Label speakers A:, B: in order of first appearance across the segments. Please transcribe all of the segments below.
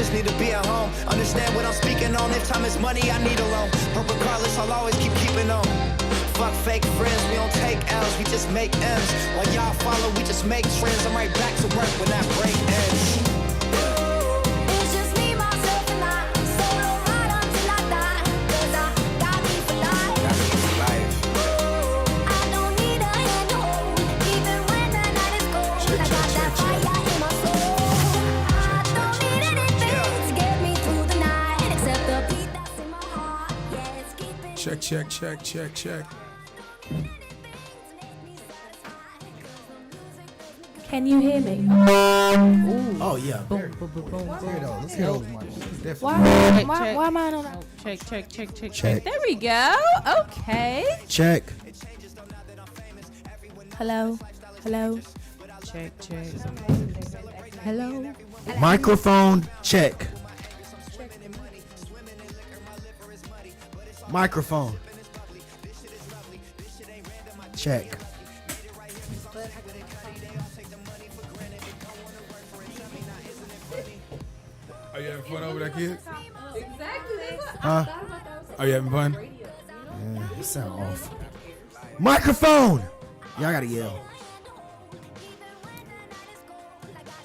A: just need to be at home. Understand what I'm speaking on. If time is money, I need a loan. But regardless, I'll always keeping on. Fuck fake friends, we don't take L's, we just make M's. While y'all follow, we just make trends. I'm right back to work when that break ends.
B: It's just me, myself, and I. Solo ride until I die. 'Cause I got me for life.
A: Got me for life.
B: I don't need a hand to hold. Even when the night is cold, I got that fire in my soul. I don't need anything to get me through the night, except the beat that's in my heart. Yeah, it's keeping
C: Check, check, check, check, check.
D: Can you hear me?
E: Oh yeah.
D: Boom, boom, boom, boom.
E: Let's hear those. Let's hear those ones. Definitely.
D: Why am I not?
E: Check.
D: There we go. Okay.
E: Check.
D: Hello.
F: Check.
D: Hello.
E: Microphone check. Microphone. Check.
C: Are you having fun over there, kids?
E: Huh?
C: Are you having fun?
E: Yeah, it sound off. Microphone. Y'all gotta yell.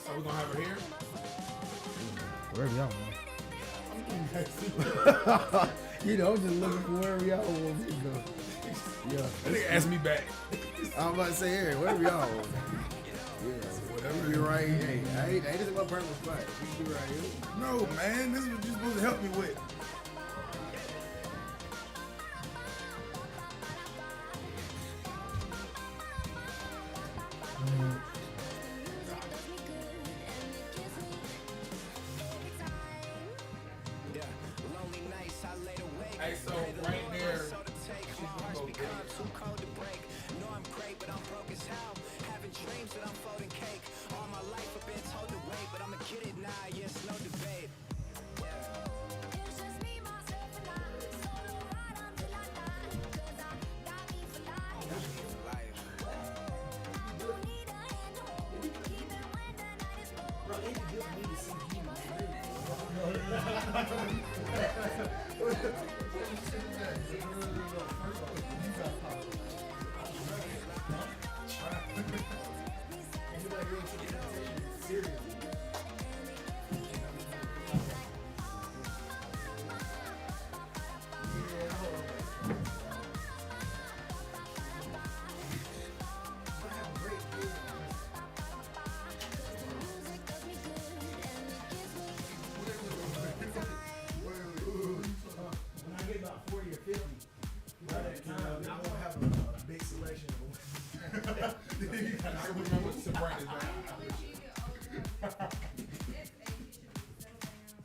C: So we're gonna have her here?
E: Wherever y'all want. You know, I'm just looking for wherever y'all want me to go. Yeah.
C: That nigga asked me back.
E: I'm about to say here, wherever y'all want. Yeah, whatever you're right. Hey, this is my purpose spot. You be right here.
C: No, man, this is what you're supposed to help me with. Hey, so right there, she's gonna go get it.
B: It's just me, myself, and I. Solo ride until I die. 'Cause I got me for life. Don't need a hand to hold. Even when the night is cold, I got that fire in my
E: When I get about 40 or 50, by that time, I won't have a big selection of
C: I can remember what Sabrina's back.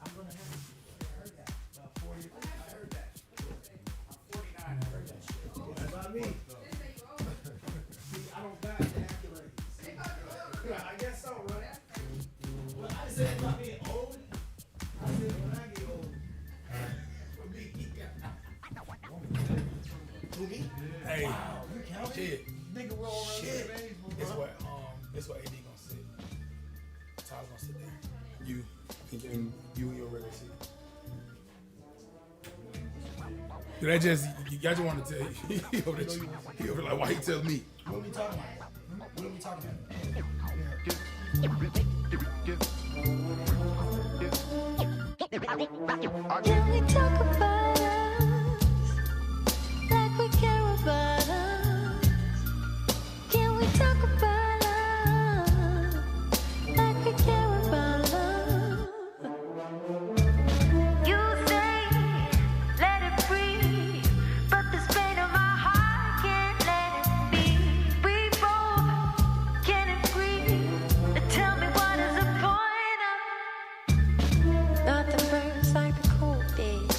E: I'm gonna have I heard that. About 40. I heard that. I'm 49. I heard that shit. That's about me. See, I don't got the accolades. I guess so, right? Well, I said about being old. I said when I get old. For me. To me?
C: Hey,
E: Wow, you counting?
C: shit.
E: Nigga roll around
C: Shit.
E: the stage, bro.
C: This what AD gonna sit. Tyler's gonna sit there. You and your regular seat. Did I just? I just want to tell you. He over like, why you tell me?
E: What are we talking about? What are we talking about?
B: Can we talk about us like we care about us? Can we talk about us like we care about us? You say let it breathe, but this pain of my heart can't let it be. We both can't agree. Tell me what is the point of nothing burns like the cold days.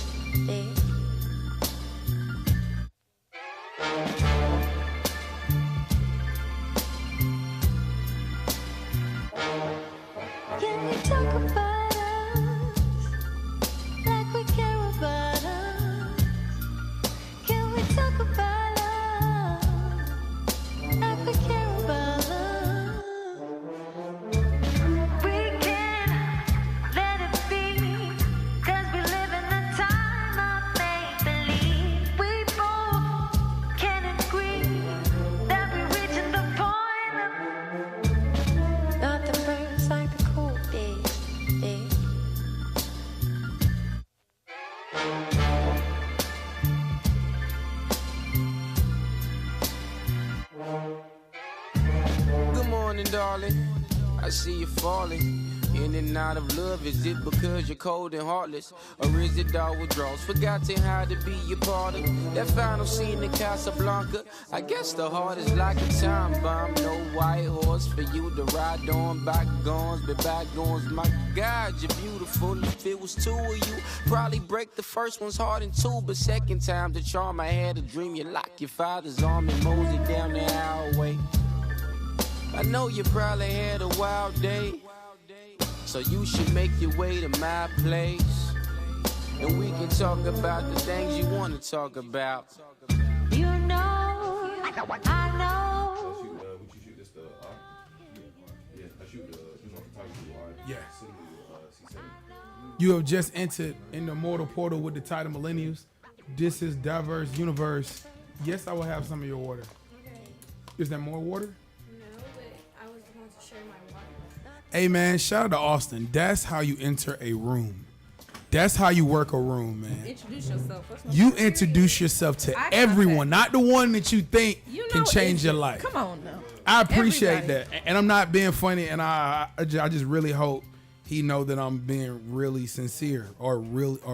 G: darling? I see you falling. In and out of love, is it because you're cold and heartless? Or is it all withdrawals? Forgotten how to be your partner. That final scene in Casablanca, I guess the heart is like a time bomb. No white horse for you to ride on. Bygones, but bygones, my God, you're beautiful. If it was two of you, probably break the first one's heart in two. But second time the charm, I had a dream. You lock your father's arm and mosey down the hallway. I know you probably had a wild day, so you should make your way to my place, and we can talk about the things you want to talk about.
B: You know, I know.
C: Yes. You have just entered in the mortal portal with the title Millennials. This is Diverse Universe. Yes, I will have some of your water. Is there more water? Hey man, shout out to Austin. That's how you enter a room. That's how you work a room, man.
D: Introduce yourself.
C: You introduce yourself to everyone, not the one that you think can change your life.
D: Come on now.
C: I appreciate
D: Everybody.
C: that, and I'm not being funny, and I just really hope he know that I'm being really sincere anywho,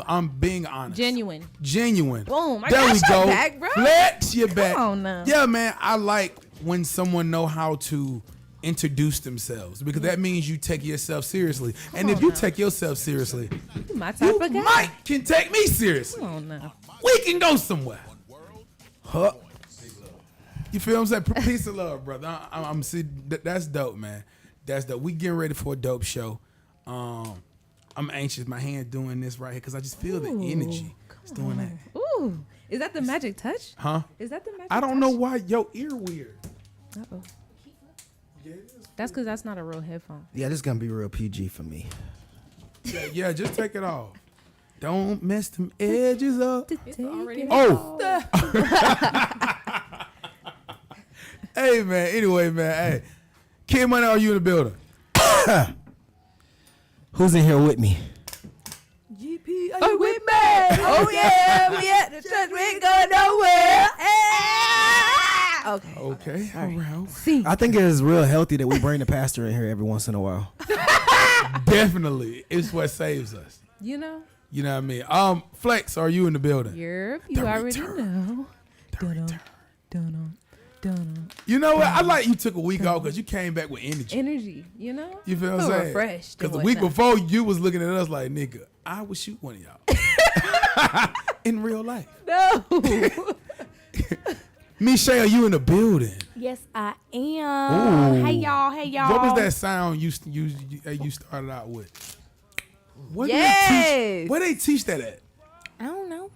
C: I'm being honest. Genuine.
D: Boom. I
C: There
D: got
C: we
D: your
C: go.
D: back, bro.
C: Flex your back.
D: Come on now.
C: Yeah, man. I like when someone know how to introduce themselves, because that means you take yourself seriously. And if you take yourself seriously,
D: You my type of guy.
C: can take me seriously.
D: Come on now.
C: We can go somewhere. Huh? You feel what I'm saying? Peace of love, brother. I'm see that's dope, man. That's dope. We getting ready for a dope show. I'm anxious. My hand doing this right here because I just feel the energy. It's doing that.
D: Ooh. Is that the magic touch?
C: Huh?
D: Is that the magic
C: I don't
D: touch?
C: know why your ear weird.
D: Uh-oh. That's because that's not a real headphone.
E: Yeah, this is gonna be real PG for me.
C: Yeah, just take it off. Don't mess them edges up.
D: Already
C: Oh. Hey man. Anyway, man. Hey, Kid Money, are you in the building?
E: Who's in here with me?
D: GP, are you with me? Oh yeah, we at the church, we ain't going nowhere. Okay.
C: Okay. All right.
E: I think it is real healthy that we bring the pastor in here every once in a while.
C: Definitely, it's what saves us.
D: You know?
C: You know what I mean? Flex, are you in the building?
D: You
C: The
D: already
C: return.
D: know.
C: The return.
D: Dun-dun.
C: You know what? I like you took a week off because you came back with energy.
D: Energy, you know?
C: You feel what I'm
D: Feel
C: saying?
D: refreshed
C: Because
D: and
C: the week
D: whatnot.
C: before, you was looking at us like, nigga, I would shoot one of y'all. In real life.
D: No.
C: Michelle, you in the building.
F: Yes, I am.
C: Ooh.
F: Hey y'all.
C: What was that sound you started out with? Where
D: Yes.
C: Where they teach that at?
F: I don't know.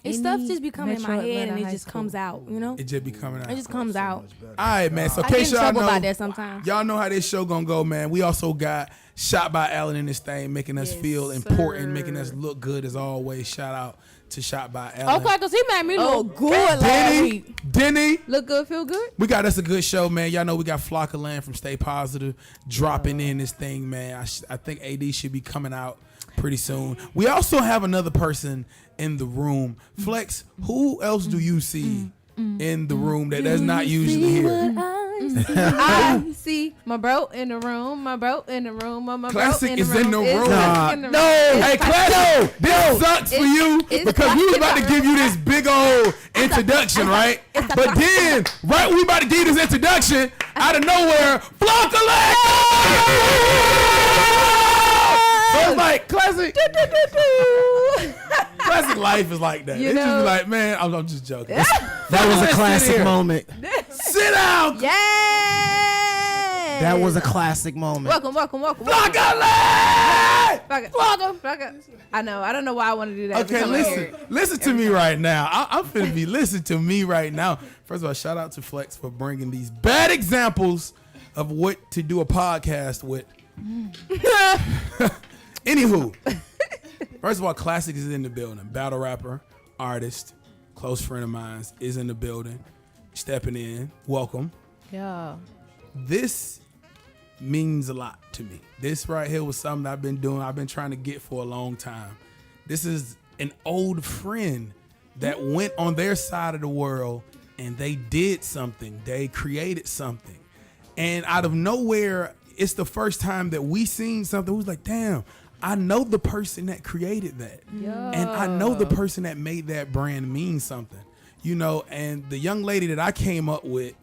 F: It's
D: Any
F: stuff just be coming in my
D: Metro
F: head and
D: Atlanta
F: it
D: High
F: just comes
D: School.
F: out, you know?
C: It just be coming out.
F: It just comes out.
C: All right, man. So in
F: I get
C: case
F: in
C: y'all
F: trouble
C: know,
F: about that sometimes.
C: y'all know how this show gonna go, man. We also got Shot by Allen in this thing, making us
F: Yes,
C: feel important,
F: sir.
C: making us look good as always. Shout out to Shot by Allen.
F: Okay, because he made me look good last
C: Denny,
F: week.
C: Denny.
D: Look good, feel good?
C: We got us a good show, man. Y'all know we got Flocka Land from Stay Positive dropping in this thing, man. I think AD should be coming out pretty soon. We also have another person in the room. Flex, who else do you see in the room that's not usually here?
D: I see my bro in the room, my bro in the room, my
C: Classic
D: bro in the
C: is
D: room.
C: in the
D: It's
C: room.
D: Classic in the
C: No,
D: room.
C: hey, Classic, this sucks for you
D: it's
C: because we was about to
D: Classic.
C: give you this big old introduction, right? But then, right when we about to give you this introduction, out of nowhere, Flocka Land! So it's like, Classic. Classic life is like that.
D: You
C: It just
D: know-
C: be like, man, I'm just joking.
E: That was a
C: Sit
E: classic
C: here.
E: moment.
C: Sit down,
D: Yeah.
E: That was a classic moment.
D: Welcome.
C: Flocka Land!
D: Flocka. I know. I don't know why I want to do that.
C: Okay,
D: Every time I hear
C: listen to me right now. I'm finna be listen to me right now. First of all, shout out to Flex for bringing these bad examples of what to do a podcast with. Anywho, first of all, Classic is in the building. Battle rapper, artist, close friend of mine is in the building. Stepping in, welcome.
D: Yeah.
C: This means a lot to me. This right here was something I've been doing. I've been trying to get for a long time. This is an old friend that went on their side of the world and they did something. They created something. And out of nowhere, it's the first time that we seen something. Who's like, damn, I know the person that created that. And I know the person that made that brand mean something. You know, and the young lady that I came up with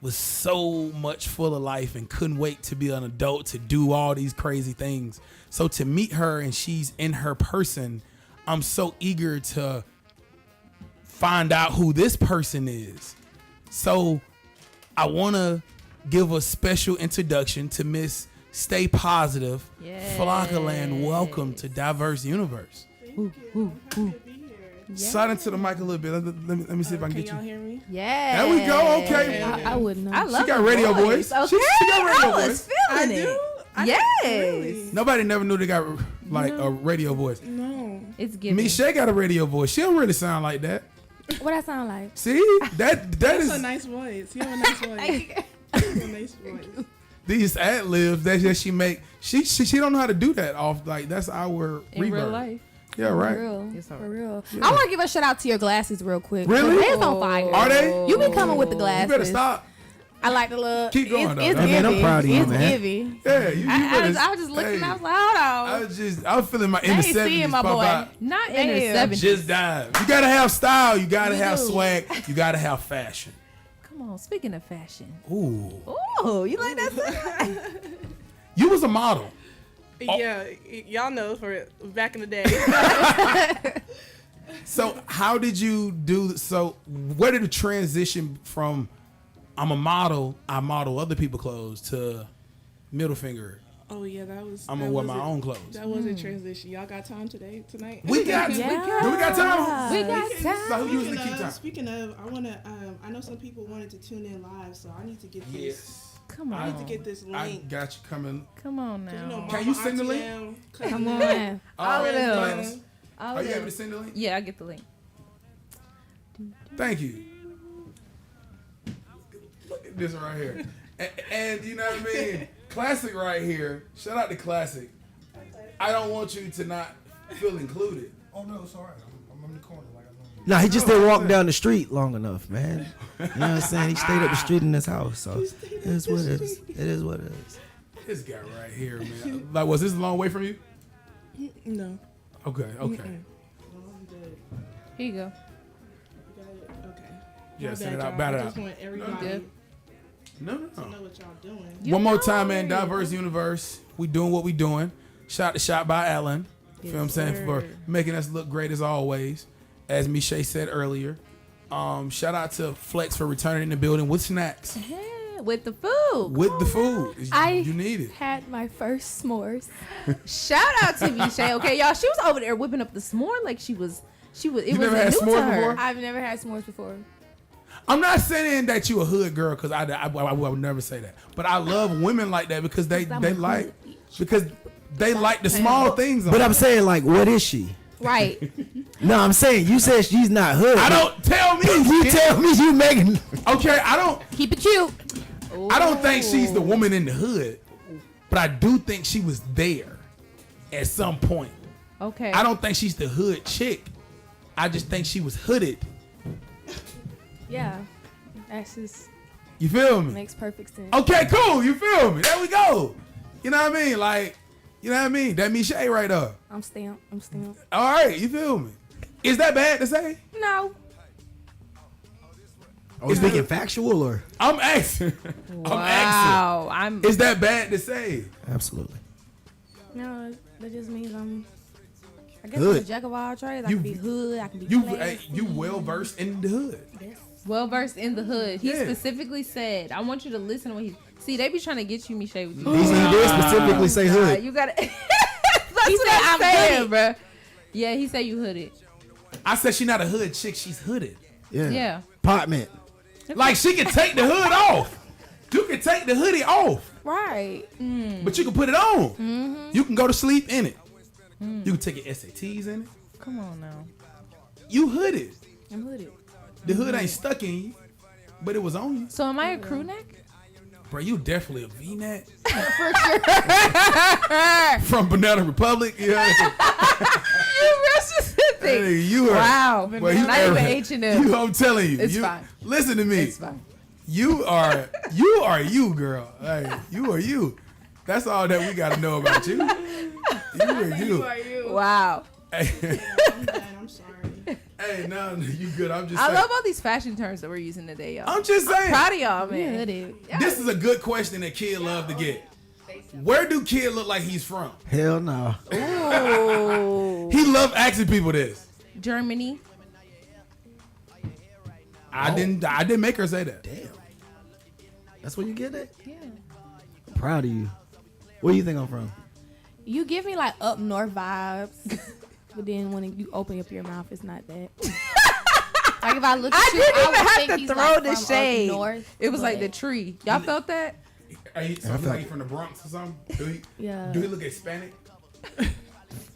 C: was so much full of life and couldn't wait to be an adult to do all these crazy things. So to meet her and she's in her person, I'm so eager to find out who this person is. So I want to give a special introduction to Miss Stay Positive. Flockaland, welcome to Diverse Universe. Slide into the mic a little bit. Let me see if I can get you.
H: Y'all hear me?
D: Yeah.
C: There we go. Okay.
F: I wouldn't know.
D: I love
C: She got
D: the
C: radio
D: voice.
C: voice.
D: Okay.
C: She got radio
D: I
C: voice.
D: was feeling it. Yes.
C: Nobody never knew they got like a radio voice.
H: No.
D: It's giving.
C: Misha got a radio voice. She don't really sound like that.
F: What I sound like?
C: See, that
H: That's
C: is
H: a nice voice. You have a nice voice. That's a nice voice.
C: these ad libs that she make. She don't know how to do that off. Like that's our
D: in
C: reverb.
D: real life.
C: Yeah, right.
F: For real.
D: Yes, sir.
F: For real. I want to give a shout out to your glasses real quick.
C: Really?
F: They're on fire.
C: Are they?
F: You be coming with the
C: You
F: glasses.
C: better stop.
F: I like the look.
C: Keep going, though.
F: It's
C: I
I: mean, I'm
F: giving.
I: proud of you,
F: It's
I: man.
F: giving.
C: Yeah, you better.
F: I was just looking.
C: Hey,
F: I was like, hold on.
C: I was feeling my
F: They
C: inner
F: ain't seeing
C: seventies
F: my
C: pop
F: boy.
C: out.
D: Not in
F: Damn.
D: the 70s.
C: Just dive. You gotta have style. You gotta have
F: do.
C: swag. You gotta have fashion.
D: Come on, speaking of fashion.
C: Ooh,
D: Oh, you like that?
C: you was a model.
H: Yeah, y'all know for back in the day.
C: So how did you do? So where did the transition from I'm a model, I model other people's clothes to middle finger?
H: Oh yeah, that was.
C: I'm
H: that
C: gonna wear
H: was
C: my
H: a-
C: own clothes.
H: That was a transition. Y'all got time tonight?
C: We got
F: Yeah.
C: Do we got time?
D: We got
C: So who usually keep time?
H: Speaking of, I wanna. I know some people wanted to tune in live, so I need to get this.
C: Yes.
D: Come
H: I need to
D: on.
H: get this
C: I
H: link.
C: got you coming.
D: Come on
H: You know,
D: now.
C: Can you send the link?
H: RTM,
F: Come on.
D: All of them.
C: Planets.
D: All
C: Are
D: of
C: you able
D: them.
C: to send the link?
D: Yeah, I get the link.
C: Thank you. Look at this right here. And you know what I mean? Classic right here. Shout out to Classic. I don't want you to not feel included.
E: Oh no, it's all right. I'm in the corner like I know.
I: Nah, he just didn't walk down the street long enough, man. You know what I'm saying? He stayed up the street in his house, so it is what it is. It is what it is.
C: This guy right here, man. Like, was this a long way from you?
H: No.
C: Okay, okay.
H: No, I'm good.
D: Here you go.
H: You got it? Okay.
C: Yeah,
H: My
C: send
H: bad,
C: it out,
H: y'all.
C: bat it
H: I
C: out.
H: just want everybody
D: good.
C: No.
H: to know what y'all doing.
C: One more time, man. Diverse Universe. We doing what we doing. Shot to shot by Ellen. Feel what I'm saying? For making us look great as always. As Misha said earlier. Shout out to Flex for returning in the building with snacks.
D: Yeah, with the food.
C: With the food. You need it.
F: Had my first s'mores.
D: Shout out to Misha. Okay, y'all. She was over there whipping up the s'more like she was. It
C: You
D: was
C: never
D: new
C: had
D: to
C: s'mores
D: her.
C: before?
F: I've never had s'mores before.
C: I'm not saying that you a hood girl because I would never say that. But I love women like that because they like the small things.
I: But I'm saying, like, what is she?
F: Right.
I: No, I'm saying you said she's not hood.
C: I don't tell me.
I: You tell me you making.
C: Okay, I don't.
F: Keep it cute.
C: I don't think she's the woman in the hood, but I do think she was there at some point.
D: Okay.
C: I don't think she's the hood chick. I just think she was hooded.
F: Yeah. That's just
C: You feel me?
F: makes perfect sense.
C: Okay, cool. You feel me? There we go. You know what I mean? Like, you know what I mean? That Misha right there.
F: I'm stamped.
C: All right, you feel me? Is that bad to say?
F: No.
I: Are we speaking factual or?
C: I'm asking.
D: Wow.
C: I'm asking. Is that bad to say?
I: Absolutely.
F: No, that just means I guess
I: Hood.
F: I'm a jack of all trades. I
C: You-
F: can be hood. I can be
C: You
F: classy.
C: you well versed in the hood.
D: well versed in the hood. He
C: Yeah.
D: specifically said, "I want you to listen to what he." See, they be trying to get you, Misha. With
I: He
D: you.
I: did specifically say hood.
D: You gotta. That's
F: He
D: what
F: said
D: I'm
F: I'm
D: saying,
F: hooded.
D: bro. Yeah, he said you hooded.
C: I said she not a hood chick. She's hooded.
I: Yeah.
D: Yeah.
I: Apartment.
C: Like she can take the hood off. You can take the hoodie off,
F: Right.
C: but you can put it on. You can go to sleep in it. You can take your SATs in it.
D: Come on now.
C: You hooded.
F: I'm hooded.
C: The hood ain't stuck in you, but it was on you.
D: So am I a crew neck?
C: Bro, you definitely a V-neck. From Banana Republic. Yeah.
D: You just said
C: Hey, you are.
D: Wow.
C: Well, you
D: Not even
C: are-
D: H&M.
C: You, I'm telling you.
D: It's
C: you,
D: fine.
C: Listen to me.
D: It's fine.
C: You are you, girl. Hey, you are you. That's all that we got to know about you. You are you.
D: Wow.
C: Hey,
H: I'm sorry.
C: hey, no, you good. I'm just
D: I
C: saying.
D: love all these fashion terms that we're using today, y'all.
C: I'm just saying.
D: Proud of y'all, man.
F: Yeah, it is.
C: This is a good question that kid love to get. Where do kid look like he's from?
I: Hell no.
D: Ooh.
C: He love asking people this.
D: Germany.
C: I didn't make her say that.
I: Damn. That's where you get it?
D: Yeah.
I: I'm proud of you. Where do you think I'm from?
F: You give me like up north vibes, but then when you open up your mouth, it's not that. Like if I look at
D: I
F: you,
D: didn't
F: I
D: even
F: would
D: have
F: think
D: to
F: he's
D: throw
F: like
D: the
F: from up
D: shade.
F: north,
D: It was like
F: but-
D: the tree. Y'all felt that?
C: Are you, so he like he from the Bronx or something?
F: Yeah.
C: Do he look Hispanic?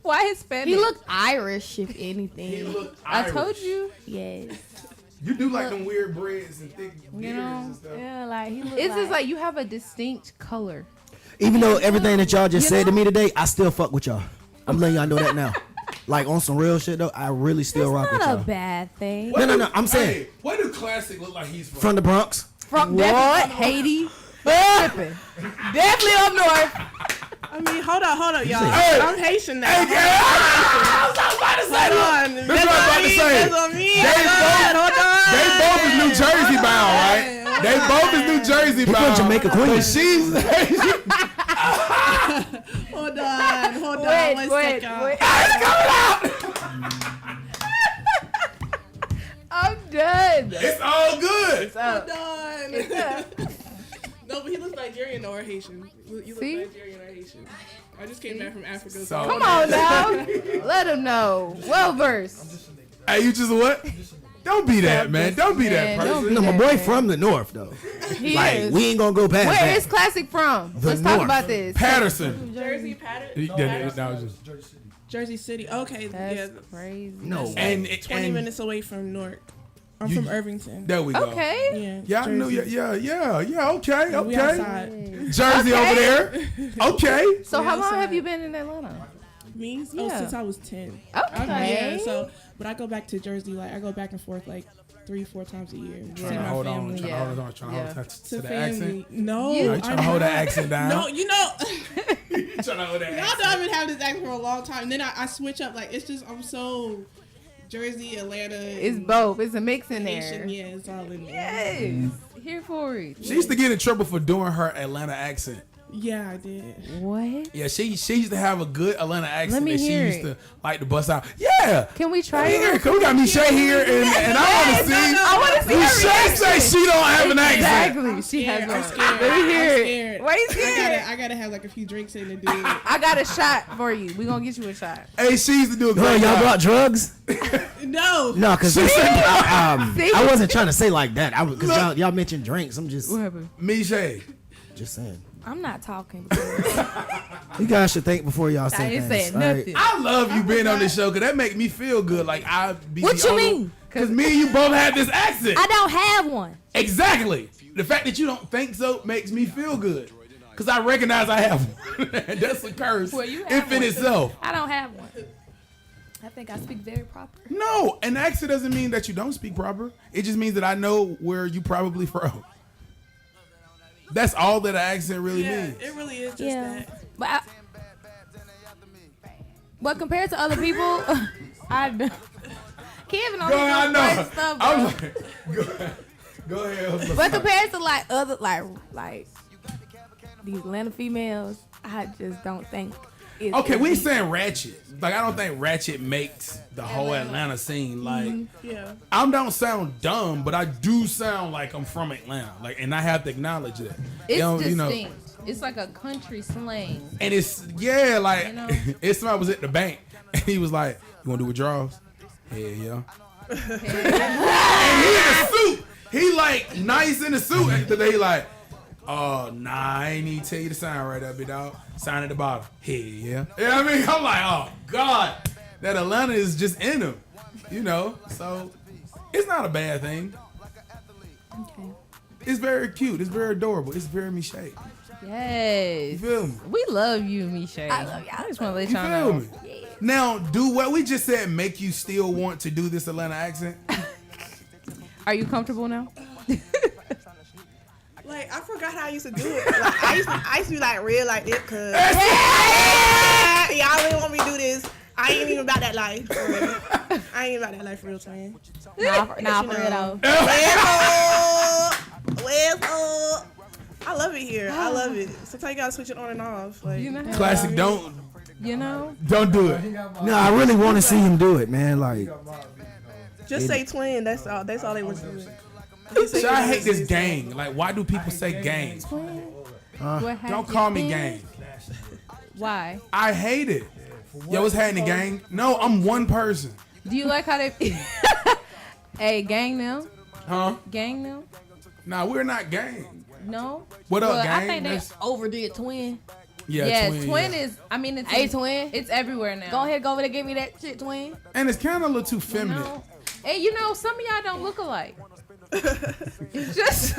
D: Why Hispanic?
F: He looked Irish, if anything.
C: He look
D: I
C: Irish.
D: told you.
F: Yes.
C: You do like them weird braids and thick
D: You
C: beards
D: know?
C: and stuff.
F: Yeah, like he looked
D: It's just like you have a distinct color.
I: Even though everything that y'all just said to me today, I still fuck with y'all. I'm letting y'all know that now. Like on some real shit though, I really still rock with
F: not a
I: y'all.
F: bad thing.
I: No. I'm saying
C: Hey, what do Classic look like he's from?
I: from the Bronx.
D: From what? Haiti. Tripping. Definitely up north.
H: I mean, hold on, y'all.
C: Hey.
H: I'm Haitian now.
C: Hey, girl, I was about to say
H: Hold
C: that.
H: on.
C: That's what I was about to say.
H: That's on me.
C: They both is New Jersey bound, right? They both is New Jersey
I: He from
C: bound.
I: Jamaica
C: But
I: Queen.
C: she's
H: Hold on. One second.
D: I'm done.
C: it's all good.
H: Hold on. No, but he looks Nigerian or Haitian. You look
D: See?
H: Nigerian or Haitian. I just came back from Africa.
C: So-
D: Come on now. Let him know. Well versed.
C: Hey, you just what? Don't be that, man. Don't be that
D: Man, don't
C: person.
D: be
I: No, my
D: that
I: boy
D: man.
I: from the north though.
D: He
I: Like
D: is.
I: we ain't gonna go past
D: Where
I: that.
D: is Classic from?
I: The
D: Let's talk
I: north.
D: about this.
C: Patterson.
H: Jersey, Patterson.
C: Yeah, that was just.
H: Jersey City. Okay,
D: That's
H: yeah.
D: crazy.
I: No.
C: And
H: 20 minutes away from Newark. I'm
C: You-
H: from Irvington.
C: There we go.
D: Okay.
H: Yeah.
C: Yeah, I knew.
H: Jersey.
C: Yeah. Okay,
H: We
C: okay.
H: outside.
C: Jersey over there. Okay.
D: So
H: We
D: how long
H: outside.
D: have you been in Atlanta?
H: Me?
D: Yeah.
H: Oh, since I was 10.
D: Okay.
H: Yeah, so, but I go back to Jersey, like, I go back and forth, like, 3-4 times a year.
C: Trying to
H: See my
C: hold on.
H: family.
C: Trying to hold on. Trying to hold
D: Yeah.
C: on to
H: To
C: the
H: family.
C: accent.
H: No.
C: Are you trying to hold that accent down?
H: No, you know,
C: You trying to hold that
H: y'all know
C: accent.
H: I've been having this accent for a long time. And then I switch up, like, it's just, I'm so Jersey, Atlanta.
D: It's
H: and
D: both. It's a mix in there.
H: Haitian. Yeah, it's all in there.
D: Yes. Here for it.
C: She used to get in trouble for doing her Atlanta accent.
H: Yeah, I did.
D: What?
C: Yeah, she used to have a good Atlanta accent
D: me
C: that she
D: hear
C: used
D: it.
C: to like to bust out. Yeah.
D: Can we try
C: Here,
D: it?
C: 'cause we got Michelle here, and I want to see.
D: I want to see her
C: Michelle
D: reaction.
C: say she don't have an accent.
D: Exactly. She has
H: I'm
D: one.
H: scared.
D: Let me hear
H: I'm
D: it.
H: scared.
D: Why you scared?
H: I gotta have like a few drinks in to do it.
D: I got a shot for you. We gonna get you a shot.
C: Hey, she used to do a
I: Bro,
C: great
I: y'all
C: job.
I: brought drugs?
H: No.
I: No, cause
D: See?
I: I wasn't trying to say like that. Cause y'all mentioned drinks. I'm just
D: What happened?
C: Michelle.
I: saying.
F: I'm not talking.
I: You guys should think before y'all
D: I
I: say
D: ain't
I: things.
D: saying
I: all right?
D: nothing.
C: I love you being on this show because that make me feel good. Like I be
F: What
C: the
F: you
C: only-
F: mean?
C: Cause me and you both have this accent.
F: I don't have one.
C: Exactly. The fact that you don't think so makes me feel good. Cause I recognize I have one. That's a curse.
F: Well, you have
C: if in
F: one.
C: itself.
F: I don't have one. I think I speak very proper.
C: No, an accent doesn't mean that you don't speak proper. It just means that I know where you probably from. That's all that an accent really
H: Yeah,
C: means.
H: it really is just
F: Yeah.
H: that.
F: But compared to other people, I don't. Kevin on
C: Go ahead, I know.
F: his stuff,
C: I'm
F: bro.
C: like, go ahead.
F: But compared to like other like these Atlanta females, I just don't think. It's
C: Okay, we ain't saying ratchet. Like I don't think ratchet makes the whole Atlanta scene. Like
H: Yeah.
C: I don't sound dumb, but I do sound like I'm from Atlanta. Like, and I have to acknowledge that.
D: It's
C: You know,
D: distinct. It's like a country slang.
C: and it's like
D: You know?
C: it's somebody was at the bank and he was like, "You want to do withdrawals?" Yeah. And he in a suit. He like nice in the suit. And they like, "Oh, nah, I ain't need to tell you to sign right up, big dog. Sign at the bottom." Yeah. You know what I mean? I'm like, oh God, that Atlanta is just in him. You know, so it's not a bad thing.
F: Okay.
C: It's very cute. It's very adorable. It's very Michelle. You
D: Yes.
C: feel me?
D: We love you, Michelle.
F: I love y'all.
D: I just want to let
C: You
D: y'all
C: feel
D: know.
C: me?
F: Yeah.
C: Now, do what we just said make you still want to do this Atlanta accent?
D: Are you comfortable now?
H: Like, I forgot how I used to do it. Like, I used to be like real like this, cause y'all really want me to do this. I ain't even about that life. For real. I ain't about that life for real, twin.
F: Nah, for real though.
H: Well, I love it here. I love it. Sometimes you gotta switch it on and off. Like,
D: You know?
C: Classic, don't
D: You know?
C: do it.
I: No, I really want to see him do it, man. Like,
H: just say twin. That's all. That's all they was doing.
C: So I hate this gang. Like, why do people say gang?
D: What has
C: Don't
D: you
C: call me
D: been?
C: gang.
D: Why?
C: I hate it. Yo, what's happening, gang? No, I'm one person.
D: Do you like how they... Hey, gang now?
C: Huh?
D: Gang now?
C: Nah, we're not gang.
D: No?
C: What up,
F: Well,
C: gang?
F: I think they
C: That's-
F: overdid twin.
C: yeah,
D: Yes, twin
C: yeah.
D: is... I mean, it's...
F: Hey, twin.
D: It's everywhere now.
F: Go ahead, go over there, give me that shit, twin.
C: And it's kind of a little too feminine.
D: No. Hey, you know, some of y'all don't look alike. It's just...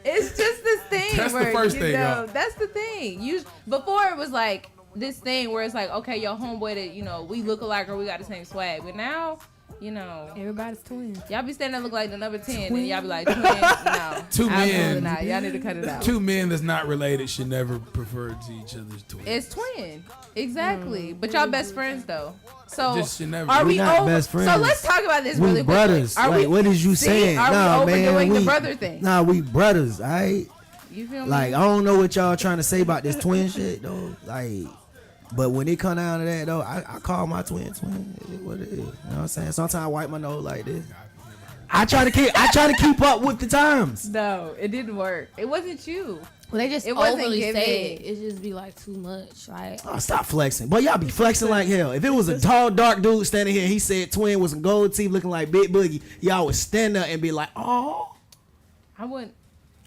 D: It's just this thing.
C: That's the
D: where,
C: first
D: you
C: thing,
D: know,
C: though.
D: that's the thing. Before it was like this thing where it's like, okay, your homeboy that, you know, we look alike or we got the same swag. But now, you know,
F: Everybody's twins.
D: y'all be standing there look like the number 10 and y'all be like, twin. No.
C: Two
D: absolutely
C: men.
D: not. Y'all need to cut it out.
C: Two men that's not related should never prefer to each other's twins.
D: It's twin. Exactly. But y'all best friends though. So
C: Just should never.
D: are
I: We
D: we
I: not
D: over?
I: best friends.
D: So let's talk about this
I: we
D: really
I: brothers.
D: quickly. Are
I: Like,
D: we,
I: what is you
D: see,
I: saying?
D: Are
I: Nah,
D: we
I: man,
D: overdoing the
I: we-
D: brother thing?
I: Nah, we brothers, alright?
D: You feel me?
I: Like, I don't know what y'all trying to say about this twin shit, though. Like, but when it come down to that, though, I call my twin. It is what it is. You know what I'm saying? Sometimes I wipe my nose like this. I try to keep up with the times.
D: No, it didn't work. It wasn't you.
F: Well, they just
D: It wasn't
F: overly
D: giving.
F: say it. It just be like too much. Like,
I: Oh, stop flexing. Boy, y'all be flexing like hell. If it was a tall, dark dude standing here, he said twin with some gold teeth looking like Big Boogie, y'all would stand up and be like, oh.
D: I wouldn't.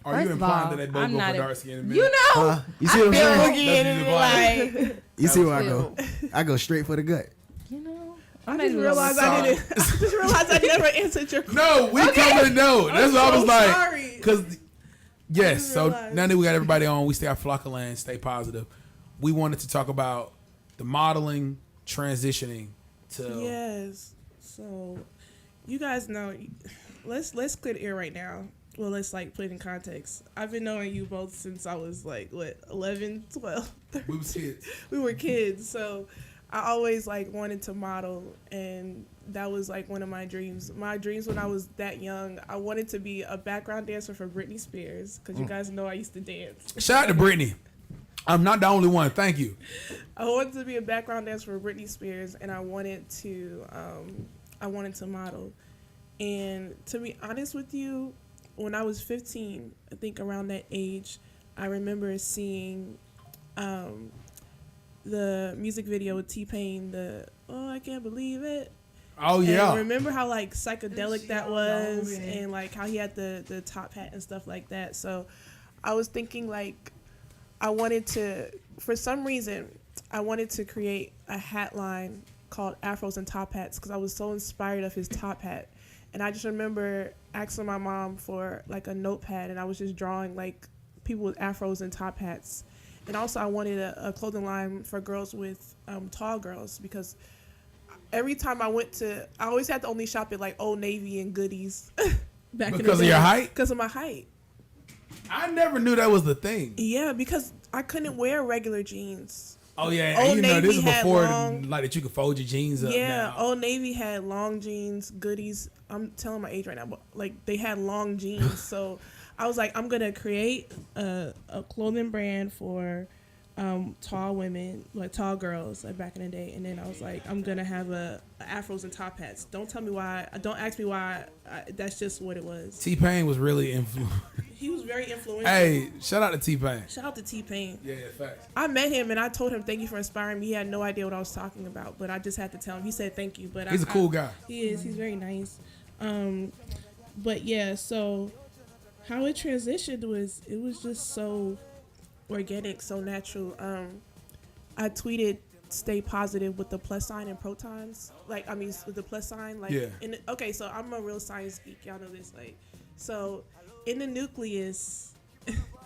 C: Are you
D: First of
C: implying
D: all,
C: that they both
D: I'm
C: go
D: not
C: for
D: in-
C: dark skin and
D: You know.
I: You see what I'm saying?
D: Boogie and it be like,
I: You see where I go? I go straight for the gut.
D: you know.
H: I just realized I didn't. I just realized I never answered your question.
C: No, we come to know. That's what I was
H: so
C: like.
H: sorry.
C: Because, yes, so
H: realize.
C: now that we got everybody on, we stay at Flock of Land, stay positive. We wanted to talk about the modeling, transitioning to.
H: Yes. So, you guys know. Let's clear the air right now. Well, let's like put it in context. I've been knowing you both since I was like what 11, 12.
C: We was kids.
H: We were kids, so I always like wanted to model, and that was like one of my dreams. My dreams when I was that young, I wanted to be a background dancer for Britney Spears because you guys know I used to dance.
C: Shout out to Brittany. I'm not the only one. Thank you.
H: I wanted to be a background dancer for Britney Spears, and I wanted to model. And to be honest with you, when I was 15, I think around that age, I remember seeing the music video with T-Pain, the "Oh, I Can't Believe It."
C: Oh, yeah.
H: And remember how like psychedelic that was, and like how he had the top hat and stuff like that. So I was thinking like I wanted to, for some reason, I wanted to create a hat line called Afros and Top Hats because I was so inspired of his top hat. And I just remember asking my mom for like a notepad, and I was just drawing like people with afros and top hats. And also I wanted a clothing line for girls with tall girls, because every time I always had to only shop at like Old Navy and Goodies. Back
C: Because of your height?
H: Because of my height.
C: I never knew that was the thing.
H: Yeah, because I couldn't wear regular jeans.
C: Oh, yeah.
H: Old
C: And you know, this is
H: Navy had
C: before,
H: long-
C: like, that you could fold your jeans up.
H: Yeah,
C: now.
H: Old Navy had long jeans, Goodies. I'm telling my age right now, but like they had long jeans. So I was like, I'm gonna create a clothing brand for tall women, like tall girls, like back in the day. And then I was like, I'm gonna have a afros and top hats. Don't tell me why. Don't ask me why. That's just what it was.
C: T-Pain was really influential.
H: He was very influential.
C: Hey, shout out to T-Pain.
H: Shout out to T-Pain.
C: Yeah, facts.
H: I met him and I told him thank you for inspiring me. He had no idea what I was talking about, but I just had to tell him. He said thank you, but
C: He's a cool guy.
H: He is. He's very nice. But yeah, so how it transitioned was just so organic, so natural. I tweeted stay positive with the plus sign and protons. With the plus sign. Like,
C: yeah.
H: Okay, so I'm a real science geek. Y'all know this. Like, so in the nucleus,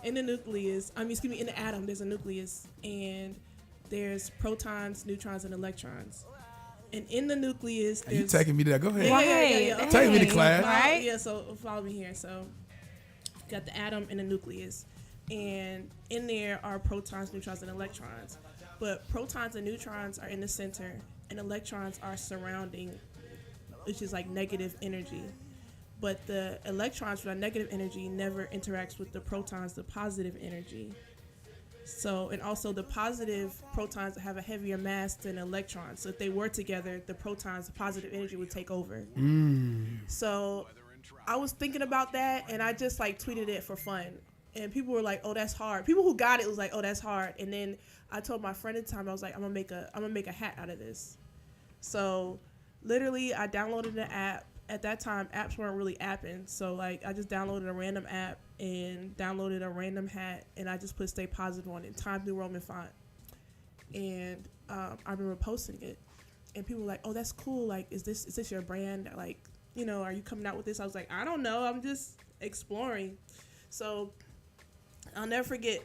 H: in the atom, there's a nucleus, and there's protons, neutrons, and electrons. And in the nucleus,
C: You
H: there's
C: taking me to that? Go ahead.
D: Right.
C: Take me to
D: Dang.
C: class.
D: Right?
H: Yeah, so follow me here. So, got the atom and the nucleus, and in there are protons, neutrons, and electrons. But protons and neutrons are in the center, and electrons are surrounding, which is like negative energy. But the electrons with the negative energy never interacts with the protons, the positive energy. So, and also the positive protons have a heavier mass than electrons. So if they were together, the protons, the positive energy would take over. So I was thinking about that, and I just like tweeted it for fun. And people were like, "Oh, that's hard." People who got it was like, "Oh, that's hard." And then I told my friend at the time, I was like, "I'm gonna make a hat out of this." So literally, I downloaded an app. At that time, apps weren't really apping, so like I just downloaded a random app and downloaded a random hat, and I just put "Stay Positive" on it, Times New Roman font. And I remember posting it, and people were like, "Oh, that's cool. Like, is this your brand? Like, you know, are you coming out with this?" I was like, "I don't know. I'm just exploring." So I'll never forget.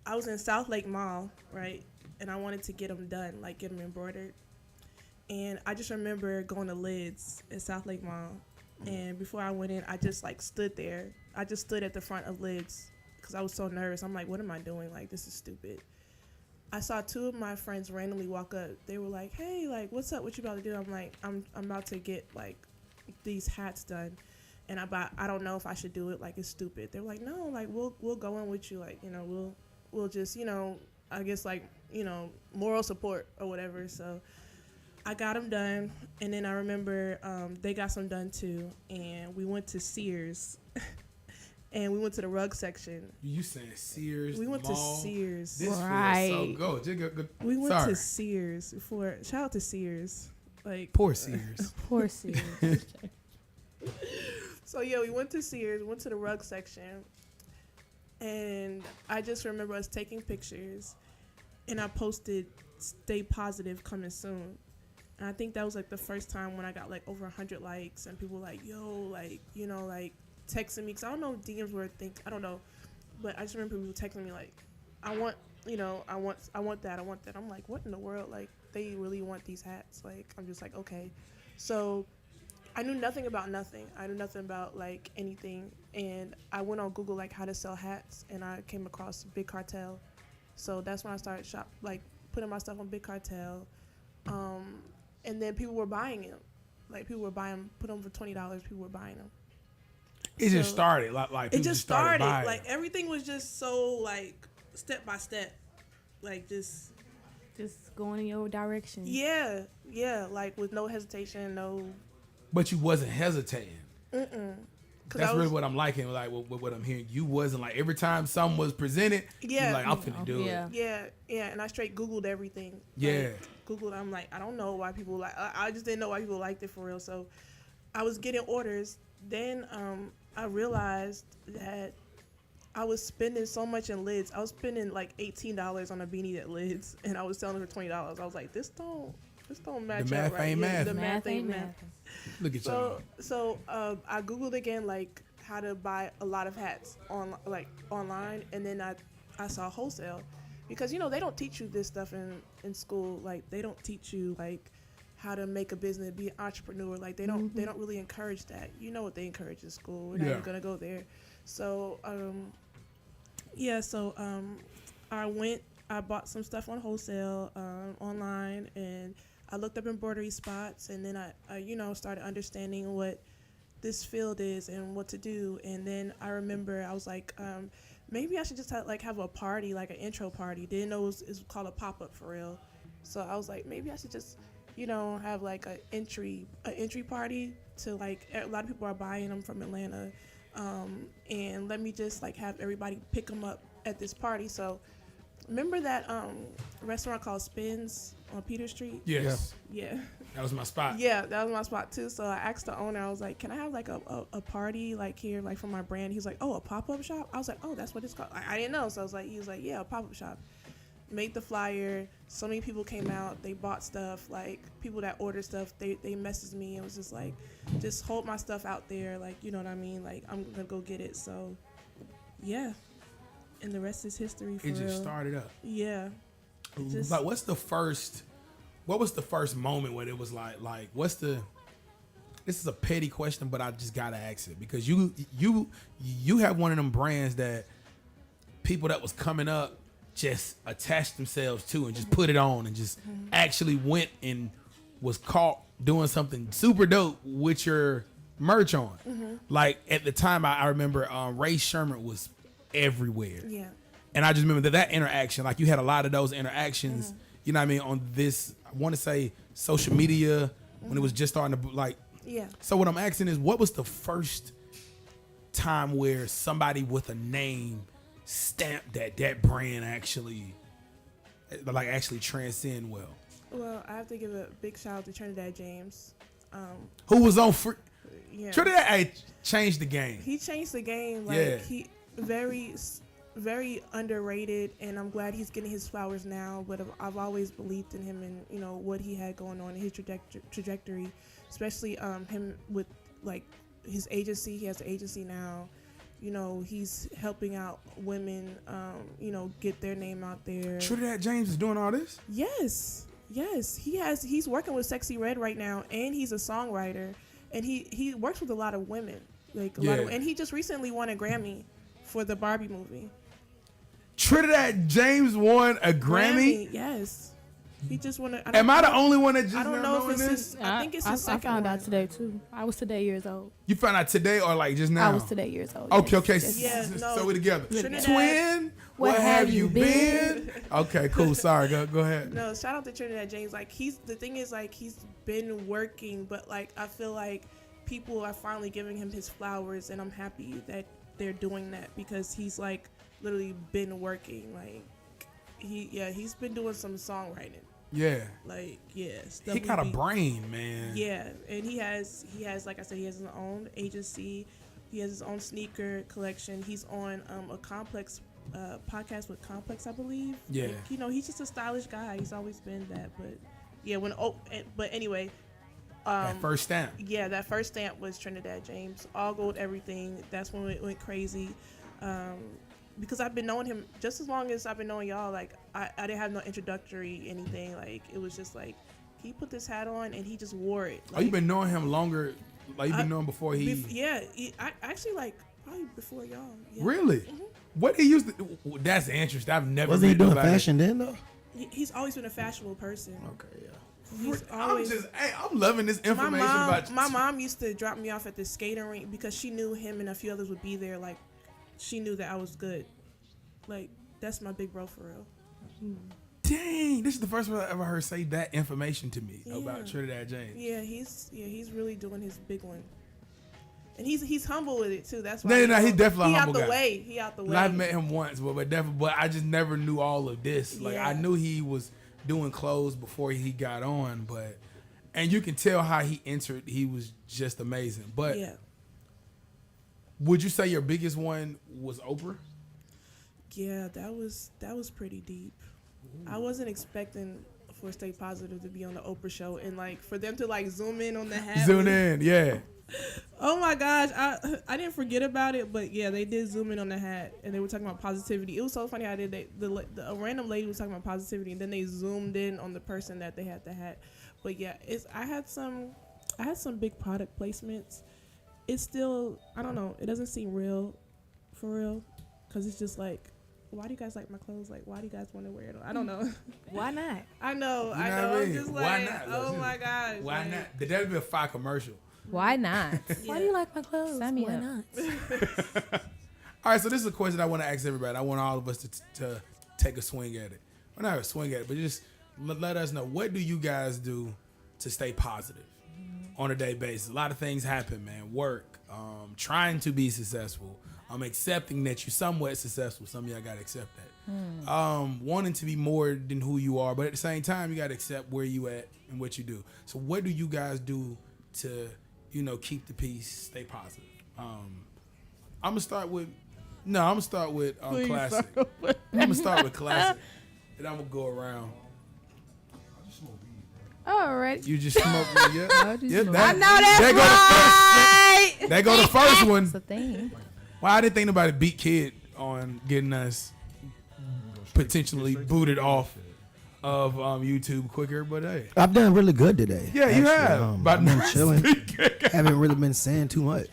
H: I was in South Lake Mall, right, and I wanted to get them done, like get them embroidered. And I just remember going to Lids at South Lake Mall. And before I went in, I just like stood there. I just stood at the front of Lids because I was so nervous. I'm like, what am I doing? Like, this is stupid. I saw two of my friends randomly walk up. They were like, hey, like, what's up? What you about to do? I'm like, I'm about to get like these hats done. And I don't know if I should do it. Like, it's stupid. They were like, no, like, we'll go in with you. Like, you know, we'll just, you know, I guess like, you know, moral support or whatever. So I got them done, and then I remember they got some done too, and we went to Sears, and we went to the rug section.
C: You saying Sears?
H: We went
C: mall?
H: to Sears.
C: This
D: Right.
C: feels so good. Just go.
H: We went
C: Sorry.
H: to Sears before. Shout out to Sears. Like,
C: Poor Sears.
D: Poor Sears.
H: so yeah, we went to Sears. We went to the rug section, and I just remember us taking pictures, and I posted "Stay Positive, coming soon." And I think that was like the first time when I got like over 100 likes, and people were like, yo, like, you know, like texting me. Cause I don't know if DMs were I don't know. But I just remember people texting me like, I want that. I'm like, what in the world? Like, they really want these hats. Like, I'm just like, okay. So I knew nothing about nothing. I knew nothing about like anything. And I went on Google like how to sell hats, and I came across Big Cartel. So that's when I started putting my stuff on Big Cartel. And then people were buying them. Like, people were buying them, put them for $20. People were buying them.
C: It just
H: So,
C: started like
H: It
C: people
H: just
C: started. Buying.
H: Like, everything was just so, like, step by step. Like, just
F: going in your direction.
H: yeah, like, with no hesitation, no.
C: But you wasn't hesitating. That's
H: was,
C: really what I'm liking. Like what I'm hearing, you wasn't like every time something was presented.
H: Yeah.
C: you like I'm finna do
D: Yeah.
C: it.
H: Yeah, and I straight Googled everything.
C: Yeah.
H: Like, Googled, I'm like, I don't know why people like. I just didn't know why people liked it for real. So I was getting orders. Then I realized that I was spending so much in Lids. I was spending like $18 on a beanie at Lids, and I was selling it for $20. I was like, this don't match
C: math
H: up right.
C: ain't math.
H: The math ain't math.
C: Look at y'all.
H: So I Googled again like how to buy a lot of hats online, and then I saw wholesale, because you know they don't teach you this stuff in school. Like, they don't teach you like how to make a business, be an entrepreneur. Like, they don't really encourage that. You know what they encourage in school. We're not even gonna go there. So I bought some stuff on wholesale online, and I looked up embroidery spots, and then I started understanding what this field is and what to do. And then I remember I was like, maybe I should just have a party, like an intro party. Didn't know it was called a pop-up for real. So I was like, maybe I should just, have like an entry party to, like, a lot of people are buying them from Atlanta. And let me just like have everybody pick them up at this party. So remember that restaurant called Spins on Peter Street?
C: Yes.
H: Yeah.
C: That was my spot.
H: Yeah, that was my spot too. So I asked the owner, I was like, can I have like a party like here, like for my brand? He's like, oh, a pop-up shop? I was like, oh, that's what it's called. I didn't know. So I was like, he was like, yeah, a pop-up shop. Made the flyer. So many people came out. They bought stuff. Like, people that ordered stuff, they messaged me. It was just like, just hold my stuff out there. Like, you know what I mean? Like, I'm going to go get it. So, yeah. And the rest is history for
C: It just
H: real.
C: started up.
H: Yeah. Just-
C: Like, what was the first moment when it was like this is a petty question, but I just gotta ask it because you have one of them brands that people that was coming up just attached themselves to and just put it on and just actually went and was caught doing something super dope with your merch on. Like at the time, I remember Ray Sherman was everywhere.
H: Yeah.
C: And I just remember that interaction, like you had a lot of those interactions, you know what I mean, on this, I want to say social media when it was just starting to like.
H: Yeah.
C: So what I'm asking is, what was the first time where somebody with a name stamped that brand actually transcend well?
H: Well, I have to give a big shout out to Trinidad James.
C: Who was on free?
H: Yeah.
C: Trinidad changed the game.
H: He changed the game. Like
C: Yeah.
H: he very underrated, and I'm glad he's getting his flowers now. But I've always believed in him and what he had going on in his trajectory, especially him with like his agency. He has an agency now. He's helping out women. Get their name out there.
C: Trinidad James is doing all this?
H: Yes, he's working with Sexy Red right now, and he's a songwriter, and he works with a lot of women, and he just recently won a Grammy for the Barbie movie.
C: Trinidad James won a Grammy?
H: Yes, he just won.
C: Am I the only one that just
H: I don't
C: now
H: know if
C: knowing
H: it's
C: this?
H: his. I think it's his
F: I
H: second
F: found
H: one.
F: out today too. I was today years old.
C: You found out today or like just now?
F: I was today years old.
C: Okay,
F: yes.
C: okay.
F: Yes.
H: Yeah, no.
C: So we together.
H: Trinidad-
C: Twin, what have you been? Okay, cool. Sorry, go ahead.
H: No, shout out to Trinidad James. Like the thing is like he's been working, but like I feel like people are finally giving him his flowers, and I'm happy that they're doing that because he's like literally been working. Like he's been doing some songwriting.
C: Yeah.
H: Like
C: He got a brain, man.
H: Yeah, and he has like I said, he has his own agency. He has his own sneaker collection. He's on a Complex podcast with Complex, I believe.
C: Yeah.
H: Like, he's just a stylish guy. He's always been that. But yeah, but anyway.
C: That first stamp.
H: Yeah, that first stamp was Trinidad James. All gold, everything. That's when it went crazy. Because I've been knowing him just as long as I've been knowing y'all. Like I didn't have no introductory anything. Like it was just like he put this hat on and he just wore it. Like,
C: Oh, you been knowing him longer? Like you been knowing before he?
H: I actually like probably before y'all. Yeah.
C: Really? What he used to? That's interesting. I've never.
I: Wasn't he
C: met
I: doing
C: nobody-
I: fashion then though?
H: He's always been a fashionable person.
I: Okay, yeah.
H: He's always.
C: I'm loving this information about you.
H: My mom used to drop me off at the skating rink because she knew him and a few others would be there. Like, she knew that I was good. Like, that's my big bro for real.
C: Dang, this is the first one I ever heard say that information to me about Trinidad James.
H: Yeah, he's really doing his big one. And he's humble with it too. That's why.
C: No, he's definitely a humble
H: out the
C: guy.
H: way. He out the way.
C: I've met him once, but I just never knew all of this. Like
H: Yeah.
C: I knew he was doing clothes before he got on, and you can tell how he entered. He was just amazing. But
H: Yeah.
C: would you say your biggest one was Oprah?
H: Yeah, that was pretty deep. I wasn't expecting for Stay Positive to be on the Oprah show and like for them to like zoom in on the hat.
C: Zoom in, yeah.
H: Oh my gosh, I didn't forget about it, but yeah, they did zoom in on the hat and they were talking about positivity. It was so funny how a random lady was talking about positivity and then they zoomed in on the person that they had the hat. But yeah, I had some big product placements. It's still, I don't know, it doesn't seem real, for real, because it's just like, why do you guys like my clothes? Like, why do you guys want to wear it? I don't know.
F: Why not?
H: I know.
C: You know what I
H: I'm
C: mean?
H: just
C: Why
H: like,
C: not?
H: oh
C: Look,
H: my gosh.
C: Why
H: like,
C: not? Did that be a fire commercial?
D: Why not?
F: Why do you like my clothes?
D: Sign me
F: Why
D: up.
F: not?
C: All right, so this is a question I want to ask everybody. I want all of us to take a swing at it. Well, not a swing at it, but just let us know, what do you guys do to stay positive on a day basis? A lot of things happen, man. Work, trying to be successful, accepting that you're somewhat successful. Some of y'all got to accept that. Wanting to be more than who you are, but at the same time, you got to accept where you at and what you do. So what do you guys do to, keep the peace, stay positive? I'm gonna start with classic. I'm gonna start with classic, and I'm gonna go around.
D: All right.
C: You just smoke me, yeah.
D: I
C: Yeah,
D: know
C: that
D: that's right.
C: They go the first one.
D: It's a thing.
C: Well, I didn't think nobody beat Kid on getting us potentially booted off of YouTube quicker, but hey.
I: I've done really good today.
C: Yeah, you have. But
I: I've been chilling. Haven't really been saying too much.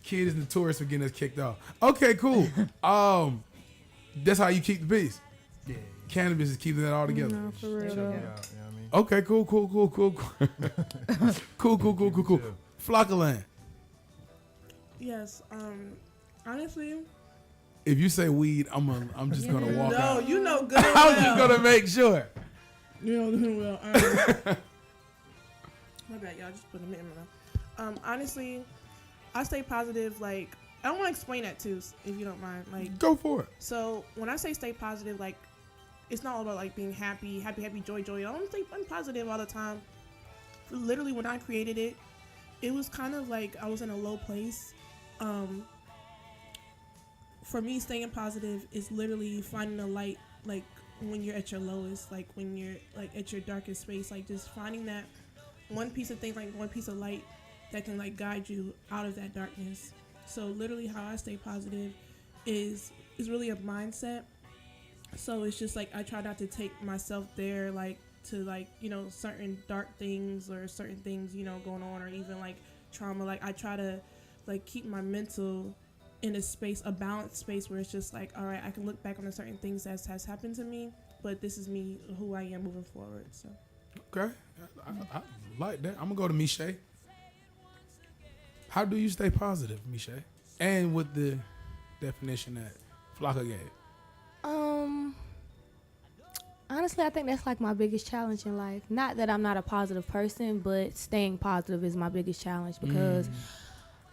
C: Kid is notorious for getting us kicked off. Okay, cool. That's how you keep the peace.
E: Yeah.
C: Cannabis is keeping that all together.
F: No, for real.
E: Check
F: though.
E: it out, you know what I mean?
C: Okay, cool. Cool. Flockaland.
H: Yes. Honestly,
C: If you say weed, I'm just gonna walk
H: no.
C: out.
H: You know good. and
C: I was
H: well.
C: just gonna make sure.
H: You know good and well. My bad, y'all. Just put them in my mouth. Honestly, I stay positive. Like, I want to explain that too, if you don't mind. Like,
C: Go for it.
H: so when I say stay positive, like, it's not all about like being happy, joy. I don't think I'm positive all the time. Literally, when I created it, it was kind of like I was in a low place. For me, staying positive is literally finding a light, like when you're at your lowest, like when you're like at your darkest space, like just finding that one piece of thing, like one piece of light that can like guide you out of that darkness. So literally, how I stay positive is really a mindset. So it's just like I try not to take myself there, like to like, you know, certain dark things or certain things, you know, going on, or even like trauma. Like I try to like keep my mental in a space, a balanced space where it's just like, all right, I can look back on the certain things that has happened to me, but this is me, who I am moving forward. So
C: Okay, I like that. I'm gonna go to Miche. How do you stay positive, Miche? And with the definition that Flocka gave.
F: Honestly, I think that's like my biggest challenge in life. Not that I'm not a positive person, but staying positive is my biggest challenge because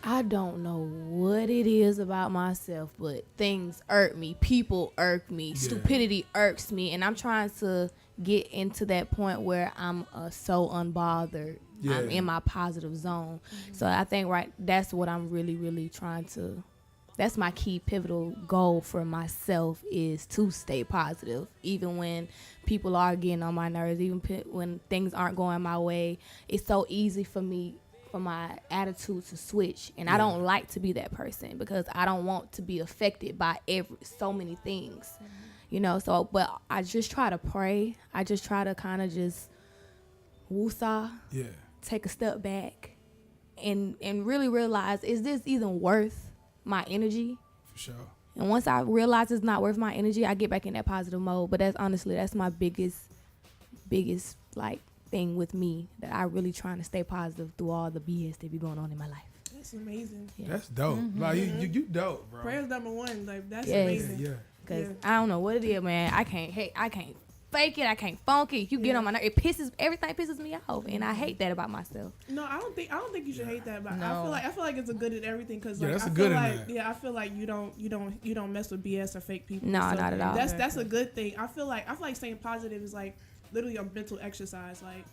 F: I don't know what it is about myself, but things irk me. People irk me. Stupidity irks me. And I'm trying to get into that point where I'm so unbothered.
C: Yeah.
F: I'm in my positive zone. So I think that's what I'm really, really trying to. That's my key pivotal goal for myself, is to stay positive. Even when people are getting on my nerves, even when things aren't going my way, it's so easy for me, for my attitude to switch. And I don't like to be that person because I don't want to be affected by so many things, you know. So, but I just try to pray. I just try to kind of just woosah, take a step back and really realize, is this even worth my energy?
C: For sure.
F: And once I realize it's not worth my energy, I get back in that positive mode. But that's my biggest like thing with me, that I really trying to stay positive through all the BS that be going on in my life.
H: that's amazing.
F: Yeah.
C: That's dope. Like you dope, bro.
H: Prayer's number one. Like that's
F: Yes.
H: amazing.
C: Yeah.
F: Cause I don't know what it is, man. I can't fake it. I can't funk it. You get on my nerves. Everything pisses me off, and I hate that about myself.
H: No, I don't think you should hate that. But
D: No.
H: I feel like it's a good at everything, because
C: Yeah,
H: like,
C: that's
H: I
C: a
H: feel
C: good in
H: like
C: that.
H: I feel like you don't mess with BS or fake people.
F: No, not at all.
H: That's a good thing. I feel like staying positive is like literally a mental exercise. Like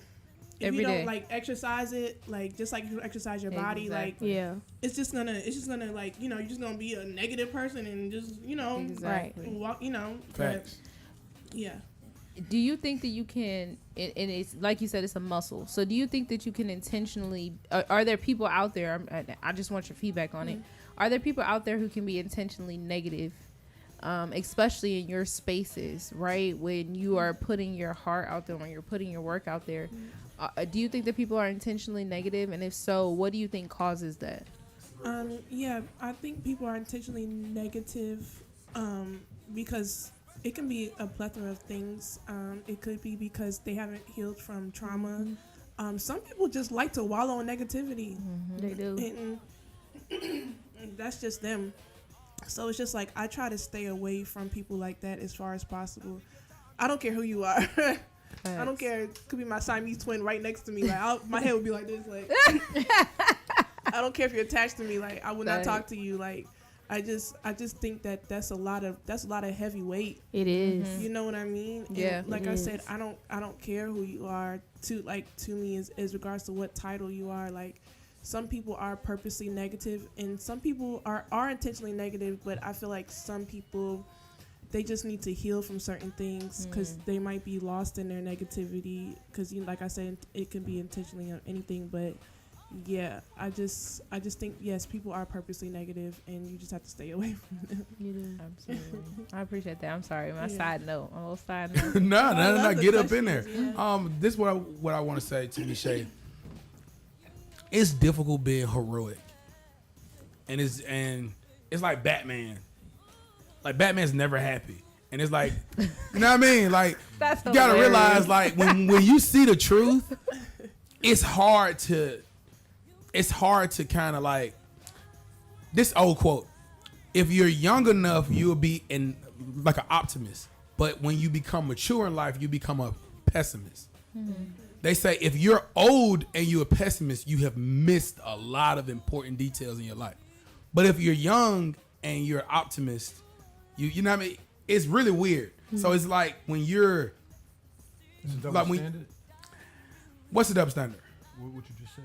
H: if
D: Every
H: you don't
D: day.
H: like exercise it, like just like you exercise your body, like
F: Yeah.
H: it's just gonna like, you know, you're just gonna be a negative person and just, you know,
D: Exactly.
H: walk, you know.
C: Facts.
H: But, yeah.
D: Do you think that you can, and it's like you said, it's a muscle. So do you think that you can intentionally, are there people out there, I just want your feedback on it. Are there people out there who can be intentionally negative, especially in your spaces, right? When you are putting your heart out there, when you're putting your work out there, do you think that people are intentionally negative? And if so, what do you think causes that?
H: Yeah, I think people are intentionally negative because it can be a plethora of things. It could be because they haven't healed from trauma. Some people just like to wallow in negativity.
F: They do.
H: And that's just them. So it's just like I try to stay away from people like that as far as possible. I don't care who you are. I don't care. It could be my Siamese twin right next to me. Like my head would be like this. Like I don't care if you're attached to me. Like I would not talk to you. Like I just think that's a lot of heavy weight.
F: It is.
H: You know what I mean?
D: Yeah.
H: And like I said, I don't care who you are. To me, as regards to what title you are. Like some people are purposely negative, and some people are intentionally negative. But I feel like some people, they just need to heal from certain things because they might be lost in their negativity. Because like I said, it can be intentionally on anything, but yeah, I just think yes, people are purposely negative, and you just have to stay away from them.
F: You do.
D: Absolutely. I appreciate that. I'm sorry. My
H: Yeah.
D: side note. My little side note.
C: No,
H: I love the
C: get up in there.
H: questions, yeah.
C: This is what I want to say to Michelle. It's difficult being heroic, and it's like Batman. Like Batman's never happy, and it's like, you know what I mean? Like
D: That's
C: you gotta
D: hilarious.
C: realize, like when you see the truth, it's hard to kind of like this old quote. If you're young enough, you'll be like an optimist. But when you become mature in life, you become a pessimist. They say if you're old and you're a pessimist, you have missed a lot of important details in your life. But if you're young and you're optimist, you know what I mean? It's really weird. So it's like when you're
E: It's a double
C: like when,
E: standard.
C: what's the double standard?
E: What you just said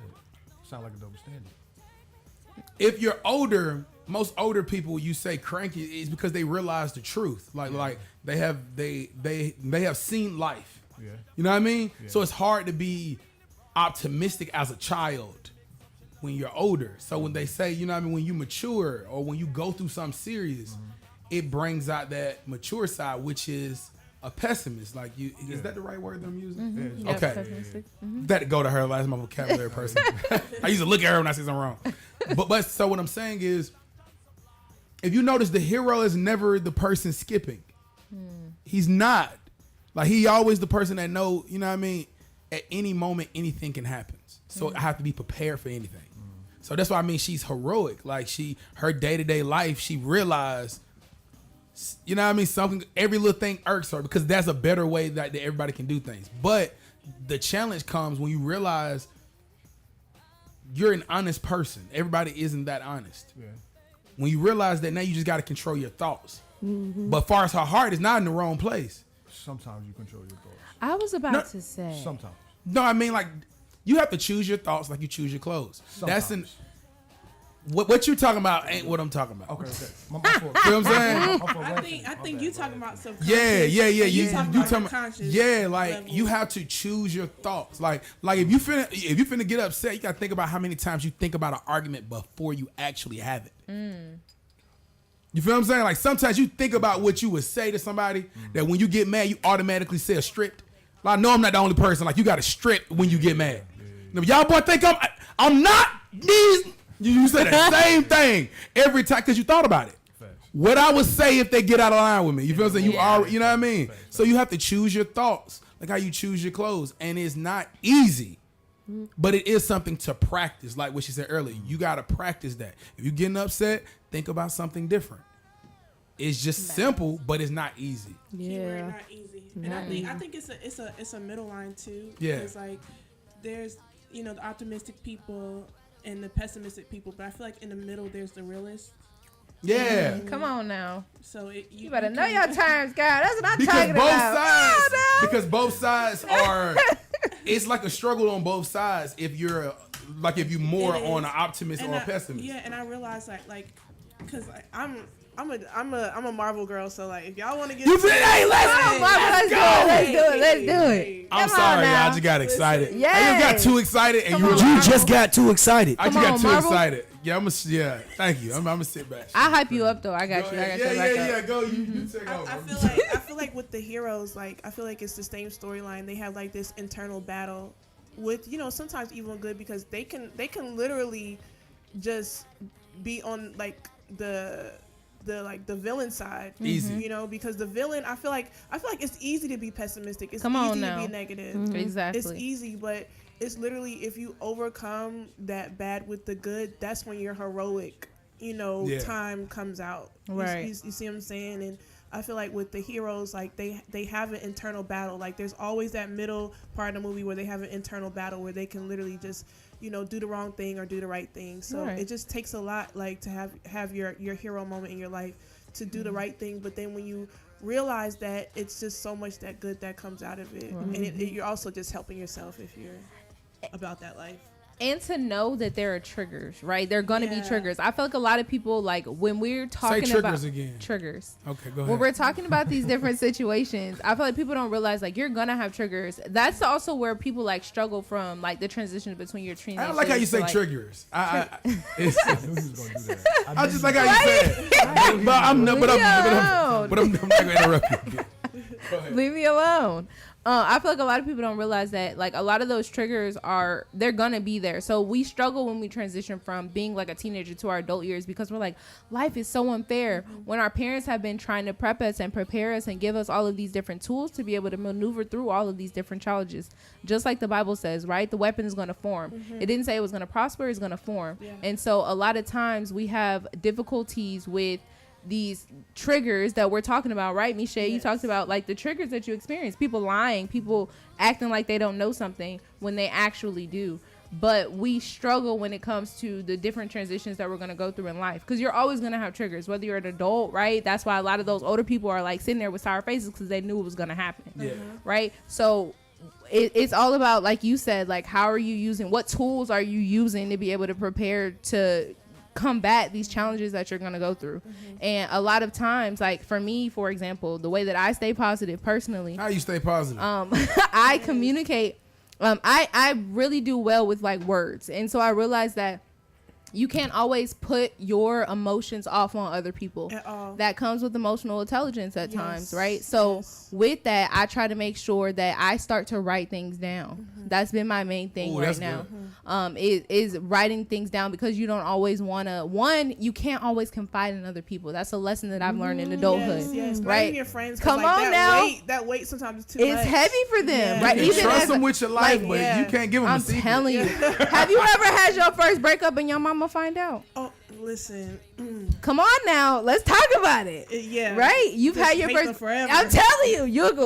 E: sound like a double standard.
C: If you're older, most older people you say cranky is because they realize the truth. Like they have seen life.
E: Yeah.
C: You know what I mean?
E: Yeah.
C: So it's hard to be optimistic as a child when you're older. So when they say, you know what I mean, when you mature or when you go through something serious, it brings out that mature side, which is a pessimist. Like you, is that the right word that I'm using?
E: Yeah,
D: Yep,
C: Okay.
D: pessimistic.
C: That go to her. That's my vocabulary person. I used to look at her when I say something wrong. But so what I'm saying is, if you notice, the hero is never the person skipping. He's not. Like he always the person that know. You know what I mean? At any moment, anything can happen. So I have to be prepared for anything. So that's why I mean she's heroic. Like her day-to-day life, she realized. You know what I mean? Something, every little thing irks her because that's a better way that everybody can do things. But the challenge comes when you realize you're an honest person. Everybody isn't that honest.
E: Yeah.
C: When you realize that now you just got to control your thoughts. But far as her heart is not in the wrong place.
E: Sometimes you control your thoughts.
D: I was about
C: No.
D: to say.
E: Sometimes.
C: No, I mean like you have to choose your thoughts like you choose your clothes.
E: Sometimes.
C: That's what you're talking about ain't what I'm talking about.
E: Okay. My fault.
C: You know what I'm saying?
E: My fault,
H: I
E: right?
H: think you talking about subconscious.
C: Yeah.
H: and
C: You
H: You talking about
C: talking
H: conscious.
C: yeah, like
H: level.
C: you have to choose your thoughts. Like if you finna get upset, you gotta think about how many times you think about an argument before you actually have it. You feel what I'm saying? Like sometimes you think about what you would say to somebody that when you get mad, you automatically say a stripped. Like, I know I'm not the only person. Like you got to strip when you get mad. Now, y'all boy think I'm not these. You say the same thing every time because you thought about it.
E: Facts.
C: What I would say if they get out of line with me. You feel what I'm saying?
D: Yeah.
C: You know what I mean? So you have to choose your thoughts, like how you choose your clothes. And it's not easy, but it is something to practice. Like what she said earlier, you got to practice that. If you're getting upset, think about something different. It's just simple, but it's not easy.
H: Keyword, not easy. And I think it's a middle line too.
C: Yeah.
H: Because like there's the optimistic people and the pessimistic people, but I feel like in the middle there's the realists.
C: Yeah.
D: Come on now.
H: So
D: You better know your terms, girl. That's what I'm
C: Because
D: talking
C: both
D: about.
C: sides,
D: Come on now.
C: because both sides are, it's like a struggle on both sides. If you're more
H: It is.
C: on an optimist
H: and
C: or a pessimist.
H: Yeah, and I realized because I'm a Marvel girl, so like if y'all want to get
C: You feel? Hey, let's
D: Come on, Let's do it. Let's do it.
C: I'm
D: Come on
C: sorry,
D: now.
C: I just got excited. I
D: Yes.
C: just got too excited, and
D: Come on,
I: You just got too excited.
C: I just
D: Come
C: got
D: on,
C: too
D: Marvel.
C: excited. Yeah, thank you. I'm gonna sit back.
D: I hype you up though. I got you. I got your back up.
C: Go. You take over.
H: I feel like with the heroes, like I feel like it's the same storyline. They have like this internal battle with sometimes evil and good because they can literally just be on like the villain side.
C: Easy.
H: Because the villain, I feel like it's easy to be pessimistic. It's
D: Come
H: easy
D: on
H: to
D: now.
H: be negative.
D: Exactly.
H: It's easy, but it's literally if you overcome that bad with the good, that's when your heroic,
C: Yeah.
H: time comes out.
D: Right.
H: You see what I'm saying? And I feel like with the heroes, like they have an internal battle. Like there's always that middle part of the movie where they have an internal battle where they can literally just do the wrong thing or do the right thing. So
D: Right.
H: it just takes a lot, like to have your hero moment in your life to do the right thing. But then when you realize that it's just so much that good that comes out of it, and you're also just helping yourself if you're about that life.
D: And to know that there are triggers, right? There are going to be
H: Yeah.
D: triggers. I feel like a lot of people, like, when we're talking
C: triggers
D: about
C: again.
D: triggers.
C: Okay, go
D: When
C: ahead.
D: we're talking about these different situations, I feel like people don't realize, like, you're gonna have triggers. That's also where people like struggle from, like, the transition between your teenage.
C: I don't like how you
D: years to,
C: say
D: like,
C: triggers. It's,
E: I knew he was gonna do that.
C: I just like how you said it. But I'm not
D: alone.
C: gonna interrupt you again. Go ahead.
D: Leave me alone. I feel like a lot of people don't realize that, like, a lot of those triggers they're gonna be there. So we struggle when we transition from being like a teenager to our adult years because we're like, life is so unfair. When our parents have been trying to prep us and prepare us and give us all of these different tools to be able to maneuver through all of these different challenges, just like the Bible says, right? The weapon is gonna form. It didn't say it was gonna prosper; it's gonna form.
H: Yeah.
D: And so a lot of times we have difficulties with these triggers that we're talking about, right, Michelle? You
H: Yes.
D: talked about, like, the triggers that you experience, people lying, people acting like they don't know something when they actually do. But we struggle when it comes to the different transitions that we're going to go through in life, because you're always going to have triggers, whether you're an adult, right? That's why a lot of those older people are like sitting there with sour faces because they knew it was going to happen.
C: Yeah.
D: Right? So it's all about, like you said, like, how are you using, what tools are you using to be able to prepare to combat these challenges that you're going to go through. And a lot of times, like, for me, for example, the way that I stay positive personally,
C: How you stay positive?
D: I communicate. I really do well with, like, words. And so I realized that you can't always put your emotions off on other people.
H: At all.
D: That comes with emotional intelligence at
H: Yes.
D: times, right? So
H: Yes.
D: with that, I try to make sure that I start to write things down. That's been my main thing
C: Ooh,
D: right
C: that's
D: now.
C: good.
D: Is writing things down, because you don't always want to. One, you can't always confide in other people. That's a lesson that I've learned in adulthood.
H: Yes, yes. Not
D: Right?
H: even your friends. 'Cause,
D: Come
H: like,
D: on
H: that
D: now.
H: That weight sometimes is too
D: It's
H: much.
D: heavy for them,
H: Yeah.
D: right?
C: You
D: Even
C: trust
D: as
C: them with your life,
D: like,
C: but
H: yeah.
C: you can't give them a
D: I'm
C: secret.
D: telling you. Have you ever had your first breakup and your mama find out?
H: Oh, listen.
D: Come on now, let's talk about it.
H: Yeah.
D: Right? You've
H: Just
D: had your
H: hate
D: first.
H: them forever.
D: I'm telling you,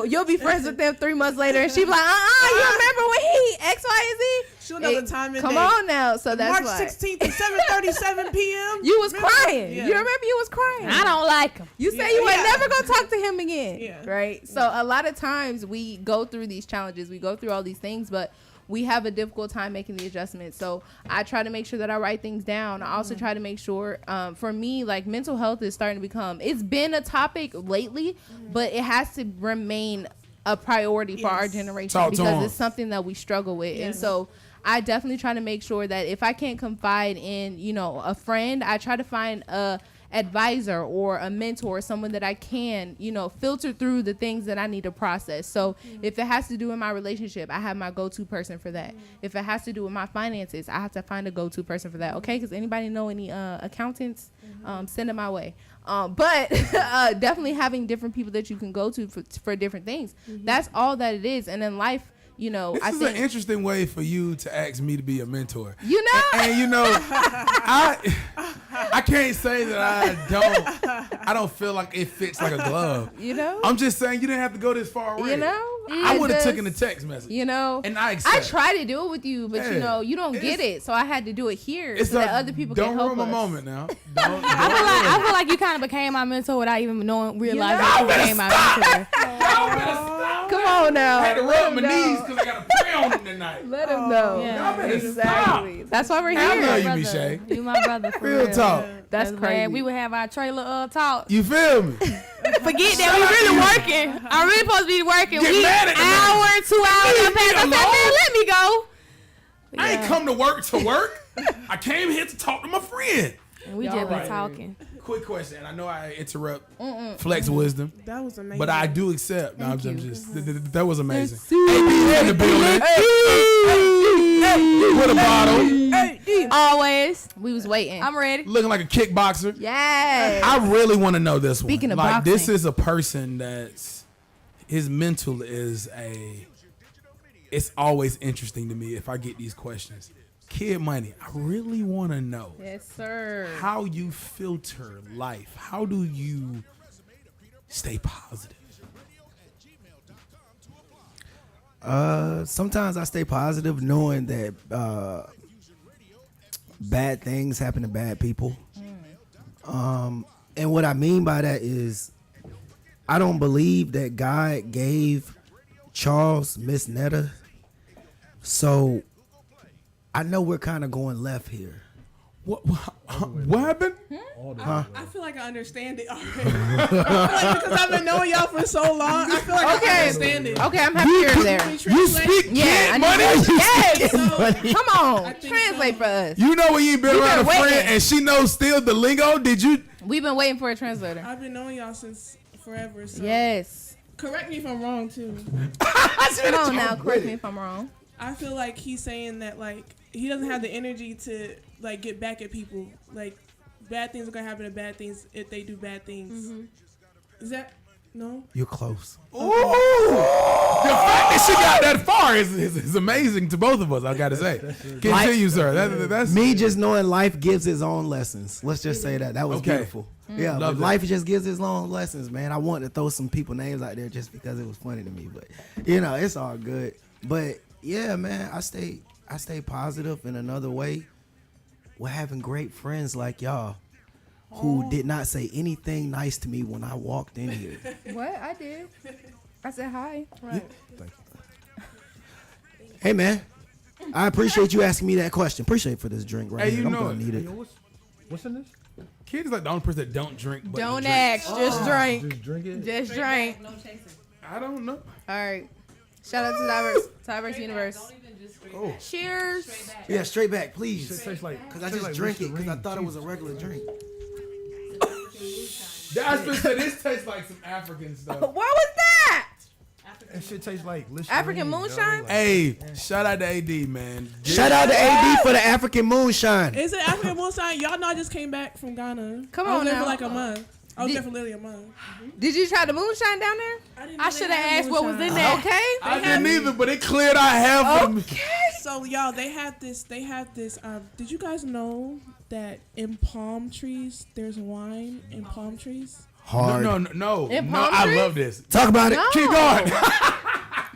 D: you'll be friends with them 3 months later, and she be like, you remember when he X, Y, and Z?
H: She'll know the time and
D: Come
H: day.
D: on now, so that's
H: March
D: why
H: 16th at 7:37 p.m.
D: you was
H: Remember?
D: crying.
H: Yeah.
D: You remember you was crying.
F: I don't like him.
D: You say
H: Yeah.
D: you were
H: Yeah.
D: never gonna talk to him again,
H: Yeah.
D: right? So a lot of times we go through these challenges, we go through all these things, but we have a difficult time making the adjustments. So I try to make sure that I write things down. I also try to make sure, for me, like, mental health is starting to become, it's been a topic lately, but it has to remain a priority for our
H: Yes.
D: generation,
C: Talk to
D: because
C: 'em.
D: it's something that we struggle with. And
H: Yes.
D: so I definitely try to make sure that if I can't confide in, a friend, I try to find a advisor or a mentor, someone that I can, filter through the things that I need to process. So if it has to do with my relationship, I have my go-to person for that. If it has to do with my finances, I have to find a go-to person for that. Okay, because anybody know any accountants, send them my way. But definitely having different people that you can go to for different things. That's all that it is. And in life,
C: This
D: I
C: is
D: think
C: an interesting way for you to ask me to be a mentor.
D: you know.
C: I can't say that I don't feel like it fits like a glove. I'm just saying you didn't have to go this far away. I would have taken the text message. And I accept.
D: I try to do it with you, but
C: Yeah.
D: you don't get it. So I had to do it here
C: It's
D: so that
C: like,
D: other people
C: don't
D: can help
C: ruin my
D: us.
C: moment now. Don't
F: I feel like you kind of became my mentor without even realizing
C: Y'all
F: you
C: better
F: became my mentor.
D: Come on now.
C: I had to
D: Let
C: rub
D: him
C: my
D: know.
C: knees because I got to pray on them tonight.
D: Let him know.
F: Yeah.
C: Y'all better
D: Exactly. That's why we're
C: I
D: here.
C: love you,
F: Brother.
C: Michelle.
F: You my brother for
C: Real
F: real.
C: talk.
D: That's
F: Man,
D: crazy.
F: we would have our trailer talk.
C: You feel me?
F: Forget that we really working. I'm really supposed to be working.
C: Get
F: We
C: mad at the
F: hour, 2 hours
C: Leave
F: done
C: me
F: passed. I said,
C: alone.
F: man, let me go.
C: I ain't come to work. I came here to talk to my friend.
F: And we
D: Y'all
F: just
C: right.
F: been talking.
C: Quick question, and I know I interrupt Flex Wisdom,
H: That was amazing.
C: but I do accept. No, I'm just that was amazing.
F: Yes.
C: AB in the building with a bottle,
F: Always.
D: We was waiting.
F: I'm ready.
C: looking like a kickboxer.
D: Yes.
C: I really want to know this one.
D: Speaking of
C: like, this
D: boxing.
C: is a person that's his mental is it's always interesting to me if I get these questions. Kid Money, I really want to know
D: Yes, sir.
C: how you filter life. How do you stay positive?
I: Sometimes I stay positive knowing that bad things happen to bad people. And what I mean by that is I don't believe that God gave Charles Miss Netta. So I know we're kind of going left here.
C: What happened?
H: I feel like I understand it already. I feel like because I've been knowing y'all for so long, I feel like I understand it.
D: Okay, I'm happy you're there.
C: You speak
D: Yeah, I
C: kid
D: know.
C: money?
D: Yes. Come on,
H: I think
D: translate
H: so.
D: for us.
C: You know when you been
D: We've
C: around a
D: been
C: friend
D: waiting.
C: and she knows still the lingo? Did you?
D: We've been waiting for a translator.
H: I've been knowing y'all since forever. So
D: Yes.
H: correct me if I'm wrong too.
D: Come on now, correct me if I'm wrong.
H: I feel like he's saying that like he doesn't have the energy to like get back at people. Like bad things are gonna happen to bad things if they do bad things. Is that no?
I: You're close.
C: Ooh. The fact that she got that far is amazing to both of us, I gotta say. Continue, sir. That's
I: Me just knowing life gives its own lessons. Let's just say that. That was
C: Okay.
I: beautiful. Yeah,
C: Love
I: but
C: that.
I: life just gives its own lessons, man. I wanted to throw some people names out there just because it was funny to me, but you know, it's all good. But yeah, man, I stay positive in another way. We're having great friends like y'all who did not say anything nice to me when I walked in here.
D: What? I did. I said hi.
H: Right.
I: Hey, man, I appreciate you asking me that question. Appreciate it for this drink right
C: Hey,
I: here.
C: you
I: I'm
C: know
I: gonna
C: it.
I: need it.
E: Yo, what's in this?
C: Kid is like the only person that don't drink. But
D: Don't
C: drink.
D: ask. Just drink.
E: Just drink it.
D: Just drink.
C: I don't know.
D: All right. Shout out to Diverse Universe.
C: Oh.
D: Cheers.
I: Yeah, straight back,
E: It
I: please.
E: tastes like.
I: Cause I just drink it because I thought it was a regular drink.
C: I was gonna say this tastes like some African stuff.
D: What was that?
E: That shit tastes like Listerine,
D: African
E: yo,
D: moonshine?
E: like-
C: Hey, shout out to AD, man.
I: Shout out to AD for the African moonshine.
H: Is it African moonshine? Y'all know I just came back from Ghana.
D: Come
H: I was
D: on
H: there
D: now.
H: for like a month. I was
D: Did-
H: there for literally a month.
D: Did you try the moonshine down there?
H: didn't
F: I
H: know
F: should
H: they
F: have
H: had
F: asked what was in
H: moonshine.
F: there.
D: Okay.
C: I didn't either, but it cleared out half of them.
H: So y'all, they have this. Did you guys know that in palm trees there's wine in palm trees?
I: Hard.
C: No.
D: In
C: No,
D: palm
C: I
D: trees?
C: love this.
I: Talk about it.
D: No.
C: Keep going.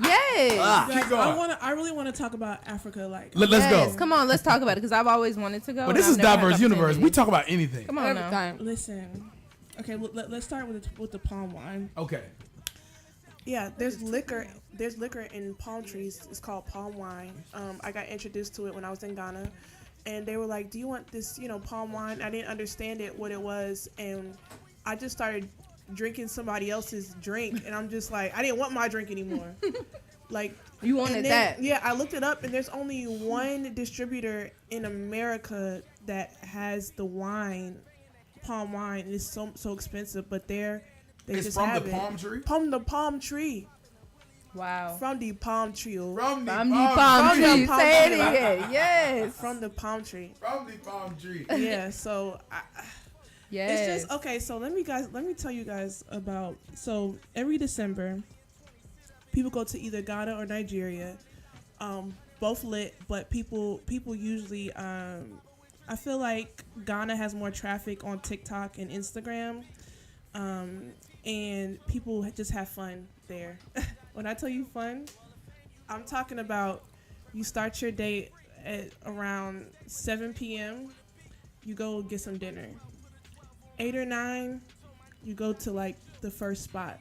D: Yes.
H: Guys,
C: going.
H: I really want to talk about Africa. Like,
C: Let's
D: Yes.
C: go.
D: Come on, let's talk about it because I've always wanted to go.
C: But
D: and
C: this
D: I've
C: is
D: never had the
C: Diverse Universe.
D: opportunity.
C: We talk about anything.
D: Come on now.
F: Everything.
H: listen. Okay, let's start with the palm wine.
C: Okay.
H: Yeah, there's liquor. There's liquor in palm trees. It's called palm wine. I got introduced to it when I was in Ghana, and they were like, "Do you want this? Palm wine?" I didn't understand what it was, and I just started drinking somebody else's drink, and I'm just like, I didn't want my drink anymore. Like,
D: You wanted
H: and then,
D: that.
H: Yeah, I looked it up, and there's only one distributor in America that has the wine, palm wine. It's so expensive, but they
C: It's
H: just
C: from
H: have
C: the
H: it.
C: palm tree?
H: From the palm tree.
D: Wow.
H: From the palm tree.
C: From the
D: From the
C: palm
D: palm
C: tree.
D: tree.
H: palm
D: Say it
H: tree.
D: again. Yes.
H: From the palm tree.
C: From the palm tree.
H: Yeah, so
D: Yes.
H: it's just okay. So let me tell you guys about. So every December, people go to either Ghana or Nigeria, both lit, but people usually. I feel like Ghana has more traffic on TikTok and Instagram, and people just have fun there. When I tell you fun, I'm talking about you start your day at around 7 p.m. You go get some dinner. 8 or 9, you go to like the first spot.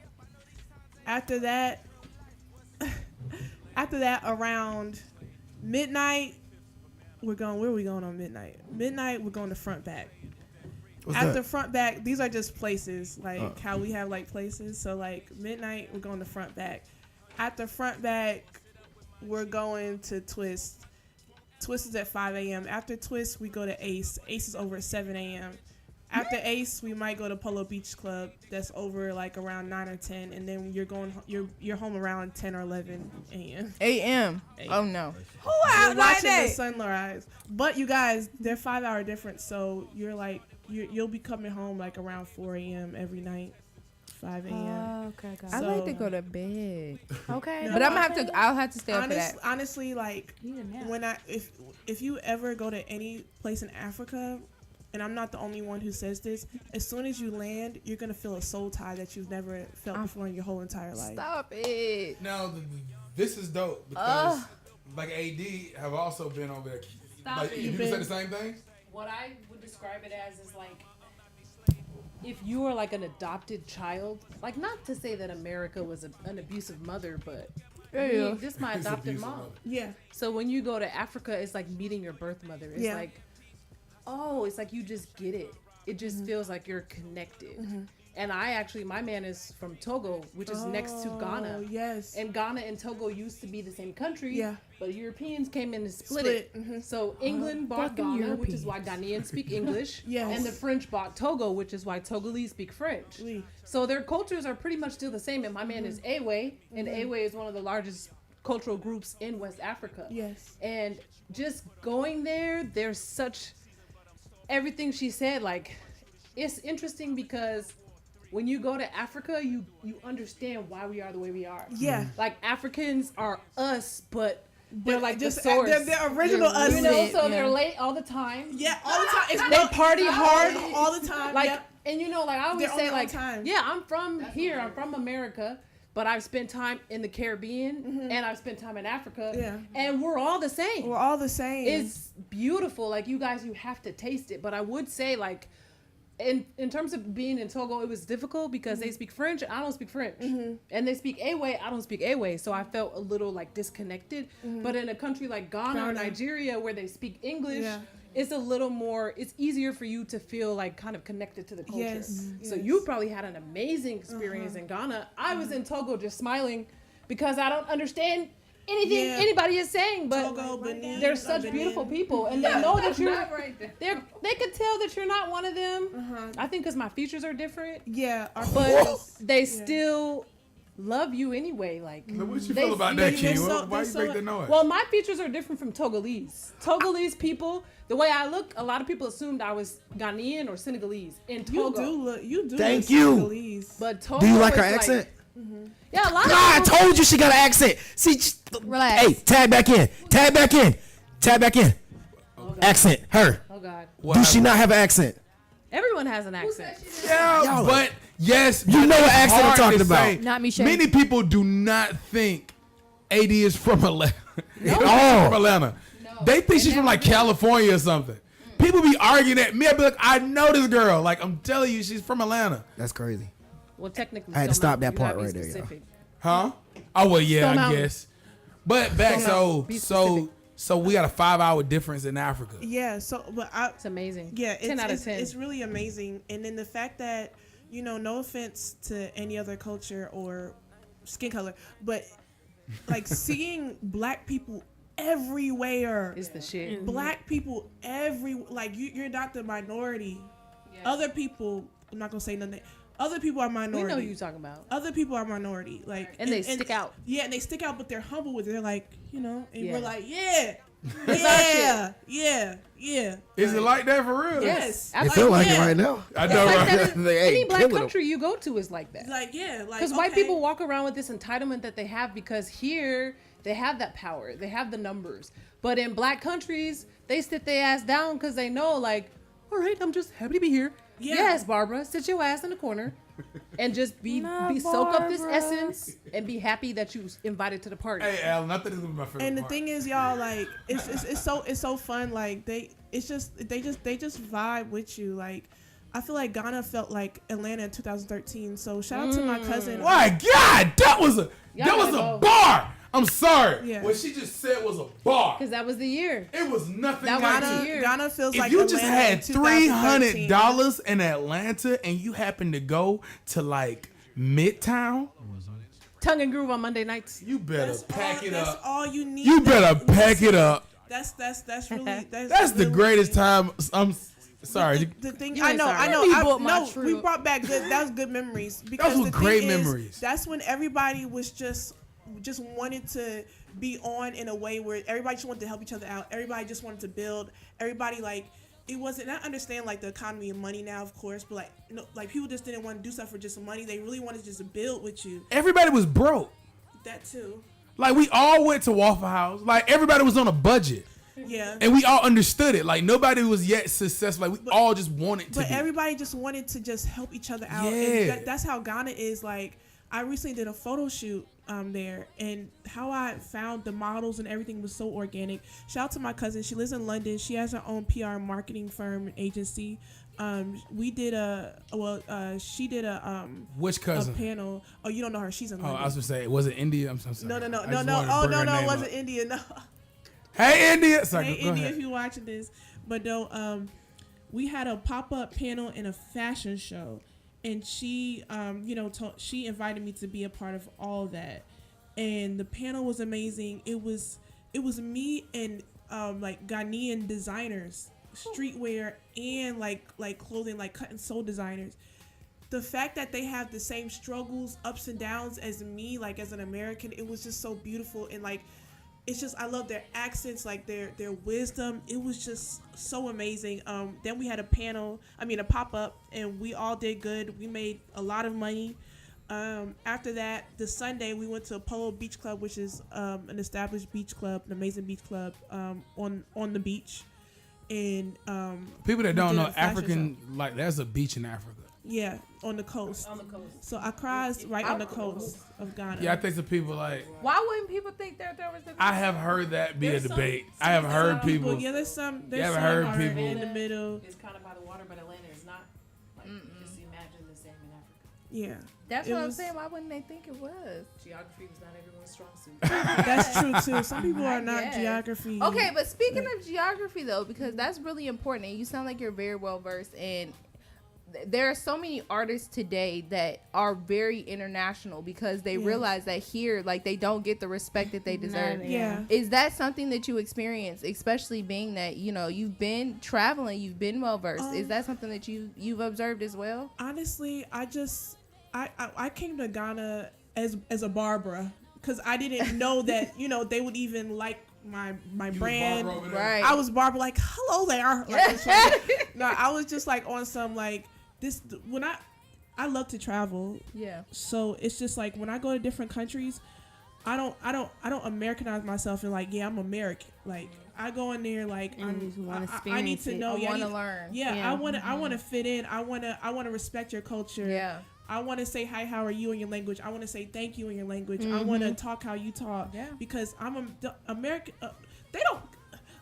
H: After that, around midnight, where are we going on midnight? Midnight, we're going to front back.
I: What's
H: After
I: that?
H: front back, these are just places, like how we have like places. So like midnight, we're going to front back. After front back, we're going to Twist. Twist is at 5 a.m. After Twist, we go to Ace. Ace is over at 7 a.m. After Ace, we might go to Polo Beach Club. That's over like around 9 or 10, and then you're home around 10 or 11 a.m.
D: A.M. Oh no. Who
H: You're
D: out like
H: watching the
D: that?
H: sunrise. But you guys, they're 5-hour difference, so you're like you'll be coming home like around 4 a.m. every night, 5 a.m.
F: Okay,
D: I
F: got it.
D: like to go to bed.
F: Okay.
H: No,
D: But I'll have to stay up for that.
H: Honestly, like
F: Need a nap.
H: when if you ever go to any place in Africa, and I'm not the only one who says this, as soon as you land, you're gonna feel a soul tie that you've never felt before in your whole entire life.
D: Stop it.
C: Now, this is dope because, like, AD have also been over there.
J: Stop
C: Like,
J: it.
C: you can say the same thing?
J: What I would describe it as is like if you were like an adopted child, like not to say that America was an abusive mother, but This is my adopted mom.
H: Yeah.
J: So when you go to Africa, it's like meeting your birth mother. It's
H: Yeah.
J: like, oh, it's like you just get it. It just feels like you're connected. And my man is from Togo, which is next to Ghana.
H: Oh, yes.
J: And Ghana and Togo used to be the same country.
H: Yeah.
J: But Europeans came in and split it. So England bought
F: Fucking
J: Ghana, which is why Ghanaians speak English.
H: Yes.
J: And the French bought Togo, which is why Togolese speak French.
H: Oui.
J: So their cultures are pretty much still the same. And my man is Ewe, and Ewe is one of the largest cultural groups in West Africa.
H: Yes.
J: And just going there, there's such everything she said. Like, it's interesting because when you go to Africa, you understand why we are the way we are.
H: Yeah.
J: Like, Africans are us, but they're like
H: just
J: the source.
H: they're original us.
J: You know, so
F: Yeah.
J: they're late all the time.
H: Yeah, all the time. It's
J: They party hard.
H: all the time.
J: Like,
H: Yep.
J: and you know, like I always
H: They're
J: say,
H: on their
J: like,
H: own time.
J: yeah, I'm from here. I'm from America. But I've spent time in the Caribbean and I've spent time in Africa.
H: Yeah.
J: And we're all the same.
H: We're all the same.
J: It's beautiful. Like, you guys, you have to taste it. But I would say, like, in terms of being in Togo, it was difficult because they speak French and I don't speak French. And they speak Ewe, I don't speak Ewe. So I felt a little, like, disconnected. But in a country like Ghana or Nigeria where they speak English, it's a little more, it's easier for you to feel, like, kind of connected to the culture.
H: Yes,
J: So
H: yes.
J: you probably had an amazing experience in Ghana. I was in Togo just smiling because I don't understand anything
H: Yeah.
J: anybody is saying, but
H: Togo, Benin,
J: they're such
H: Benin.
J: beautiful people, and they know that you're.
D: Right there.
J: They could tell that you're not one of them. I think because my features are different,
H: Yeah.
J: but they still love you anyway. Like,
C: So what you
J: they
C: feel about
J: see
C: that,
J: you-
C: King?
H: so-
C: Why you
H: they're
C: make
H: so-
C: that noise?
J: Well, my features are different from Togolese. Togolese people, the way I look, a lot of people assumed I was Ghanaian or Senegalese in Togo.
H: You do.
I: Thank
H: look
I: you.
H: Senegalese.
J: But Togo
I: Do you like her
J: is
I: accent?
J: Yeah, a lot
I: God, I
J: of people.
I: told you she got an accent. See,
F: Relax.
I: hey, tag back in. Tag back in. Tag back in. Accent. Her.
J: Oh God,
C: What
I: Do she
C: happened?
I: not have an accent?
J: everyone has an accent.
C: Yeah,
I: Y'all-
C: but yes,
I: You
C: but
I: know what
C: it's
I: accent I'm
C: hard
I: talking
C: to
I: about.
C: say.
F: Not me, Shay.
C: Many people do not think AD is from Atlanta.
I: No.
C: From Atlanta. They think she's from like California or something. People be arguing at me. I be like, I know this girl. Like, I'm telling you, she's from Atlanta.
I: That's crazy.
J: Well, technically,
I: I had to
J: still
I: stop
J: not.
I: that
J: You
I: part
J: gotta be
I: right there, y'all.
J: specific.
C: Huh? Oh well, yeah,
J: Stone
C: I
J: Mountain.
C: guess. But back,
J: Stone
C: so
J: Mountain. Be
C: so
J: specific.
C: so we got a 5-hour difference in Africa.
H: Yeah. So, but
J: It's amazing.
H: Yeah,
J: 10 out of 10.
H: It's really amazing. And then the fact that, you know, no offense to any other culture or skin color, but like seeing black people everywhere.
J: It's the shit.
H: Black people like you're not the minority. Other people, I'm not gonna say nothing. Other people are
J: We
H: minority.
J: know who you're talking about.
H: Other people are minority. Like
J: And they stick out.
H: Yeah, and they stick out, but they're humble with it. They're like, you know, and
J: Yeah.
H: we're like, yeah.
C: Is it like that for real?
H: Yes.
I: It feel like it
H: yeah.
I: right now.
C: I know,
J: Like
C: right?
J: that
I: They
J: any
I: ain't
J: black
I: killing 'em.
J: country you go to is like that.
H: Like, yeah, like
J: Because white
H: okay.
J: people walk around with this entitlement that they have because here they have that power, they have the numbers. But in black countries, they sit their ass down because they know, like, all right, I'm just happy to be here.
H: Yeah.
J: Yes, Barbara, sit your ass in the corner and just be soak up this essence and be happy that you invited to the party.
C: Hey, Alan, I think this is my favorite
H: And the
C: part.
H: thing is, y'all, like, it's so fun. Like they just vibe with you. Like, I feel like Ghana felt like Atlanta in 2013. So shout out to my cousin.
C: My God, that was a
J: gotta go.
C: bar. I'm sorry.
H: Yeah.
C: What she just said was a bar.
J: Because that was the year.
C: It was nothing
J: That
C: like
J: was
C: it.
J: the year.
H: Ghana feels
C: If
H: like
C: you just
H: Atlanta in
C: had
H: 2013.
C: $300 in Atlanta and you happen to go to like Midtown,
J: Tongue and Groove on Monday nights.
C: you better pack it
H: That's
C: up.
H: all you need.
C: You better pack it up.
H: That's really
C: That's the
H: really-
C: greatest time. I'm sorry.
H: The thing
J: You
H: I
J: ain't
H: know,
J: sorry.
H: I know.
F: Let me
H: I
F: book my
H: no,
F: trip.
H: we brought back good. That was good memories. Because
C: were
H: the
C: great
H: thing is,
C: memories.
H: That's when everybody was just wanted to be on in a way where everybody just wanted to help each other out. Everybody just wanted to build. Everybody like it wasn't. I understand like the economy of money now, of course, but like like people just didn't want to do stuff for just money. They really wanted just to build with you.
C: Everybody was broke.
H: That too.
C: Like we all went to Waffle House. Like everybody was on a budget.
H: Yeah.
C: And we all understood it. Like nobody was yet successful. Like we all just wanted to
H: But
C: be.
H: everybody just wanted to just help each other out.
C: Yeah.
H: And that's how Ghana is. Like, I recently did a photo shoot there, and how I found the models and everything was so organic. Shout out to my cousin. She lives in London. She has her own PR and marketing firm and agency. We did she did a
C: Which
H: a
C: cousin?
H: panel. Oh, you don't know her? She's in
C: Oh,
H: London.
C: I was gonna say, was it India? I'm sorry.
H: No.
C: I just
H: Oh
C: wanted to
H: no,
C: bring her
H: it
C: name
H: wasn't
C: up.
H: India. No.
C: Hey, India. Sorry,
H: Hey,
C: go
H: India,
C: ahead.
H: if you're watching this, but no, we had a pop-up panel in a fashion show, and she, she invited me to be a part of all that, and the panel was amazing. It was me and like Ghanaian designers, streetwear, and like clothing, like cut and sew designers. The fact that they have the same struggles, ups and downs as me, like as an American, it was just so beautiful. And like, it's just, I love their accents, like their wisdom. It was just so amazing. Then we had a pop-up, and we all did good. We made a lot of money. After that, the Sunday, we went to Apollo Beach Club, which is an established beach club, an amazing beach club on the beach. And
C: People that
H: we
C: don't
H: did
C: know,
H: a fashion
C: African, like, there's a beach in Africa.
H: yeah, on the coast.
J: On the coast.
H: So Accra's right on the coast of Ghana.
C: Yeah, I think some people like.
D: Why wouldn't people think there was a
C: I have heard that be a
J: There's some-
C: debate. I have heard people.
H: Yeah, there's some. There's
C: You ever
H: some
C: heard
H: are
C: people-
H: in the middle.
J: It's kind of by the water, but Atlanta is not. Like, just imagine the same in Africa.
H: Yeah,
D: That's
H: It
D: what I'm
H: was-
D: saying. Why wouldn't they think it was?
J: Geography was not everyone's strong suit.
H: that's true too. Some people
D: I
H: are not
D: guess.
H: geography.
D: Okay, but speaking of geography though, because that's really important, and you sound like you're very well versed, and there are so many artists today that are very international because they
H: Yes.
D: realize that here, like, they don't get the respect that they deserve.
H: Yeah.
D: Is that something that you experience, especially being that you've been traveling, you've been well versed? Is that something that you've observed as well?
H: Honestly, I came to Ghana as a Barbara because I didn't know that they would even like my brand.
D: Right.
H: I was Barbara, like, hello there. Like, no, I was just like on some like this when I love to travel.
D: Yeah.
H: So it's just like when I go to different countries, I don't Americanize myself and like, yeah, I'm American. Like I go in there like
F: And you just wanna
H: I need
F: experience
H: to
F: it.
H: know.
D: I
H: yeah,
D: wanna learn.
H: Yeah,
F: Yeah.
H: I want to fit in. I want to respect your culture.
D: Yeah.
H: I want to say hi, how are you in your language. I want to say thank you in your language. I want to talk how you talk.
D: Yeah.
H: Because American.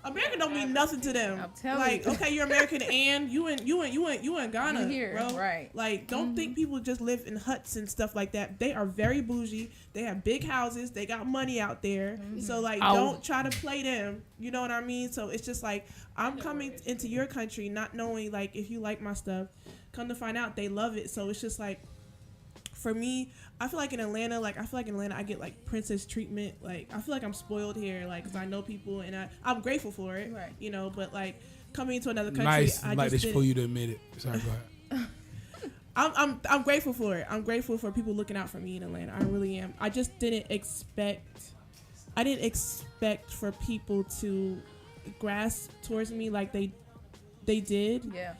H: American don't mean nothing to them.
D: I'm telling
H: like,
D: you.
H: okay, you're American and you in Ghana,
D: You here,
H: bro.
D: right.
H: Like, don't think people just live in huts and stuff like that. They are very bougie. They have big houses. They got money out there. So like, don't try to play them. You know what I mean? So it's just like I'm coming into your country not knowing like if you like my stuff. Come to find out they love it. So it's just like, for me, I feel like in Atlanta, I get like princess treatment. Like I feel like I'm spoiled here, like because I know people and I'm grateful for it.
D: Right.
H: But like coming into another country,
C: Nice,
H: I
C: like
H: just
C: this for you to admit it. Sorry, go ahead.
H: I'm grateful for it. I'm grateful for people looking out for me in Atlanta. I really am. I just didn't expect for people to grasp towards me like they did.
D: Yeah.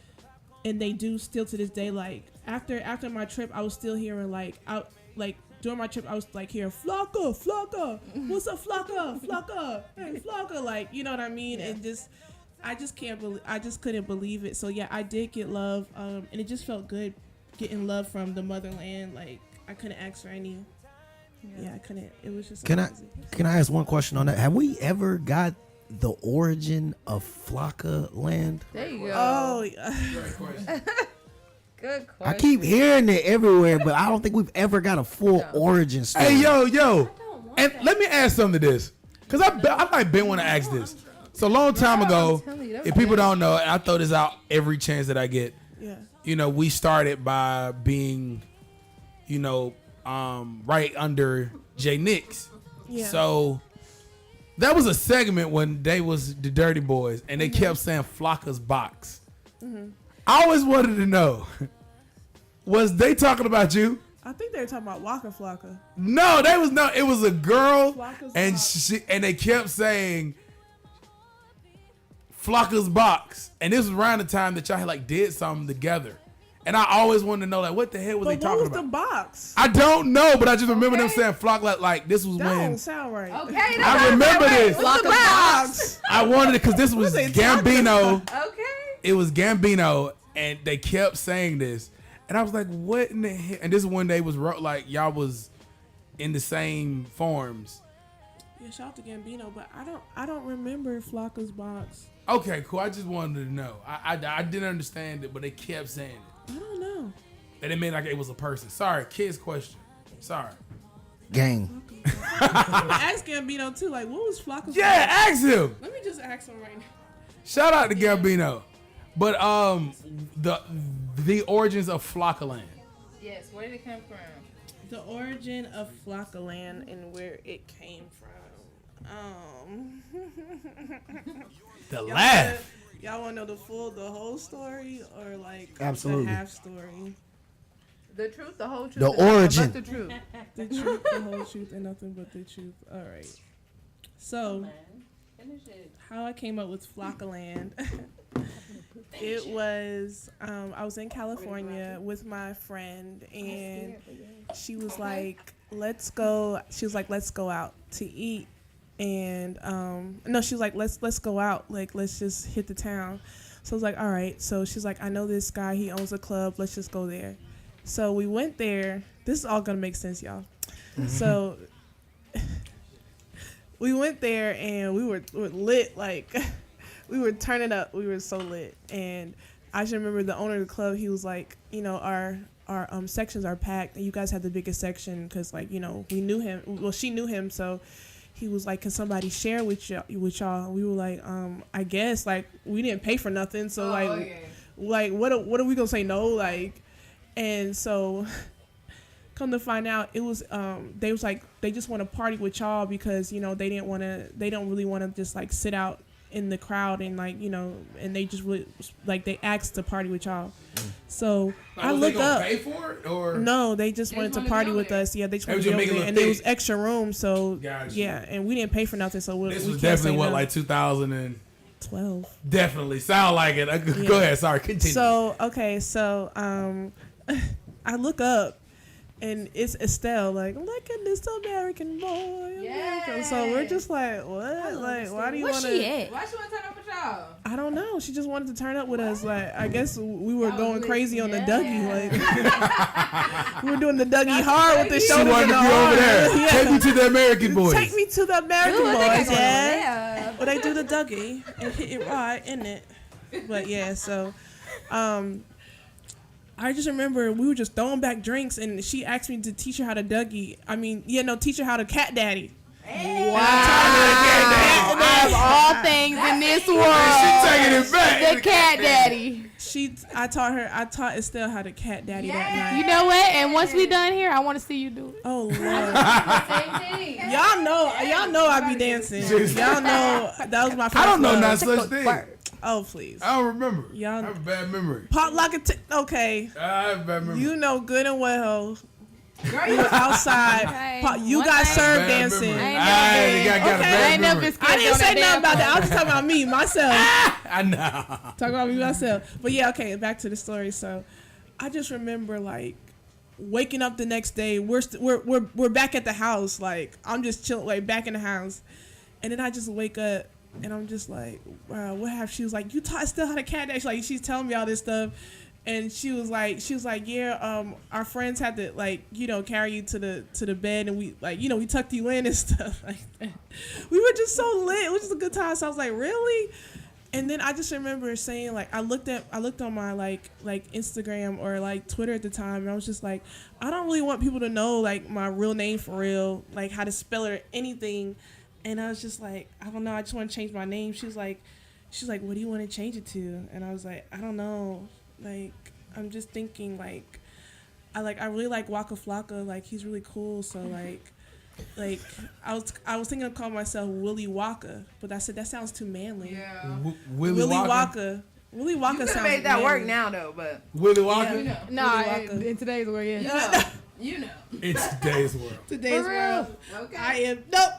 H: And they do still to this day. Like after my trip, I was still hearing during my trip, I was like hearing Flocka, what's up, Flocka, hey Flocka, like you know what I mean?
D: Yeah.
H: And I just couldn't believe it. So yeah, I did get love, and it just felt good getting love from the motherland. Like I couldn't ask for any. Yeah, I couldn't. It was just.
I: Can I ask one question on that? Have we ever got the origin of Flocka land?
D: There you go.
H: Oh, yeah.
D: Good question.
I: I keep hearing it everywhere, but I don't think we've ever got a full origin story.
C: Hey, yo. And let me ask something to this. Because I might been want to ask this. So a long time ago,
D: telling you, that
C: if
D: was
C: people
D: good.
C: don't know, and I throw this out every chance that I get,
H: Yeah.
C: we started by being, right under Jay Nix.
H: Yeah.
C: So that was a segment when they was the Dirty Boys, and they
H: Mm-hmm.
C: kept saying Flocka's box. I always wanted to know, was they talking about you?
H: I think they were talking about Waka Flocka.
C: No, it was a girl,
H: Flocka's
C: and
H: box.
C: and they kept saying Flocka's box, and this was around the time that y'all had did something together, and I always wanted to know what the hell was
H: But
C: they
H: what
C: talking
H: was
C: about?
H: the box?
C: I don't know, but I just remember them
D: Okay.
C: saying Flock like this was
H: That
C: when
H: don't sound right.
D: Okay.
C: I remember this.
H: What's the box?
C: I wanted it because this was
H: What they talking
C: Gambino.
D: Okay.
C: It was Gambino, and they kept saying this, and I was like, "What in the hell?" And this is when they was y'all was in the same forms.
H: Yeah, shout out to Gambino, but I don't remember Flocka's box.
C: Okay, cool. I just wanted to know. I didn't understand it, but they kept saying it.
H: I don't know.
C: And it made like it was a person. Sorry, kid's question. Sorry.
I: Gang.
H: I asked Gambino too, like, what was Flocka's
C: Yeah,
H: box?
C: ask him.
H: Let me just ask him right now.
C: Shout out to Gambino. But the origins of Flockaland.
D: Yes, where did it come from?
H: The origin of Flockaland and where it came from.
C: The laugh.
H: Y'all want to know the whole story, or like
I: Absolutely.
H: the half story?
D: The truth, the whole truth,
I: The
D: and nothing
I: origin.
D: but the truth.
H: The truth, the whole truth, and nothing but the truth. All right. So,
D: Finish it.
H: how I came up with Flockaland. It was I was in California with my friend, and she was like, let's go. She was like, let's go out to eat. And no, she was like, let's go out, like let's just hit the town. So I was like, all right. So she's like, I know this guy, he owns a club, let's just go there. So we went there. This is all gonna make sense, y'all. So we went there and we were lit, like we were turning up. We were so lit. And I just remember the owner of the club, he was like, you know, our sections are packed and you guys have the biggest section because, like, you know, we knew him. Well, she knew him, so he was like, can somebody share with y'all? And we were like, I guess, like, we didn't pay for nothing, so like what are we gonna say no? Like, and so come to find out, it was they was like, they just want to party with y'all because, you know, they don't really want to just like sit out in the crowd and, like, you know, and they just really, like, they asked to party with y'all. So I looked up.
C: Pay for it, or
H: No, they just wanted to party with us. Yeah, they just wanted to be over there, and there was extra room. So
C: Gotcha.
H: yeah, and we didn't pay for nothing. So
C: this
H: we
C: was
H: can't
C: definitely
H: say
C: what,
H: no.
C: like 2012. Definitely sound like it. Go ahead. Sorry, continue.
H: So okay, so I look up. And it's Estelle, like, look at this American boy. American. So we're just like, what? Like, why do you want to?
D: Why she want to turn up with y'all?
H: I don't know. She just wanted to turn up with us. Like, I guess we were going crazy on the Dougie. Like, we were doing the Dougie hard with the
C: she
H: shoulders
C: wanted
H: and
C: to
H: the
C: be over
H: arm.
C: there.
H: Yeah.
C: Take me to the American boys.
H: Take me to the American boys, yeah. Well, they do the Dougie and hit it right, isn't it? But yeah, so I just remember we were just throwing back drinks, and she asked me to teach her how to Dougie. I mean, teach her how to cat daddy.
F: Wow. Out of all things in this world,
C: She taking it back.
F: the cat daddy.
H: I taught Estelle how to cat daddy that night.
F: You know what? And once we done here, I want to see you do it.
H: Oh Lord.
D: Same thing.
H: Y'all know I be dancing. Y'all know that was my first
C: I don't know
H: love.
C: not such thing.
H: Oh please.
C: I don't remember.
H: Y'all-
C: I have a bad memory.
H: Pop lock it. Okay.
C: I have a bad memory.
H: You know good and well. You was outside.
F: Hey,
H: You
F: one
H: got
F: thing-
H: served
C: Bad
H: dancing.
C: memory.
F: I ain't
C: I
F: never
C: got a
H: Okay.
C: bad
F: I ain't never
C: memory.
F: been scared
H: I didn't
F: on
H: say
F: that
H: nothing about that. I
F: damn
H: was just talking about me, myself.
C: I know.
H: Talking about me, myself. But yeah, okay, back to the story. So I just remember, like, waking up the next day. We're back at the house. Like, I'm just chilling, like, back in the house. And then I just wake up and I'm just like, wow, what happened? She was like, you taught Estelle how to cat dash. Like, she's telling me all this stuff. And she was like, yeah, our friends had to, like, you know, carry you to the bed, and we, like, you know, we tucked you in and stuff like that. We were just so lit. It was just a good time. So I was like, really? And then I just remember saying, like, I looked on my like Instagram or like Twitter at the time, and I was just like, I don't really want people to know, like, my real name for real, like how to spell it or anything. And I was just like, I don't know, I just want to change my name. She's like, what do you want to change it to? And I was like, I don't know. Like, I'm just thinking, like, I really like Waka Flocka. Like, he's really cool. So like I was thinking of calling myself Willy Waka, but I said that sounds too manly.
D: Yeah.
C: Willy Wonka.
H: Willy Wonka
D: You could
H: sounds
D: made that
H: manly.
D: work now though, but
C: Willy
H: Yeah.
C: Wonka.
D: you know,
F: Nah,
H: Willy Wonka.
F: in today's world, yeah.
D: you know.
C: It's today's world.
H: Today's
F: For real?
H: world.
D: Okay.
H: I am nope.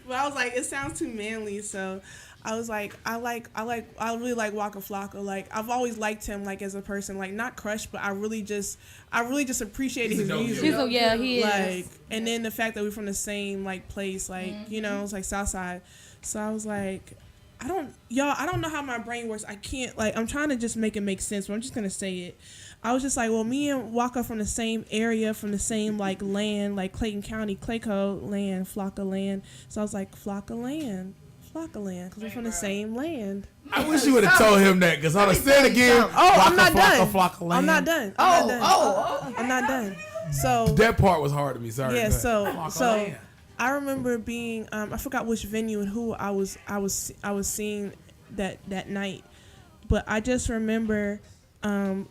H: But I was like, it sounds too manly, so I was like, I really like Waka Flocka. Like, I've always liked him, like, as a person, like, not crushed, but I really just appreciated
C: He's a
H: his
C: dope
H: music.
C: dude.
F: He is.
H: Like, and then the fact that we're from the same, like, place, like, you know, it's like Southside. So I was like, I don't know how my brain works. I can't, like, I'm trying to just make it make sense, but I'm just gonna say it. I was just like, well, me and Waka from the same area, from the same, like, land, like Clayton County, Clayco land, Flocka land. So I was like, Flocka land, because we're from the same land.
C: I wish you would have told him that, because I said it again.
H: I'm not done.
C: Flocka land.
H: I'm not done. I'm not done. So
C: that part was hard to me. Sorry.
H: yeah, so
C: land.
H: I remember being I forgot which venue and who I was seeing that night, but I just remember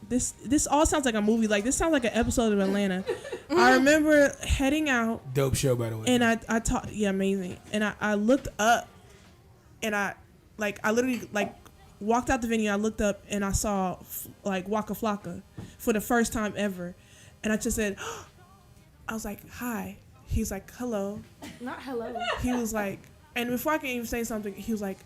H: this all sounds like a movie. Like, this sounds like an episode of Atlanta. I remember heading out.
C: Dope show, by the way.
H: And I taught, yeah, amazing. And I looked up, and I literally, like, walked out the venue. I looked up and I saw like Waka Flocka for the first time ever, and I just said, I was like, hi. He's like, hello.
F: Not hello.
H: He was like, and before I can even say something, he was like,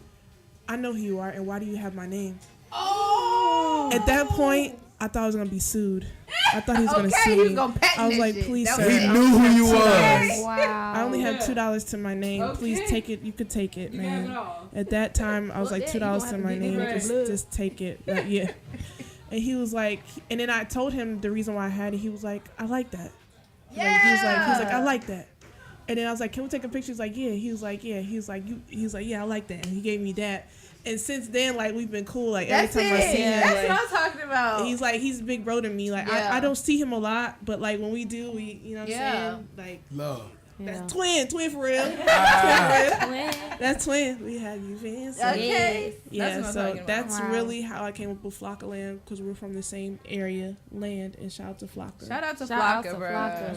H: I know who you are, and why do you have my name? Oh! At that point, I thought I was gonna be sued. I thought he was gonna sue me. I was like, please, sir.
C: He knew who you was.
F: Wow.
H: I only have $2 to my name. Please take it. You could take it, man. At that time, I was like, $2 to my name. Just take it. Yeah. And he was like, and then I told him the reason why I had it. He was like, I like that. Yeah. Like, he was like, I like that. And then I was like, can we take a picture? He's like, yeah. He was like, yeah. He was like, yeah, I like that. And he gave me that. And since then, like, we've been cool. Like, every time I see him,
D: that's
H: like,
D: what I'm talking about.
H: he's like, he's a big bro to me. Like, I don't see him a lot, but like when we do, we, you know what I'm saying? Like,
C: love.
H: That's twin for real. That's twin. We have you, Vince.
D: Okay.
H: Yeah,
D: that's
H: so that's really how I came up with Flocka Land, because we're from the same area, land, and shout out to Flocka.
D: Shout out to Flocka, bro.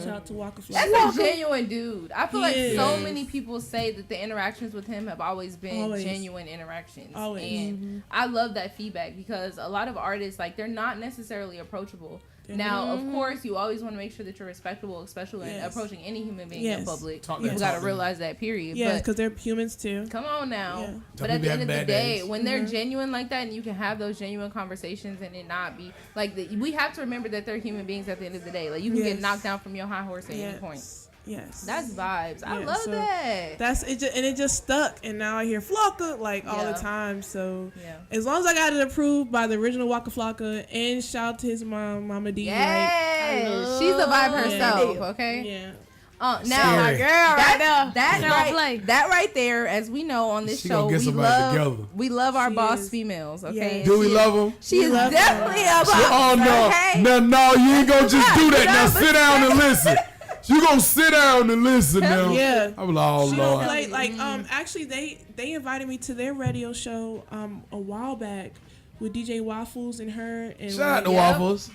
H: Shout out to Waka Flocka.
D: That's a genuine dude. I feel
H: He
D: like so
H: is.
D: many people say that the interactions with him have always been genuine interactions.
H: Always.
D: And I love that feedback, because a lot of artists, like, they're not necessarily approachable. Now, of course, you always want to make sure that you're respectable, especially when approaching any human being in public. You got to realize that, period.
H: Yeah, because they're humans too.
D: Come on now.
H: Yeah.
D: But at the end of the day, when they're genuine like that, and you can have those genuine conversations and it not be like we have to remember that they're human beings at the end of the day. Like, you can get knocked down from your high horse at any point.
H: Yes.
D: That's vibes. I love that.
H: That's it. And it just stuck. And now I hear Flocka like all the time. So as long as I got it approved by the original Waka Flocka, and shout out to his mom, Mama D.
D: Yes. She's the vibe herself. Okay.
H: Yeah.
D: Now,
C: my
F: girl, right now.
D: That right there, as we know on this
C: She
D: show,
C: gonna get somebody together.
D: we love our
H: She
D: boss
H: is.
D: females. Okay.
H: Yes.
C: Do we love him?
D: She is definitely a boss.
C: Oh no,
D: okay?
C: no, you ain't gonna just do that. Now sit down and listen. You gonna sit down and listen now.
H: Yeah.
C: I'm like, oh
H: She don't
C: Lord.
H: play like actually they invited me to their radio show a while back with DJ Waffles and her and
C: Shout out to Waffles.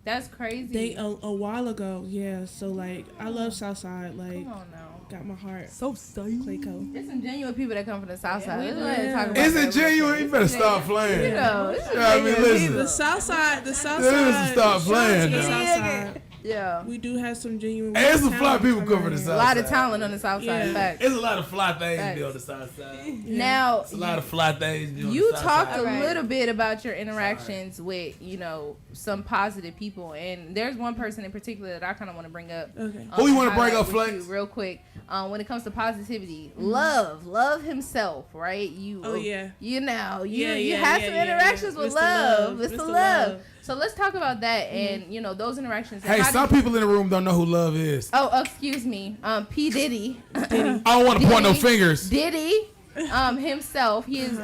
D: That's crazy.
H: They a while ago, yeah. So like I love Southside. Like,
D: Come on now.
H: got my heart.
F: Southside.
H: Clayco.
D: There's some genuine people that come from the South Side. Let's go ahead and
H: Yeah.
D: talk about
C: Is
D: that
C: it
D: real
C: genuine?
D: quick.
C: You better stop playing.
D: You know, it's
C: Yeah, I mean, listen.
H: The Southside.
C: Stop
H: shout out
C: playing
H: to the
C: now.
H: Southside.
D: Yeah.
H: We do have some genuine.
C: Hey, there's some fly
H: talent
C: people
H: coming
C: come from the
H: out
C: South
D: A lot of
C: Side.
D: talent on the South Side.
H: Yeah.
D: Facts.
C: There's a lot of fly things
D: Facts.
C: to be on the South Side.
D: Now,
C: There's a lot of fly things to be on
D: you
C: the South
D: talked
C: Side.
D: a little bit about your interactions with, some positive people, and there's one person in particular that I kind of want to bring up.
H: Okay.
C: Who you wanna bring
D: highlight
C: up,
D: with
C: Flex?
D: you real quick? When it comes to positivity, love himself, right? You,
H: Oh, yeah.
D: you know, you
H: Yeah,
D: had
H: yeah,
D: some
H: yeah,
D: interactions
H: yeah.
D: with
H: Mr.
D: love,
H: Love,
D: Mr.
H: Mr.
D: Love.
H: Love.
D: So let's talk about that, and those interactions.
C: Hey,
D: How
C: some
D: do you-
C: people in the room don't know who Love is.
D: Oh, excuse me, P Diddy.
C: I don't want to point no
D: Diddy.
C: fingers.
D: Diddy, himself, he is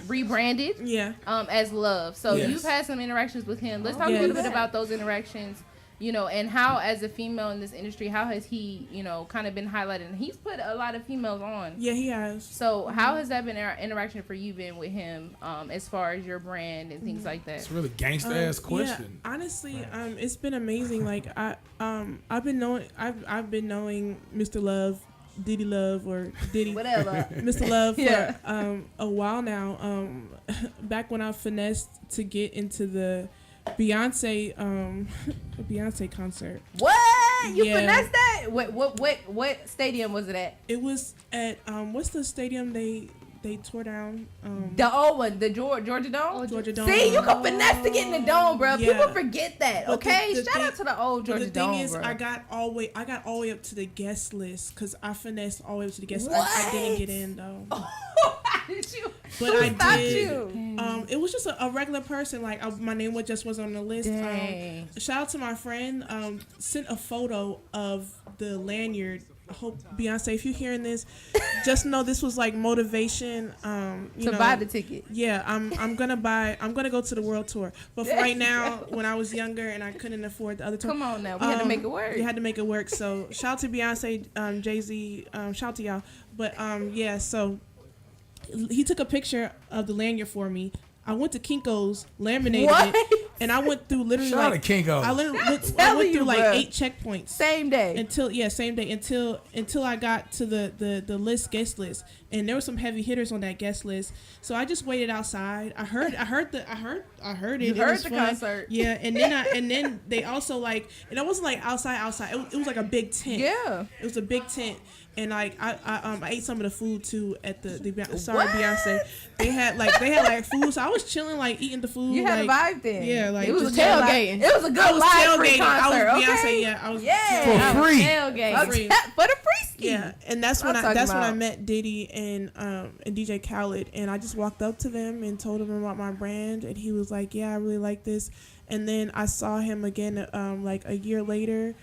D: rebranded, as Love. So
C: Yes.
D: you've had some interactions with him. Let's talk a
H: Yes.
D: little bit about those interactions, and how, as a female in this industry, how has he, kind of been highlighted? And he's put a lot of females on.
H: Yeah, he has.
D: So how has that been interaction for you been with him, as far as your brand and things like that?
C: It's a really gangster ass question.
H: Yeah, honestly, it's been amazing. Like I've been knowing Mr. Love, Diddy Love, or Diddy
D: Whatever.
H: Mr. Love
D: Yeah.
H: for a while now. Back when I finessed to get into the Beyonce concert.
D: What? You
H: Yeah.
D: finessed that? What stadium was it at?
H: It was at what's the stadium they tore down?
D: The old one, the Georgia Dome.
H: Georgia Dome.
D: See, you can finesse to get in the dome, bro.
H: Yeah.
D: People forget that.
H: But
D: Okay,
H: the
D: shout
H: thing-
D: out to the old
H: But
D: Georgia
H: the thing
D: Dome,
H: is,
D: bro.
H: I got all the way up to the guest list because I finessed all the way up to the guest list. I didn't get in though.
D: did you?
H: But I
D: stopped
H: did.
D: you?
H: It was just a regular person. Like my name was on the list.
D: Dang.
H: Shout out to my friend. Sent a photo of the lanyard. I hope Beyonce, if you're hearing this, just know this was like motivation. You know,
D: buy the ticket.
H: Yeah, I'm gonna go to the world tour. But for right now, when I was younger and I couldn't afford the other tour,
D: Come on now, we had to make it work.
H: We had to make it work. So shout out to Beyonce, Jay-Z, shout out to y'all. But yeah, so he took a picture of the lanyard for me. I went to Kinko's, laminated it, and I went through literally
C: Shout out
H: like
C: to Kinko's.
H: I literally I
D: telling
H: went through
D: you,
H: like
D: bruh.
H: 8 checkpoints
D: Same day.
H: same day until I got to the guest list, and there were some heavy hitters on that guest list. So I just waited outside. I heard it.
D: You
H: It
D: heard
H: was
D: the
H: fun.
D: concert.
H: Yeah, and then they also like, and it wasn't like outside. It was like a big tent.
D: Yeah.
H: It was a big tent, and like I ate some of the food too at the
D: What?
H: Beyonce. They had like food, so I was chilling like eating the food.
D: You had
H: like,
D: a vibe then.
H: Yeah, like
D: it was
H: just
D: tailgating. It was a good
H: I was
D: live free
H: tailgating.
D: concert.
H: I was Beyonce.
D: Okay?
H: Yeah, I was.
D: Yeah.
C: For free.
F: Tailgate.
H: Free.
D: For the free ski.
H: Yeah, and that's when
D: I'm
H: I
D: talking about.
H: met Diddy and DJ Khaled, and I just walked up to them and told him about my brand, and he was like, "Yeah, I really like this." And then I saw him again like a year later,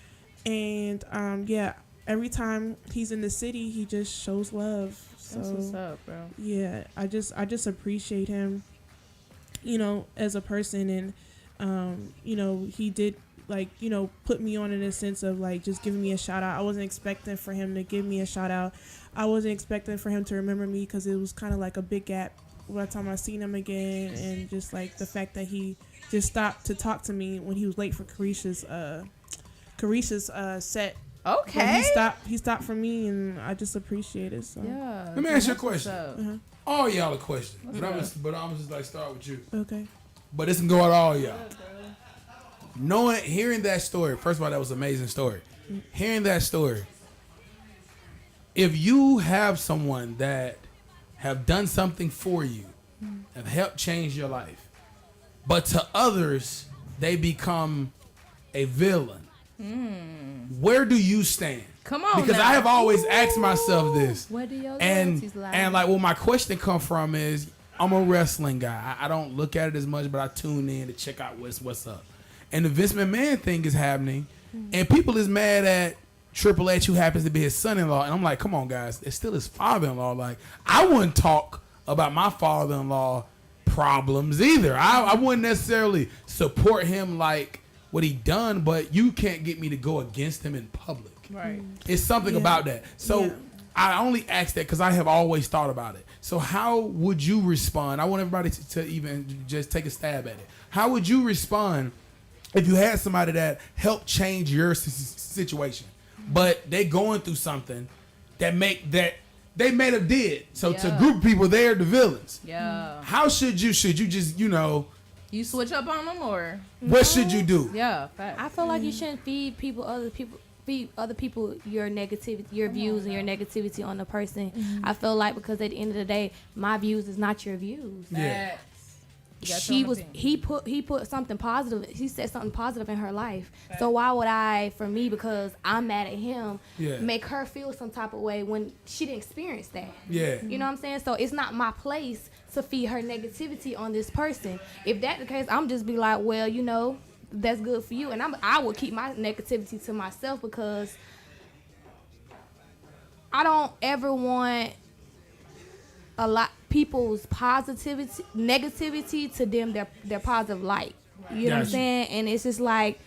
H: and yeah, every time he's in the city, he just shows love. So
D: That's what's up, bro.
H: yeah, I just appreciate him, you know, as a person, and you know, he did like, you know, put me on in a sense of like just giving me a shout out. I wasn't expecting for him to give me a shout out. I wasn't expecting for him to remember me because it was kind of like a big gap by the time I seen him again, and just like the fact that he just stopped to talk to me when he was late for Carisha's set. But
D: Okay.
H: he stopped for me, and I just appreciate it. So
D: Yeah.
C: Let me ask you a
D: That's what's
C: question.
D: up.
C: All y'all a question. But I'm just like start with you.
H: okay.
C: But this can go at all y'all. Hearing that story, first of all, that was an amazing story. Hearing that story, if you have someone that have done something for you, have helped change your life, but to others they become a villain, where do you stand?
D: Come on.
C: Because
D: now.
C: I have always asked myself this,
D: Where do your
C: and
D: loyalties lie?
C: and like where my question come from is, I'm a wrestling guy. I don't look at it as much, but I tune in to check out what's up. And the Vince McMahon thing is happening, and people is mad at Triple H, who happens to be his son-in-law. And I'm like, come on, guys, it's still his father-in-law. Like, I wouldn't talk about my father-in-law problems either. I wouldn't necessarily support him like what he done, but you can't get me to go against him in public.
D: Right.
C: It's something
H: Yeah.
C: about that. So
H: Yeah.
C: I only ask that because I have always thought about it. So how would you respond? I want everybody to even just take a stab at it. How would you respond if you had somebody that helped change your situation, but they going through something that they may have did? So to
D: Yeah.
C: group of people, they're the villains.
D: Yeah.
C: How should you just,
D: You switch up on them or?
C: what should you do?
D: Yeah. Fact.
F: I feel like you shouldn't feed other people your negativity, your views and your negativity on the person. I feel like because at the end of the day, my views is not your views.
C: Yeah.
D: You got your own opinion.
F: He put something positive. He said something positive in her life. So why would I, for me, because I'm mad at him,
C: Yeah.
F: make her feel some type of way when she didn't experience that?
C: Yeah.
F: You know what I'm saying? So it's not my place to feed her negativity on this person. If that's the case, I'm just be like, well, you know, that's good for you, and I will keep my negativity to myself because I don't ever want a lot people's negativity to dim their positive light. You know what I'm
C: Gotcha.
F: saying? And it's just like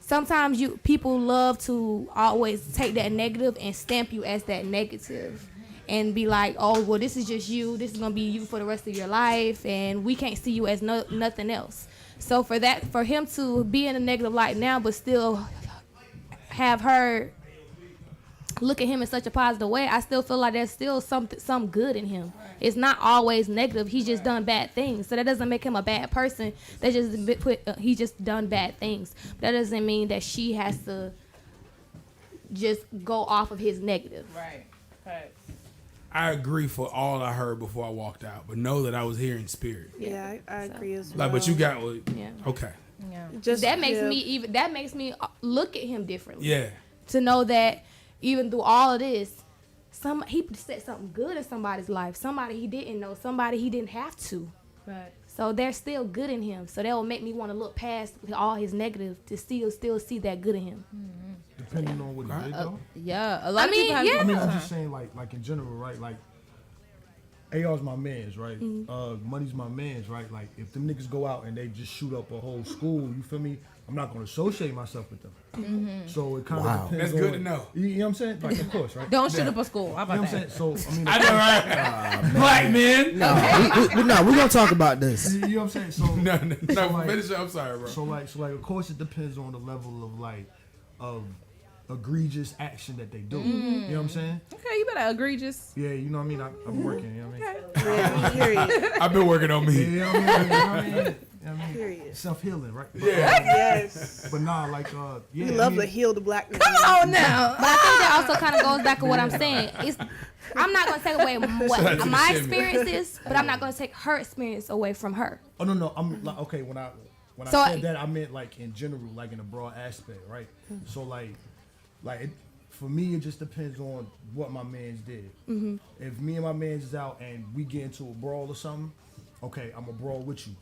F: sometimes people love to always take that negative and stamp you as that negative. And be like, oh, well, this is just you. This is gonna be you for the rest of your life, and we can't see you as nothing else. So for him to be in a negative light now, but still have her look at him in such a positive way, I still feel like there's still some good in him. It's not always negative. He's just done bad things, so that doesn't make him a bad person. That just he just done bad things. That doesn't mean that she has to just go off of his negative.
D: Right. Right.
C: I agree for all I heard before I walked out, but know that I was here in spirit.
H: Yeah, I agree as well.
C: Like, but you got
F: Yeah.
C: okay.
D: Yeah.
H: just
F: That makes me look at him differently.
C: Yeah.
F: To know that even through all of this, he said something good in somebody's life, somebody he didn't know, somebody he didn't have to.
D: Right.
F: So there's still good in him. So that will make me want to look past all his negative to still see that good in him.
E: Depending on what he did, though.
D: Yeah, a lot
F: I
D: of
F: mean,
D: people have
F: yeah.
E: I mean, I'm
D: different
E: just saying, like in general, right? Like, AR's my mans, right? Money's my mans, right? Like, if them niggas go out and they just shoot up a whole school, you feel me? I'm not gonna associate myself with them. So it kind of depends.
C: That's
E: on,
C: good to know.
E: You know what I'm saying? Like, of course, right?
D: Don't shoot up a school. How
E: You know
D: about
E: what I'm
D: that?
E: saying? So I mean,
C: I know, right? Black men.
I: No, we're gonna talk about this.
E: you know what I'm saying? So
C: No,
E: like-
C: finish up. I'm sorry, bro.
E: So like, of course, it depends on the level of like, of egregious action that they do. You know what I'm saying?
D: Okay, you better egregious.
E: Yeah, you know what I mean. I'm working. You know what I mean?
H: Period.
C: I've been working on me.
E: You know what I mean? You know what I mean? You know what I mean?
H: Period.
E: Self healing, right?
C: Yeah.
H: Yes.
E: But nah, like yeah.
H: We
E: I
H: love
E: mean,
H: to heal the black man.
D: Oh no.
F: But I think that also kind of goes back to what I'm saying. I'm not going to take away
C: Shout out
F: what
C: to
F: my
C: the
F: experiences, but I'm not going to take her experience away from her.
E: Oh no, I'm like okay. When I
F: So
E: said that, I meant like in general, like in a broad aspect, right? So like it, for me, it just depends on what my man's did. If me and my man's is out and we get into a brawl or something, okay, I'm a brawl with you.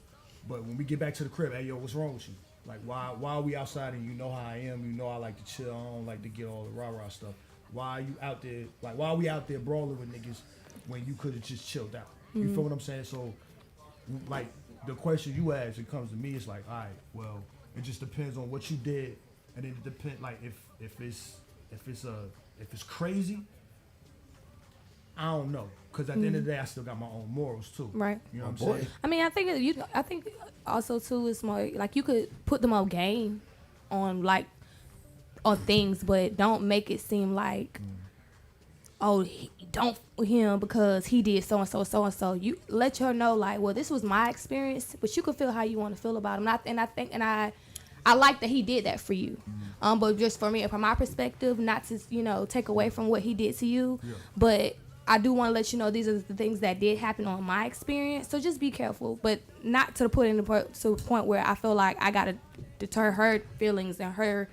E: But when we get back to the crib, hey yo, what's wrong with you? Like why are we outside and you know how I am? You know I like to chill. I don't like to get all the rah-rah stuff. Why are you out there? Like why are we out there brawling with niggas when you could have just chilled out? You feel what I'm saying? So like the question you asked, it comes to me, it's like, all right, well, it just depends on what you did, and it depends like if it's crazy, I don't know, because at the end of the day, I still got my own morals too.
F: Right.
E: You know what I'm saying?
F: I mean, I think also too is more like you could put them on game on things, but don't make it seem like don't f him because he did so and so. You let her know like, well, this was my experience, but you can feel how you want to feel about him. I like that he did that for you. But just for me, from my perspective, not to take away from what he did to you, but I do want to let you know these are the things that did happen on my experience. So just be careful, but not to put it to a point where I feel like I gotta deter her feelings and her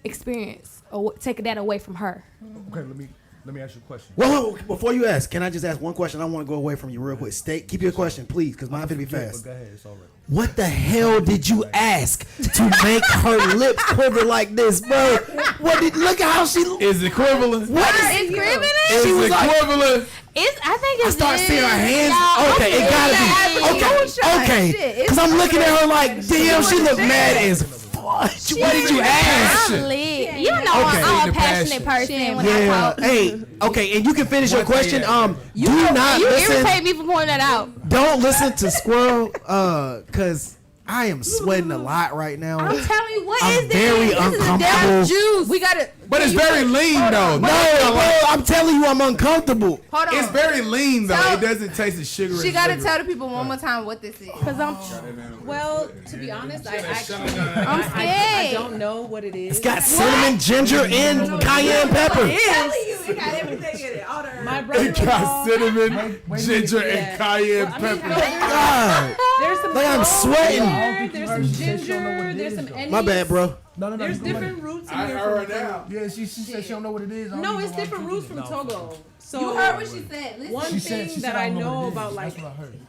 F: experience or take that away from her.
E: Okay, let me ask you a question.
I: Whoa, before you ask, can I just ask one question? I want to go away from you real quick. Keep your question, please, because mine's going to be
E: Yeah,
I: fast.
E: but go ahead, it's all right.
I: What the hell did you ask to make her lips quiver like this, bro? Look at how she.
C: Is equivalent?
I: What is
F: It's criminal.
C: Is
I: She was like-
C: equivalent?
F: I think
I: I
F: it's.
I: start seeing her hands.
F: Y'all,
I: Okay, it gotta be. Okay. Because I'm looking at her like, damn, she look mad as fuck. What did you ask?
F: I'm lit. You know
I: Okay.
F: I'm
C: The
F: a passionate
C: passion.
F: person when I
I: Yeah.
F: talk.
I: Hey. Okay, and you can finish your
C: What the
I: question.
C: hell?
I: Do not
F: You
I: listen.
F: irritate me for pointing that out.
I: Don't listen to Squirrel. Cause I am sweating a lot right now.
F: I'm telling you, what
I: I'm
F: is
I: very
F: this? This is
I: uncomfortable.
F: damn juice.
D: We got it.
C: But it's very lean though.
I: No, bro, I'm telling you, I'm uncomfortable.
D: Hold on.
C: It's very lean though.
D: Tell-
C: It doesn't taste as sugary.
D: She
C: as
D: got to
C: sugar.
D: tell the people one more time what this is.
F: Cause I'm
J: Well, to be honest, I actually
F: I'm
J: I
F: scared.
J: don't know what it is.
I: It's got cinnamon, ginger, and cayenne pepper.
H: It got everything in it. All the
J: My
C: It
J: brother-in-law.
C: got cinnamon, ginger,
J: Yeah.
C: and cayenne
J: Well, I mean,
C: pepper.
J: no,
I: God.
J: there's some
I: Like, I'm
J: cloves
I: sweating.
J: in
E: I don't
J: there,
E: think you
J: There's
E: heard
J: some
E: she said she don't know what
J: ginger.
E: it
J: There's
E: is,
J: some
E: though.
J: anise.
I: My bad, bro.
E: No.
J: There's
E: go ahead.
J: different roots in
C: I
J: here.
C: heard
J: from-
C: now.
E: Yeah, she said she don't know what it is. I don't
J: No,
E: even
J: it's
E: know why
J: different
E: I'm
J: roots
E: drinking
J: from
E: it. No.
J: Togo. So
D: You heard what she said. Listen.
J: one
E: She
J: thing
E: said
J: that
E: I
J: I
E: don't
J: know
E: what it is.
J: about like
E: That's what I heard.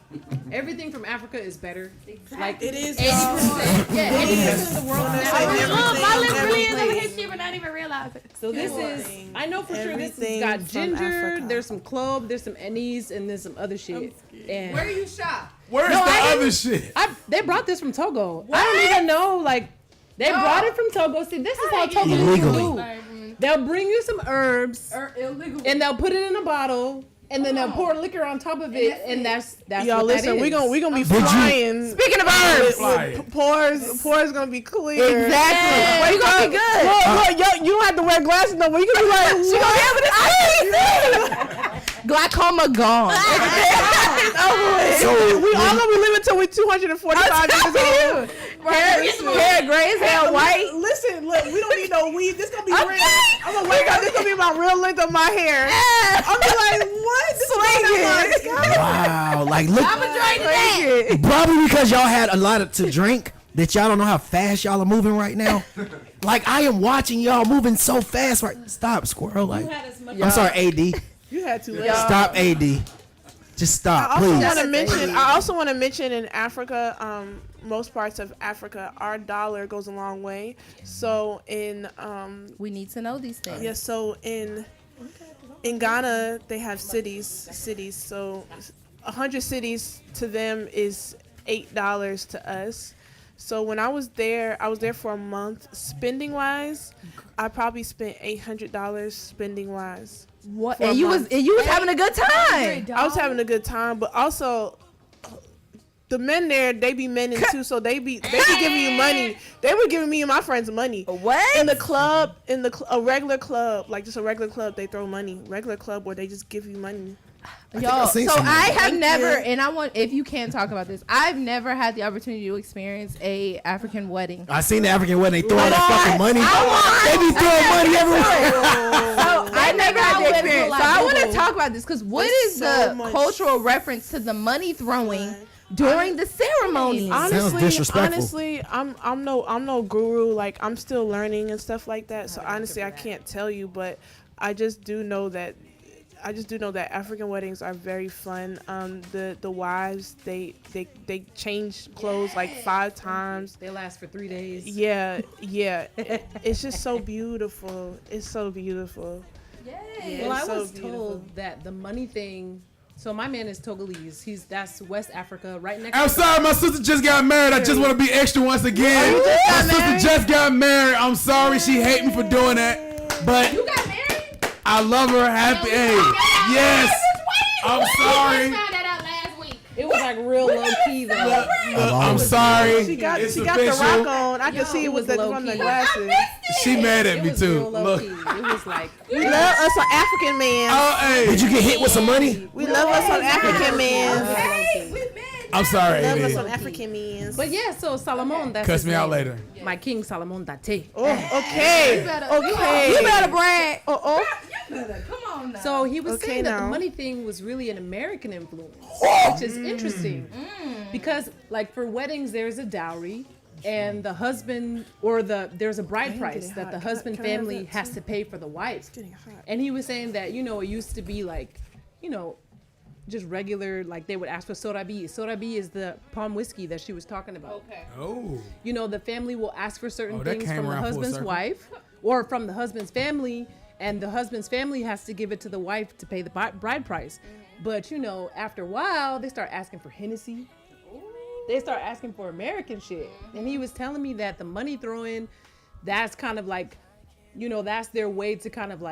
J: everything from Africa is better. Like
H: It is.
J: 80%. Yeah, 80% of the world now.
F: my lips really is over here
H: Everything.
F: shivering. I didn't even realize it.
J: So this is, I know for sure this has
H: Everything
J: got
H: from
J: ginger,
H: Africa.
J: there's some clove, there's some anise, and there's some other shit. And
D: Where you shop?
C: Where's
J: No,
C: the
J: I
C: other
J: didn't-
C: shit?
J: they brought this from Togo. I don't even know, like, they brought it from Togo. See, this is how Togo
I: Illegally.
J: do. They'll bring you some herbs,
D: Illegal.
J: and they'll put it in a bottle, and then they'll pour liquor on top of it, and that's
H: Y'all
J: what
H: listen,
J: that
H: we
J: is.
H: gonna be
I: Did you-
H: flying.
D: Speaking of herbs.
C: Fly.
H: Pores gonna be clear.
D: Exactly.
H: Wake
D: You gonna
H: up.
D: be good.
H: Look, you don't have to wear glasses no more. You can be like,
D: She gonna be able to see. Glaucoma gone.
I: So
H: we all gonna be living till we 245 years old.
D: Hair gray as hell, white.
H: Listen, look, we don't need no weave. This gonna be real. I'm gonna wake up. This gonna be about real length of my hair. I'm be like, what? This is going on my scalp.
I: wow, like look,
D: I'm enjoying that.
I: probably because y'all had a lot to drink that y'all don't know how fast y'all are moving right now. Like I am watching y'all moving so fast. Right, stop, Squirrel. Like I'm sorry, AD.
H: You had to.
I: Stop, AD. Just stop,
H: I also
I: please.
H: want to mention. I also want to mention in Africa, most parts of Africa, our dollar goes a long way. So in
D: We need to know these things.
H: yeah, so in Ghana they have cities. So 100 cities to them is $8 to us. So when I was there for a month. Spending wise, I probably spent $800 spending wise.
D: What?
H: For a
D: And you was
H: month.
D: having a good time.
H: I was having a good time, but also the men there, they be menning too, so they be giving you money. They were giving me and my friends money.
D: What?
H: In the club, a regular club, like just a regular club, they throw money. Regular club where they just give you money.
D: Y'all,
I: seen
D: so
I: some of
D: I
I: that.
D: have
H: Thank
D: never,
H: you.
D: and I want, if you can talk about this, I've never had the opportunity to experience a African wedding.
I: I seen the African wedding. They throwing that fucking money. They be throwing money everywhere.
D: So I never had the
F: always
D: experience.
F: look
D: So
F: like
D: I want to
F: boo-boo.
D: talk about this because what
H: It's
D: is
H: so
D: the
H: much
D: cultural reference to the money throwing during the ceremony?
H: Honestly, I'm no guru. Like I'm still learning and stuff like that. So honestly, I can't tell you, but I just do know that African weddings are very fun. The wives they change clothes like 5 times.
J: They last for 3 days.
H: Yeah. It's just so beautiful. It's so beautiful. Yeah,
J: Well, I
H: it's so
J: was
H: beautiful.
J: told that the money thing. So my man is Togolese. That's West Africa, right next.
C: I'm
J: to
C: sorry, my sister just got married. I just want to be extra once again.
D: you just got
C: My sister
D: married?
C: just got married. I'm sorry, she hate me for doing that, but
D: You got married?
C: I love her. Happy, hey, yes. I'm sorry.
J: It was like real low key though.
C: I'm sorry.
H: She got
C: It's
H: the
C: official.
H: rock on. I can see it
J: it
H: with
J: was
H: from the
J: low-key.
H: glasses.
C: She mad at
J: It
C: me
J: was
C: too.
J: real low
C: Look.
J: key. It was like
H: We love us an African man.
C: Oh, hey.
I: Did you get hit with some money?
H: We love us an African man.
C: I'm sorry,
H: Love us
C: AD.
H: an African man.
J: But yeah, so Salomon, that's
C: Cuss
J: his
C: me out
J: name.
C: later.
J: My king Salomon Date.
H: Oh, okay. Okay.
F: You better brag.
H: Oh.
D: Come on now.
J: So he was
H: Okay,
J: saying that
H: now.
J: the money thing was really an American influence, which is interesting because, like, for weddings, there's a dowry, and the husband or there's a bride price
H: getting
J: that
H: hot.
J: the
H: Can I-
J: husband
H: can I have
J: family
H: that
J: has
H: too?
J: to pay for the wife.
H: Getting hot.
J: And he was saying that it used to be like, just regular, like they would ask for sorabi. Sorabi is the palm whiskey that she was talking about.
D: Okay.
C: Oh.
J: The family will ask for certain
C: Oh, that
J: things
C: came
J: from the
C: around full
J: husband's
C: circle.
J: wife or from the husband's family, and the husband's family has to give it to the wife to pay the bride price. But after a while, they start asking for Hennessy. They start asking for American shit. And he was telling me that the money throwing, that's kind of like, that's their way to kind of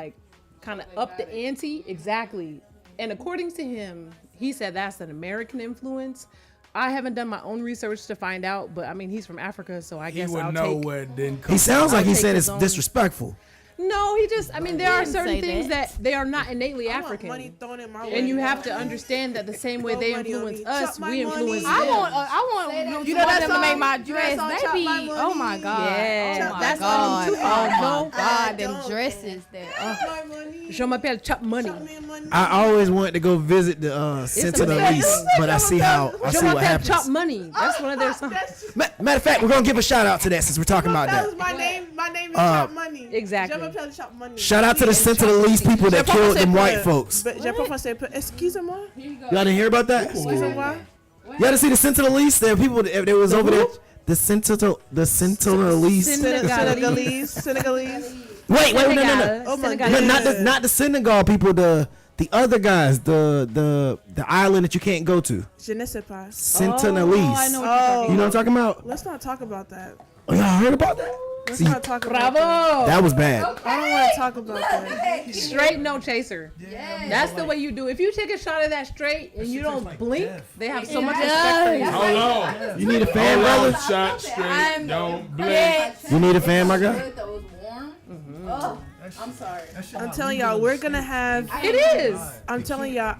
J: up the ante. Exactly. And according to him, he said that's an American influence. I haven't done my own research to find out, but I mean, he's from Africa, so I
C: He
J: guess
C: would
J: I'll
C: know
J: take.
C: what didn't come.
I: He sounds like he
J: take
I: said
J: his
I: it's
J: own-
I: disrespectful.
J: No, there are
F: didn't
J: certain
F: say
J: things
F: that.
J: that they are not innately
H: I want money
J: African.
H: thrown in my
J: And you
H: way.
J: have to understand that the same way
H: Throw
J: they
H: money on
J: influence
H: me.
J: us,
H: Chop my
J: we
H: money.
J: influence them.
F: I want
H: You know that
F: them to make
H: song?
F: my
H: You know that
F: dress.
H: song,
F: They
H: Chop
F: be,
H: My
F: oh my
H: Money?
F: god,
J: Yeah.
F: oh my
J: That's
F: god,
J: on
F: oh my
J: Tupac.
F: god, them
H: Don't.
F: dresses that.
H: My money.
J: Je m'appelle Chop Money.
H: Chop me money.
I: I always wanted to go visit the Sentinel
J: amazing.
I: East, but I see how
J: Je
I: what
J: m'appelle
I: happens.
J: Chop Money. That's one of their songs.
H: That's just
I: Matter of fact, we're gonna give a shout out to that since we're talking about
H: that
I: that.
H: was my name. My name is Chop Money.
J: Exactly.
H: Je m'appelle Chop Money.
I: Shout out to the Sentinel East people that killed them white folks.
H: But je peux passer. Excusez-moi.
I: Y'all didn't hear about that?
H: Excusez-moi.
I: Y'all didn't see the Sentinel East? There were people that was over there. The Sentinel East.
H: Senegalese.
I: Wait, no.
H: Oh my
J: Senegal.
H: God.
I: Not the Senegal people. The other guys. The island that you can't go to.
H: Je ne sais pas.
I: Sentinel
J: Oh, I
I: East.
J: know
H: Oh,
J: what you're talking
I: You know what I'm talking about?
H: let's not talk about that.
I: Oh, y'all heard about that?
H: Let's
I: See,
H: not talk about that.
J: Bravo.
I: that was bad.
H: I don't want to talk about that.
J: Straight no chaser. That's the way you do. If you take a shot of that straight and you don't blink, they have so much respect for you.
C: Hold on.
I: You need a fan, brother?
C: Shot straight. Don't blink.
I: You need a fan, my guy?
D: That was warm. Oh, I'm sorry.
H: I'm telling y'all, we're gonna have.
J: It is.
H: I'm telling y'all,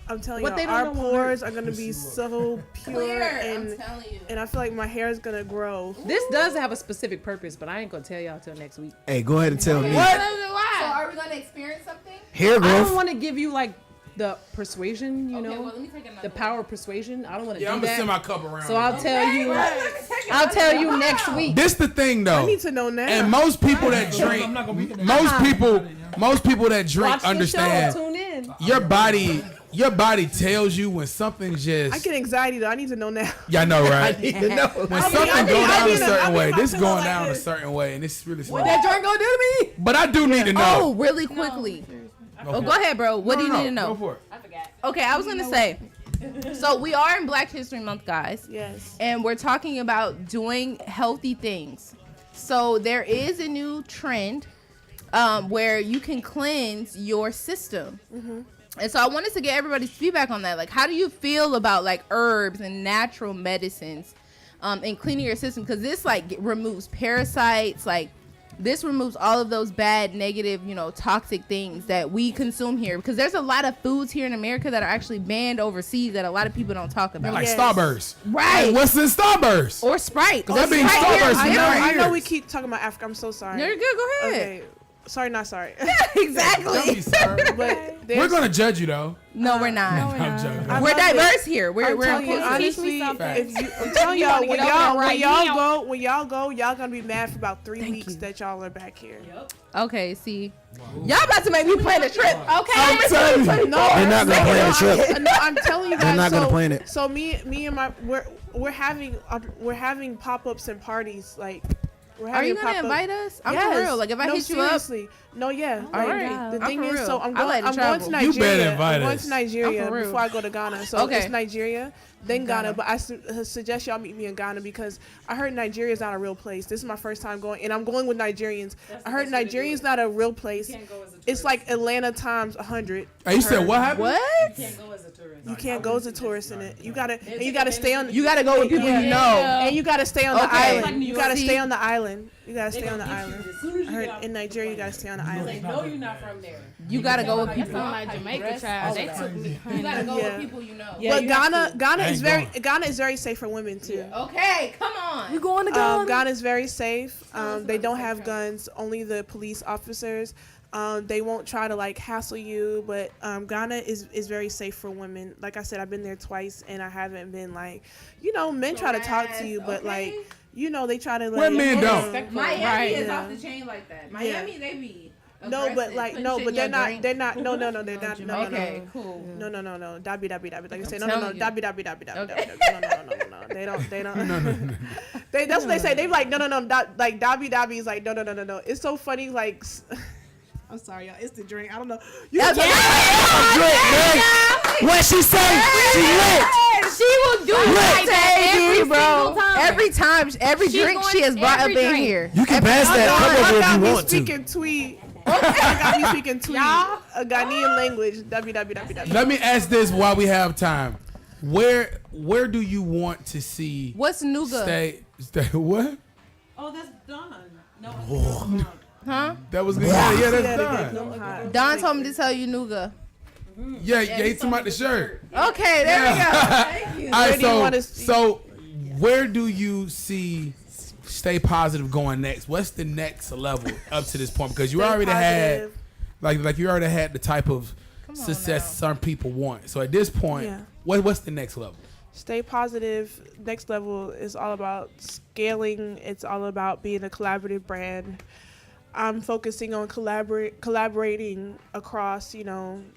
J: What they don't
H: our
J: know won't
H: pores are gonna be so pure,
D: Clear. I'm
H: and
D: telling you.
H: I feel like my hair is gonna grow.
J: This does have a specific purpose, but I ain't gonna tell y'all till next week.
I: Hey, go ahead and tell me.
D: So are we gonna experience something?
I: Hair
J: I don't
I: growth.
J: want to give you like the persuasion,
D: Okay, well, let me take another
J: the power of persuasion. I don't want to
C: Yeah, I'm
J: do
C: gonna send my
J: that.
C: cup around.
J: So I'll tell you. I'll tell you next week.
C: This the thing
H: I
C: though,
H: need to know now.
C: and most people that drink, most people that drink
J: Watch the show.
C: understand.
J: Tune in.
C: your body tells you when something just.
H: I get anxiety though. I need to know now.
C: Yeah, I know, right?
I: You know.
C: When something go down a certain way, this
H: feeling
C: going
H: like
C: down a
H: this.
C: certain way, and it's really
J: What
C: slow.
J: that joint gonna do to me?
C: But I do need to know.
D: Oh, really quickly. Oh, go ahead, bro. What do you need to know?
C: Go for it.
D: Okay, I was gonna say. So we are in Black History Month, guys.
H: Yes.
D: And we're talking about doing healthy things. So there is a new trend where you can cleanse your system. And so I wanted to get everybody's feedback on that. Like, how do you feel about like herbs and natural medicines and cleaning your system? Because this like removes parasites, like this removes all of those bad, negative, toxic things that we consume here. Because there's a lot of foods here in America that are actually banned overseas that a lot of people don't talk about.
C: Like
H: Yes.
C: Starburst.
D: Right.
C: Hey, what's in Starburst?
D: Or Sprite.
C: That being
D: Sprite here
C: Starburst
D: is
C: is
H: I know.
C: not
D: different.
H: I know.
C: here.
H: We keep talking about Africa. I'm so sorry.
D: No, you're good. Go ahead.
H: Okay. Sorry, not sorry.
C: Don't be
D: Exactly.
C: sorry.
H: But
C: We're
H: there's-
C: gonna judge you though.
D: No, we're not.
C: I'm joking.
H: I
D: We're
H: love it.
D: diverse here. We're
H: telling you,
D: inclusive.
H: honestly,
C: something.
H: if you, I'm telling y'all,
J: wanna
H: when
J: get over
H: y'all,
J: there
H: when
J: right
H: y'all
J: now.
H: go, y'all gonna be mad for about 3 weeks that y'all are back here.
D: Okay, see, y'all about to make me plan a trip. Okay,
C: I'm telling you.
I: They're not gonna plan the trip.
H: No, I'm telling you guys.
I: They're not gonna
H: so,
I: plan it.
H: So me and my we're having pop-ups and parties like. We're
D: Are
H: having
D: you gonna
H: pop-up-
D: invite us? I'm
H: Yes.
D: for real. Like if I
H: No,
D: hit you
H: seriously. No, yeah.
D: All
H: Like,
D: right.
H: The
D: I'm
H: thing
D: for
H: is, so
D: real.
H: I'm
D: I like
H: going.
D: to
H: I'm going to
D: travel.
C: You better
H: Nigeria.
C: invite
H: I'm going
C: us.
H: to Nigeria
D: I'm for real.
H: before I go to Ghana. So
D: Okay.
H: it's Nigeria, then Ghana. But I suggest y'all meet me in Ghana because I heard Nigeria is not a real place. This is my first time going, and I'm going with Nigerians. I heard Nigeria is not a real place. It's like Atlanta times 100.
C: Hey, you said what
D: up.
C: happened?
D: What?
H: You can't go as a tourist in it. You gotta stay on.
D: You gotta go with people you know.
H: And you gotta stay on the
D: Okay.
H: island. You gotta
D: See?
H: stay on the island. You gotta stay on the island. I heard in Nigeria you gotta stay on the island.
J: No, you're not from there.
D: You gotta go with people.
F: Sound like Jamaica child. They took me.
D: You gotta go
H: Yeah.
D: with people you know.
J: Yeah,
H: But
J: you have
H: Ghana
C: I
H: is
C: ain't
H: very
C: going.
H: Ghana is very safe for women too.
D: Okay, come on.
F: going to Ghana?
H: Ghana is very safe. They don't have guns. Only the police officers. They won't try to like hassle you. But Ghana is very safe for women. Like I said, I've been there twice, and I haven't been like, men try to talk to you, but like, they try to.
C: Where
H: like,
C: men don't.
D: Miami
F: Right.
D: is
H: Yeah.
D: off the chain like that. Miami, they be.
H: No, but
D: aggressive,
H: like
D: putting
H: no,
D: shit
H: but
D: in
H: they're
D: your
H: not.
D: drink.
H: They're not. No, they're not. No,
D: Okay, cool.
H: No. Dabby. Like you say, no.
D: telling you.
H: Dabby.
D: Okay.
H: No. They don't. That's what they say. They like no. Like Dabby is like no. It's so funny. Like, I'm sorry, y'all. It's the drink. I don't know. You
D: That's
I: What she say? She lit.
D: She will do
F: Like that
D: every
F: every single time.
D: Every time, every
F: She's
D: drink
F: going
D: she has brought up
F: every
D: in
F: drink.
D: here.
I: You can pass that cup over
H: I
I: if
H: got
I: you
H: me
I: want to.
H: speaking Tweet. I got me speaking Tweet. A Ghanaian language. W.
C: Let me ask this while we have time. Where do you want to see
D: What's nougat?
C: stay what?
J: Oh, that's done. No.
D: Huh?
C: That was good. Yeah, that's
H: Yeah,
C: done.
H: I'm hot.
D: Don told me to tell you nougat.
C: Yeah, he talking about the shirt.
D: Okay, there we go.
C: All
H: Where
C: right,
H: do you wanna see-
C: so where do you see Stay Positive going next? What's the next level up to this point? Because you
H: Stay
C: already had
H: positive.
C: like you already had the type of
D: on
C: success
D: now.
C: some people want. So at this point,
H: Yeah.
C: what's the next level?
H: Stay positive. Next level is all about scaling. It's all about being a collaborative brand. I'm focusing on collaborating across, and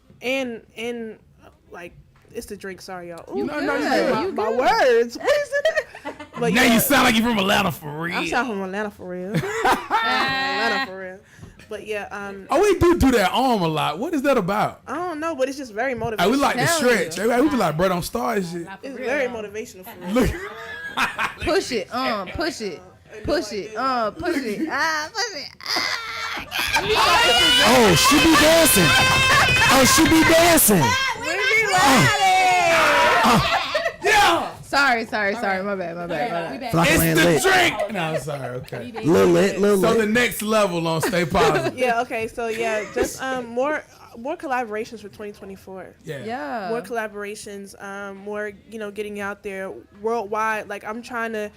H: like it's the drink. Sorry, y'all. Ooh,
C: No,
H: my,
C: you
H: my words. What is it? But
C: Now
H: yeah,
C: you sound like you're from Atlanta for real.
H: I'm sound from Atlanta for real. Atlanta for real. But yeah,
C: Oh, we do that arm a lot. What is that about?
H: I don't know, but it's just very motivational.
C: Hey, we like to
D: Telling
C: stretch. Hey, we be like, bro, don't start this shit.
H: It's very motivational for me.
C: Look,
D: Push it, push it, push it, push it, push it.
I: Oh, she be dancing. Oh, she be dancing.
D: Sorry, my bad.
I: Flock
C: it's
I: land
C: the
I: lit.
C: drink. No, I'm sorry. Okay.
I: Lil lit, lil
C: So the
I: lit.
C: next level on Stay Positive.
H: Yeah. Okay. So yeah, just more collaborations for 2024.
C: Yeah.
H: More collaborations, more getting out there worldwide. Like I'm trying to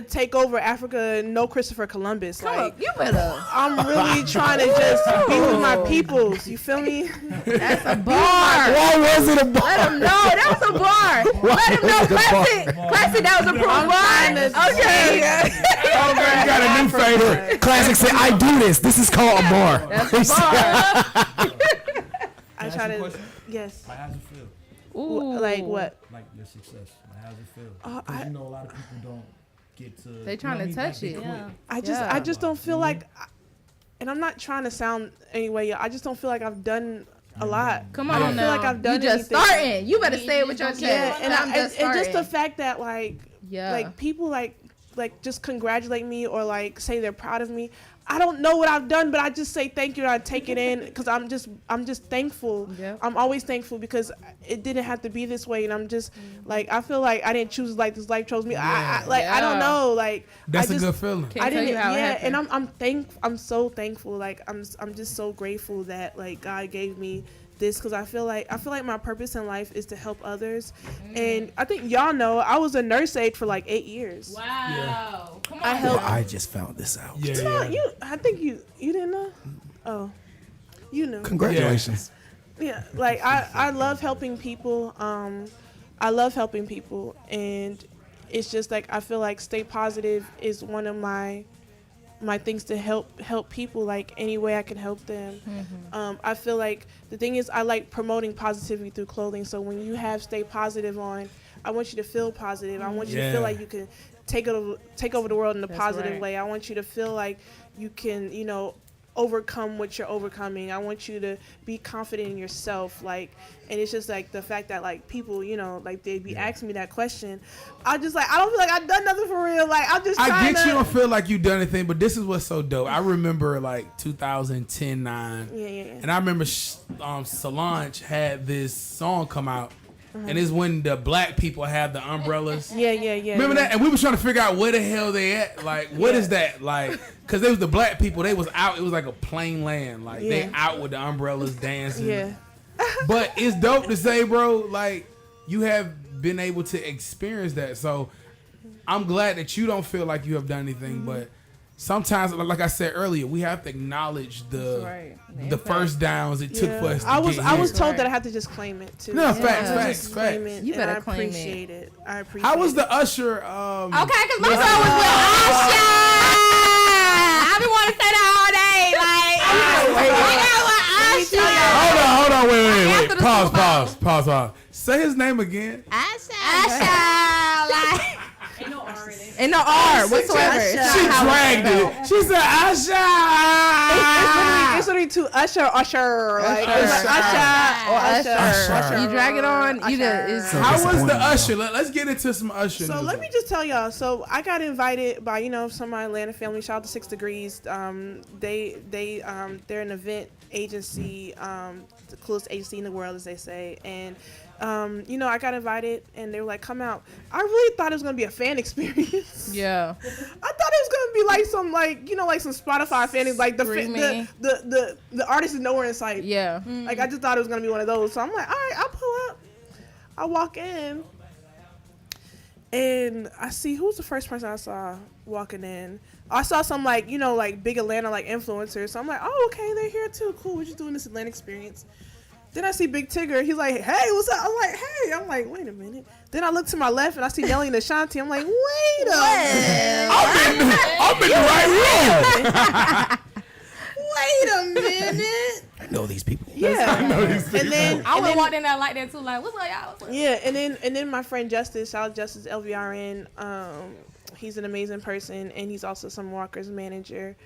H: take over Africa. No Christopher Columbus. Like
D: You better.
H: I'm really trying to just be with my peoples. You feel me?
D: That's a bar.
I: Why was it a bar?
D: Let him know that was a bar. Let him know. Classic. That was a
H: trying to
D: bar. Okay.
C: You got a new favorite.
I: Classic said, I do this. This is called a bar.
D: That's a bar.
H: I try
E: you a
H: to.
E: question?
H: Yes.
E: Like, how's it feel?
D: Ooh.
H: Like what?
E: Like your success. Like, how's it feel?
H: Uh,
E: Because
H: I-
E: you know a lot of people don't get to.
D: They
E: you know
D: trying
E: what I
D: to
E: mean?
D: touch
E: Like, they
D: it.
E: quit.
F: Yeah.
H: I
D: Yeah.
H: just don't feel like, and I'm not trying to sound anyway. I just don't feel like I've done a lot.
D: Come
H: I
D: on
H: don't
D: now.
H: feel like I've done
D: you just
H: anything.
D: starting. You better say it with your chest.
H: Yeah, and,
D: I'm just
H: and just the
D: starting.
H: fact that
D: Yeah.
H: like people like just congratulate me or like say they're proud of me. I don't know what I've done, but I just say thank you and I take it in because I'm just thankful.
D: Yep.
H: I'm always thankful because it didn't have to be this way, and I'm just like I feel like I didn't choose like this life chose me. I
D: Yeah.
H: don't know, like
C: That's
H: I
C: a
H: just,
C: good feeling.
D: Can't
H: I
D: tell
H: didn't,
D: you how it
H: yeah,
D: happened.
H: and I'm so thankful. Like I'm just so grateful that like God gave me this because I feel like my purpose in life is to help others, and I think y'all know I was a nurse aide for like 8 years.
D: Wow. Come on.
H: I helped.
I: I just found this out.
C: Yeah.
H: I think you didn't know. Oh, you know.
I: Congratulations.
H: Yeah, like I love helping people. I love helping people, and it's just like I feel like Stay Positive is one of my things to help people like any way I can help them. I feel like the thing is I like promoting positivity through clothing. So when you have Stay Positive on, I want you to feel positive. I want you to
C: Yeah.
H: feel like you can take over the world in a
D: That's
H: positive
D: right.
H: way. I want you to feel like you can, overcome what you're overcoming. I want you to be confident in yourself, like, and it's just like the fact that like people, like they be asking me that question. I just like I don't feel like I've done nothing for real. Like I'm just
C: I
H: trying
C: get
H: to.
C: you don't feel like you've done anything, but this is what's so dope. I remember like 2010, 9,
H: Yeah.
C: and I remember Solange had this song come out, and it's when the black people had the umbrellas.
H: Yeah.
C: Remember that? And we was trying to figure out where the hell they at. Like, what is that? Like, because they was the black people. They was out. It was like a plain land. Like, they
H: Yeah.
C: out with the umbrellas dancing.
H: Yeah.
C: But it's dope to say, bro, like, you have been able to experience that. So I'm glad that you don't feel like you have done anything. But sometimes, like I said earlier, we have to acknowledge the
D: Right.
C: the first downs it took for us to
H: I was
C: get
H: I was
C: here.
H: told that I had to just claim it too.
C: No,
H: So
C: facts,
H: I
C: facts,
H: just
C: facts.
H: claim it,
D: You
H: and
D: better
H: I
D: claim it.
H: appreciate it. I appreciate
C: How was
H: it.
C: the Usher?
F: Okay, because my song was with
H: Oh.
F: Usher. I been want to say that all day. Like,
C: Hold on, wait.
F: After the Super Bowl.
C: Pause. Say his name again.
F: Usher. Like,
J: Ain't no R in it.
D: And no R whatsoever. It's not
C: She
D: how it's
C: dragged
D: spelled.
C: it. She said Usher.
H: It's literally to Usher. Like
D: Usher.
H: it's like Usher or Usher.
C: Usher.
D: You drag it on. You
H: Usher.
D: just
C: How was the
I: disappointing,
C: Usher? Let's get into some Usher.
H: So
C: news.
H: let me just tell y'all. So I got invited by some of my Atlanta family. Shout out to 6 Degrees. They're an event agency, the coolest agency in the world, as they say. And I got invited, and they were like, "Come out." I really thought it was gonna be a fan experience.
D: yeah.
H: I thought it was gonna be like some like some Spotify fan, like
D: Screaming.
H: the artist is nowhere in sight.
D: Yeah.
H: Like I just thought it was gonna be one of those. So I'm like, all right, I'll pull up. I walk in, and I see who's the first person I saw walking in. I saw some like big Atlanta like influencers. So I'm like, oh okay, they're here too. Cool. We're just doing this Atlanta experience. Then I see Big Tigger. He's like, hey, what's up? I'm like, hey. I'm like, wait a minute. Then I look to my left and I see Nelly and Ashanti. I'm like, wait a minute.
C: I'm in the right room.
H: Wait a minute.
I: I know these people.
H: Yeah. And then
F: I would walk in there like that too. Like, what's up, y'all? What's up?
H: yeah, and then my friend Justice, shout out Justice LVRN. He's an amazing person, and he's also some Walker's manager.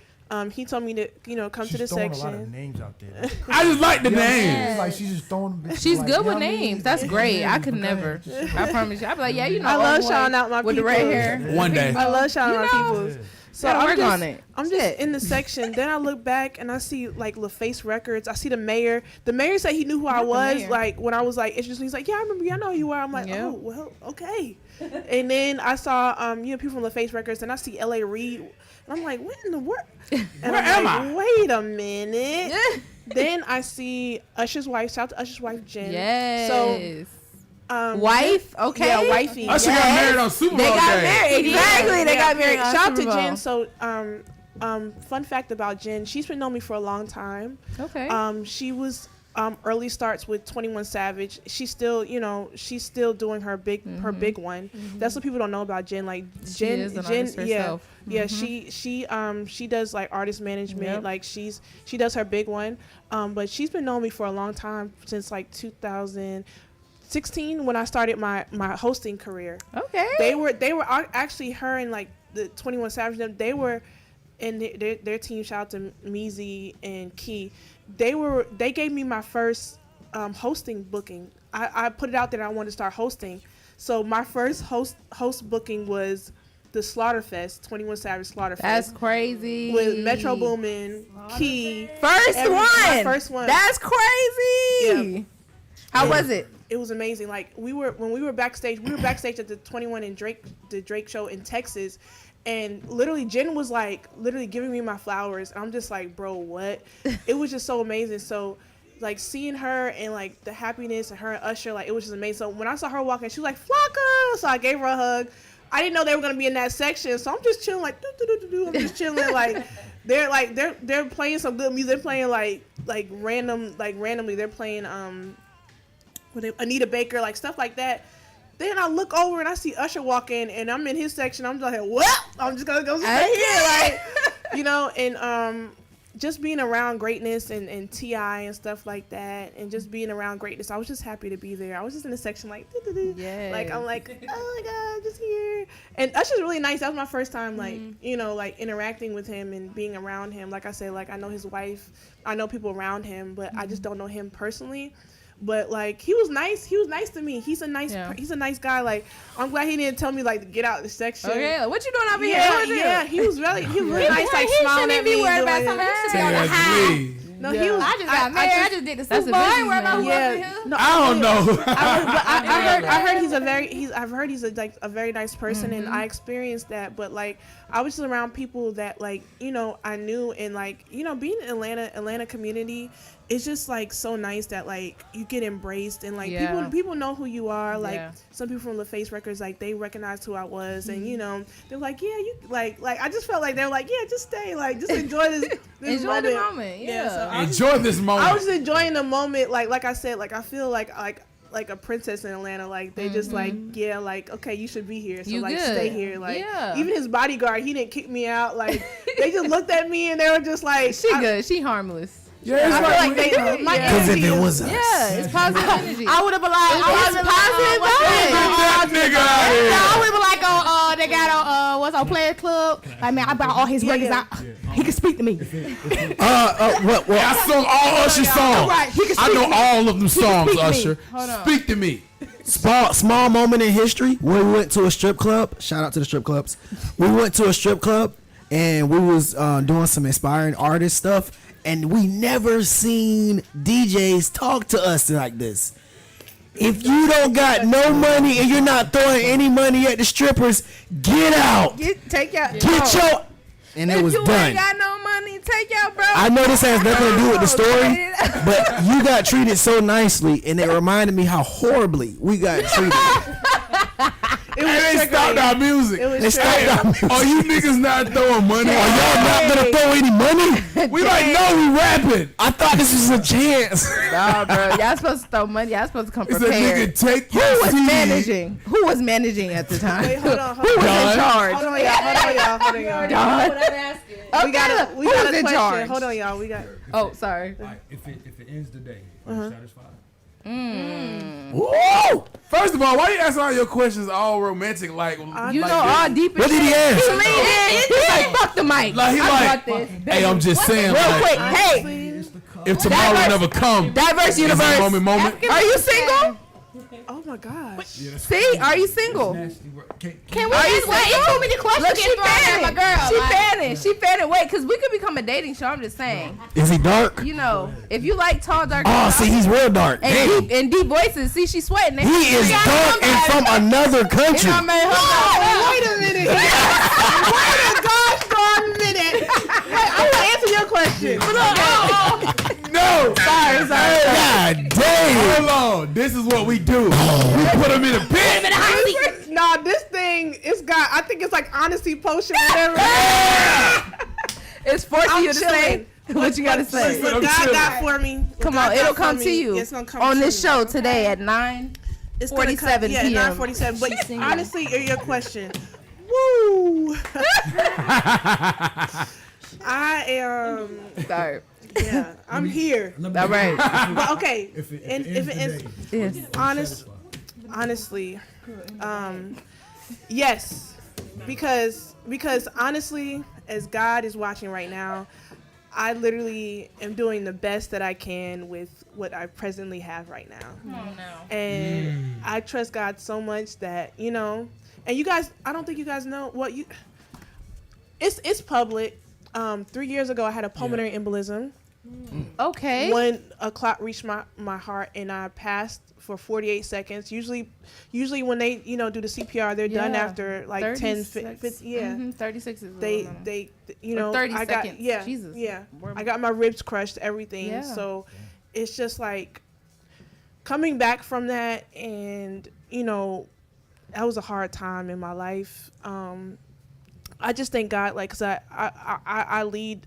H: He told me to come to the
E: She's throwing a lot
H: section.
E: of names out there.
C: I just like the
E: You know what I'm saying?
C: name.
E: It's like she's just throwing them.
D: She's
E: like,
D: good
E: you
D: with
E: know what I mean?
D: names. That's
E: Yeah,
D: great.
E: yeah,
D: I could
E: but
D: never.
E: just-
D: I promise you. I'd be like, yeah,
H: I love
D: old boy
H: shouting out my
D: with
H: people.
D: the red hair.
C: One day.
H: I love shouting out my people. So
D: Gotta
H: I'm
D: work
H: just,
D: on it.
H: I'm just in the section. Then I look back and I see like LaFace Records. I see the mayor. The mayor said he knew who I
D: the
H: was.
D: mayor?
H: Like when I was like introduced, he's like, yeah, I remember you. I know who you are. I'm like,
D: Yeah.
H: oh well, okay. And then I saw people from LaFace Records, and I see L.A. Reid, and I'm like, what in the world? And
C: Where
H: I'm
C: am
H: like, wait a minute. Then I see Usher's wife. Shout out to Usher's wife, Jen.
D: Yes.
H: So
D: Wife. Okay.
H: Yeah, wifey.
C: Usher got married on Super Bowl
D: They got
C: day.
D: married. Exactly. They got married on
H: Shout out
D: Super
H: to
D: Bowl.
H: Jen. So, fun fact about Jen, she's been knowing me for a long time.
D: Okay.
H: She was early starts with 21 Savage. She's still, she's still doing her big one. That's what people don't know about Jen. Like Jen,
D: is an artist herself.
H: Yeah, she does like artist management.
D: Yep.
H: Like she does her big one. But she's been knowing me for a long time, since like 2016 when I started my hosting career.
D: Okay.
H: They were actually, her and like the 21 Savage, they were in their team. Shout out to Meezy and Key. They gave me my first hosting booking. I put it out there that I wanted to start hosting. So my first host booking was the Slaughterfest, 21 Savage Slaughterfest.
D: That's crazy.
H: With Metro Boomin, Key.
D: My
H: first one.
D: That's crazy.
H: Yeah.
D: How was it?
H: It was amazing. Like when we were backstage at the 21 and the Drake show in Texas. And literally, Jen was like literally giving me my flowers. And I'm just like, bro, what? It was just so amazing. So, like, seeing her and like the happiness and her and Usher, like, it was just amazing. So when I saw her walking, she was like, Flocka. So I gave her a hug. I didn't know they were gonna be in that section, so I'm just chilling, like, I'm just chilling, like, they're playing some good music. They're playing randomly. They're playing Anita Baker, like stuff like that. Then I look over and I see Usher walk in, and I'm in his section. I'm just like, what? I'm just gonna go stay here, like, and just being around greatness and T.I. and stuff like that, and just being around greatness, I was just happy to be there. I was just in the section like,
D: yes.
H: like I'm like, oh my God, just here. And Usher's really nice. That was my first time, like, like interacting with him and being around him. Like I said, like I know his wife, I know people around him, but I just don't know him personally. But like he was nice to me. He's a nice guy. Like I'm glad he didn't tell me like to get out of the section.
D: Okay, what you doing over here?
H: Yeah, he was really nice, like smiling at me.
F: Worried about something. He should be on the high.
H: No, he was.
F: I just got married. I just did the Super Bowl. I ain't worried about who up in here.
H: No,
C: I don't know.
H: I heard he's a very nice person, and I experienced that. But like I was just around people that like I knew, and like being in Atlanta community, it's just like so nice that like you get embraced, and like people know who you are. Like some people from LaFace Records, like they recognized who I was, and they're like, yeah, you like I just felt like they were like, yeah, just stay, like just enjoy this
D: enjoy the moment. Yeah.
H: So
C: enjoy this moment.
H: I was just enjoying the moment. Like I said, like I feel like a princess in Atlanta. Like they just like, yeah, like okay, you should be here. So
D: You
H: like
D: good.
H: stay here. Like even his bodyguard, he didn't kick me out. Like they just looked at me and they were just like,
D: She good. She harmless.
C: Yeah,
H: I feel like they my
I: Because if
H: energy
I: it
H: is-
I: was us.
D: Yeah, it's positive energy.
F: I would have been like,
C: Get that nigga out of here.
F: I would have been like, they got on, what's on Players Club? Like, man, I bought all his records out. He can speak to me.
C: I sung all Usher songs.
F: Right, he can
C: I know all of them songs,
F: speak to me.
C: Usher.
D: Hold on.
C: Speak to me.
I: Small moment in history when we went to a strip club. Shout out to the strip clubs. We went to a strip club and we was doing some inspiring artist stuff, and we never seen DJs talk to us like this. If you don't got no money and you're not throwing any money at the strippers, get out.
D: Take out.
I: Get your. And it was
D: you
I: done.
D: ain't got no money, take out, bro.
I: I know this has nothing to do with the story, but you got treated so nicely, and it reminded me how horribly we got treated.
C: They stopped our music.
I: They stopped our music.
C: Oh, you niggas not throwing money?
I: Are y'all not gonna throw any money?
C: We like, no, we rapping.
I: I thought this was a chance.
D: Nah, bro. Y'all supposed to throw money. Y'all supposed to come
C: It's a
D: prepared.
C: nigga, take
D: Who
C: your
D: was
C: seat.
D: managing? Who was managing at the time?
H: Wait, hold on,
D: Who was in charge?
H: Hold on, y'all.
D: Don.
H: We got a
D: Who was in
H: question.
D: charge?
H: Hold on, y'all. We got.
D: Oh, sorry.
E: Like, if it ends today, are you satisfied?
C: Woo! First of all, why you asking all your questions all romantic? Like,
D: You
C: like
D: know, all deep.
I: What did he ask?
D: He leaned in. He's like, fuck the mic.
C: Like, he
D: I
C: like,
D: got this.
C: hey, I'm just saying,
D: Real
C: like,
D: quick. Hey,
C: if tomorrow never come,
D: diverse
C: it's a
D: universe.
C: moment.
D: Are you single?
H: Oh my gosh.
D: See, are you single?
E: Nasty work.
F: Can we
D: Are you
F: just wait?
D: single?
F: Too many questions.
D: Look, she fanning.
F: my girl.
D: She
F: like,
D: fanning. She fanning. Wait, because we could become a dating show. I'm just saying.
I: Is he dark?
D: You know, if you like tall, dark.
I: Oh,
D: girls
I: see, he's real dark.
D: and deep voices. See, she's sweating.
I: He is dark and from another
D: You
I: country.
D: know, man,
H: Wait a minute. Wait a gosh darn minute. Wait, I want to answer your question.
C: No,
D: sorry.
I: God damn.
C: hold on. This is what we do. We put him in a pit.
H: Nah, this thing, I think it's like honesty potion, whatever.
D: It's forcing
H: I'm
D: you to
H: chilling.
D: say. What you gotta say?
H: What God got for me. what
D: Come
H: God
D: on,
H: got
D: it'll
H: for
D: come
H: me,
D: to you
H: It's gonna come
D: on
H: to
D: this
H: me.
D: show today at 9.
H: It's gonna
D: 47
H: come,
D: p.m.
H: 9:47. But honestly, your question. Woo! I am.
D: Sorry.
H: Yeah, I'm here.
D: All right.
H: But okay,
E: If it
H: if it
E: ends
H: ends,
D: Yes.
H: honestly, yes, because honestly, as God is watching right now, I literally am doing the best that I can with what I presently have right now.
D: Oh no.
H: And I trust God so much that, you know, and you guys, I don't think you guys know what you, it's public. 3 years ago, I had a pulmonary embolism.
D: Okay.
H: When a clot reached my heart and I passed for 48 seconds. Usually when they, you know, do the CPR, they're done
D: Yeah.
H: after like 10, 50, yeah.
D: 36 is
H: They you know,
D: 30
H: I got,
D: seconds.
H: yeah,
D: Jesus.
H: yeah. I got my ribs crushed, everything.
D: Yeah.
H: So it's just like coming back from that, and you know, that was a hard time in my life. I just thank God, like, 'cause I lead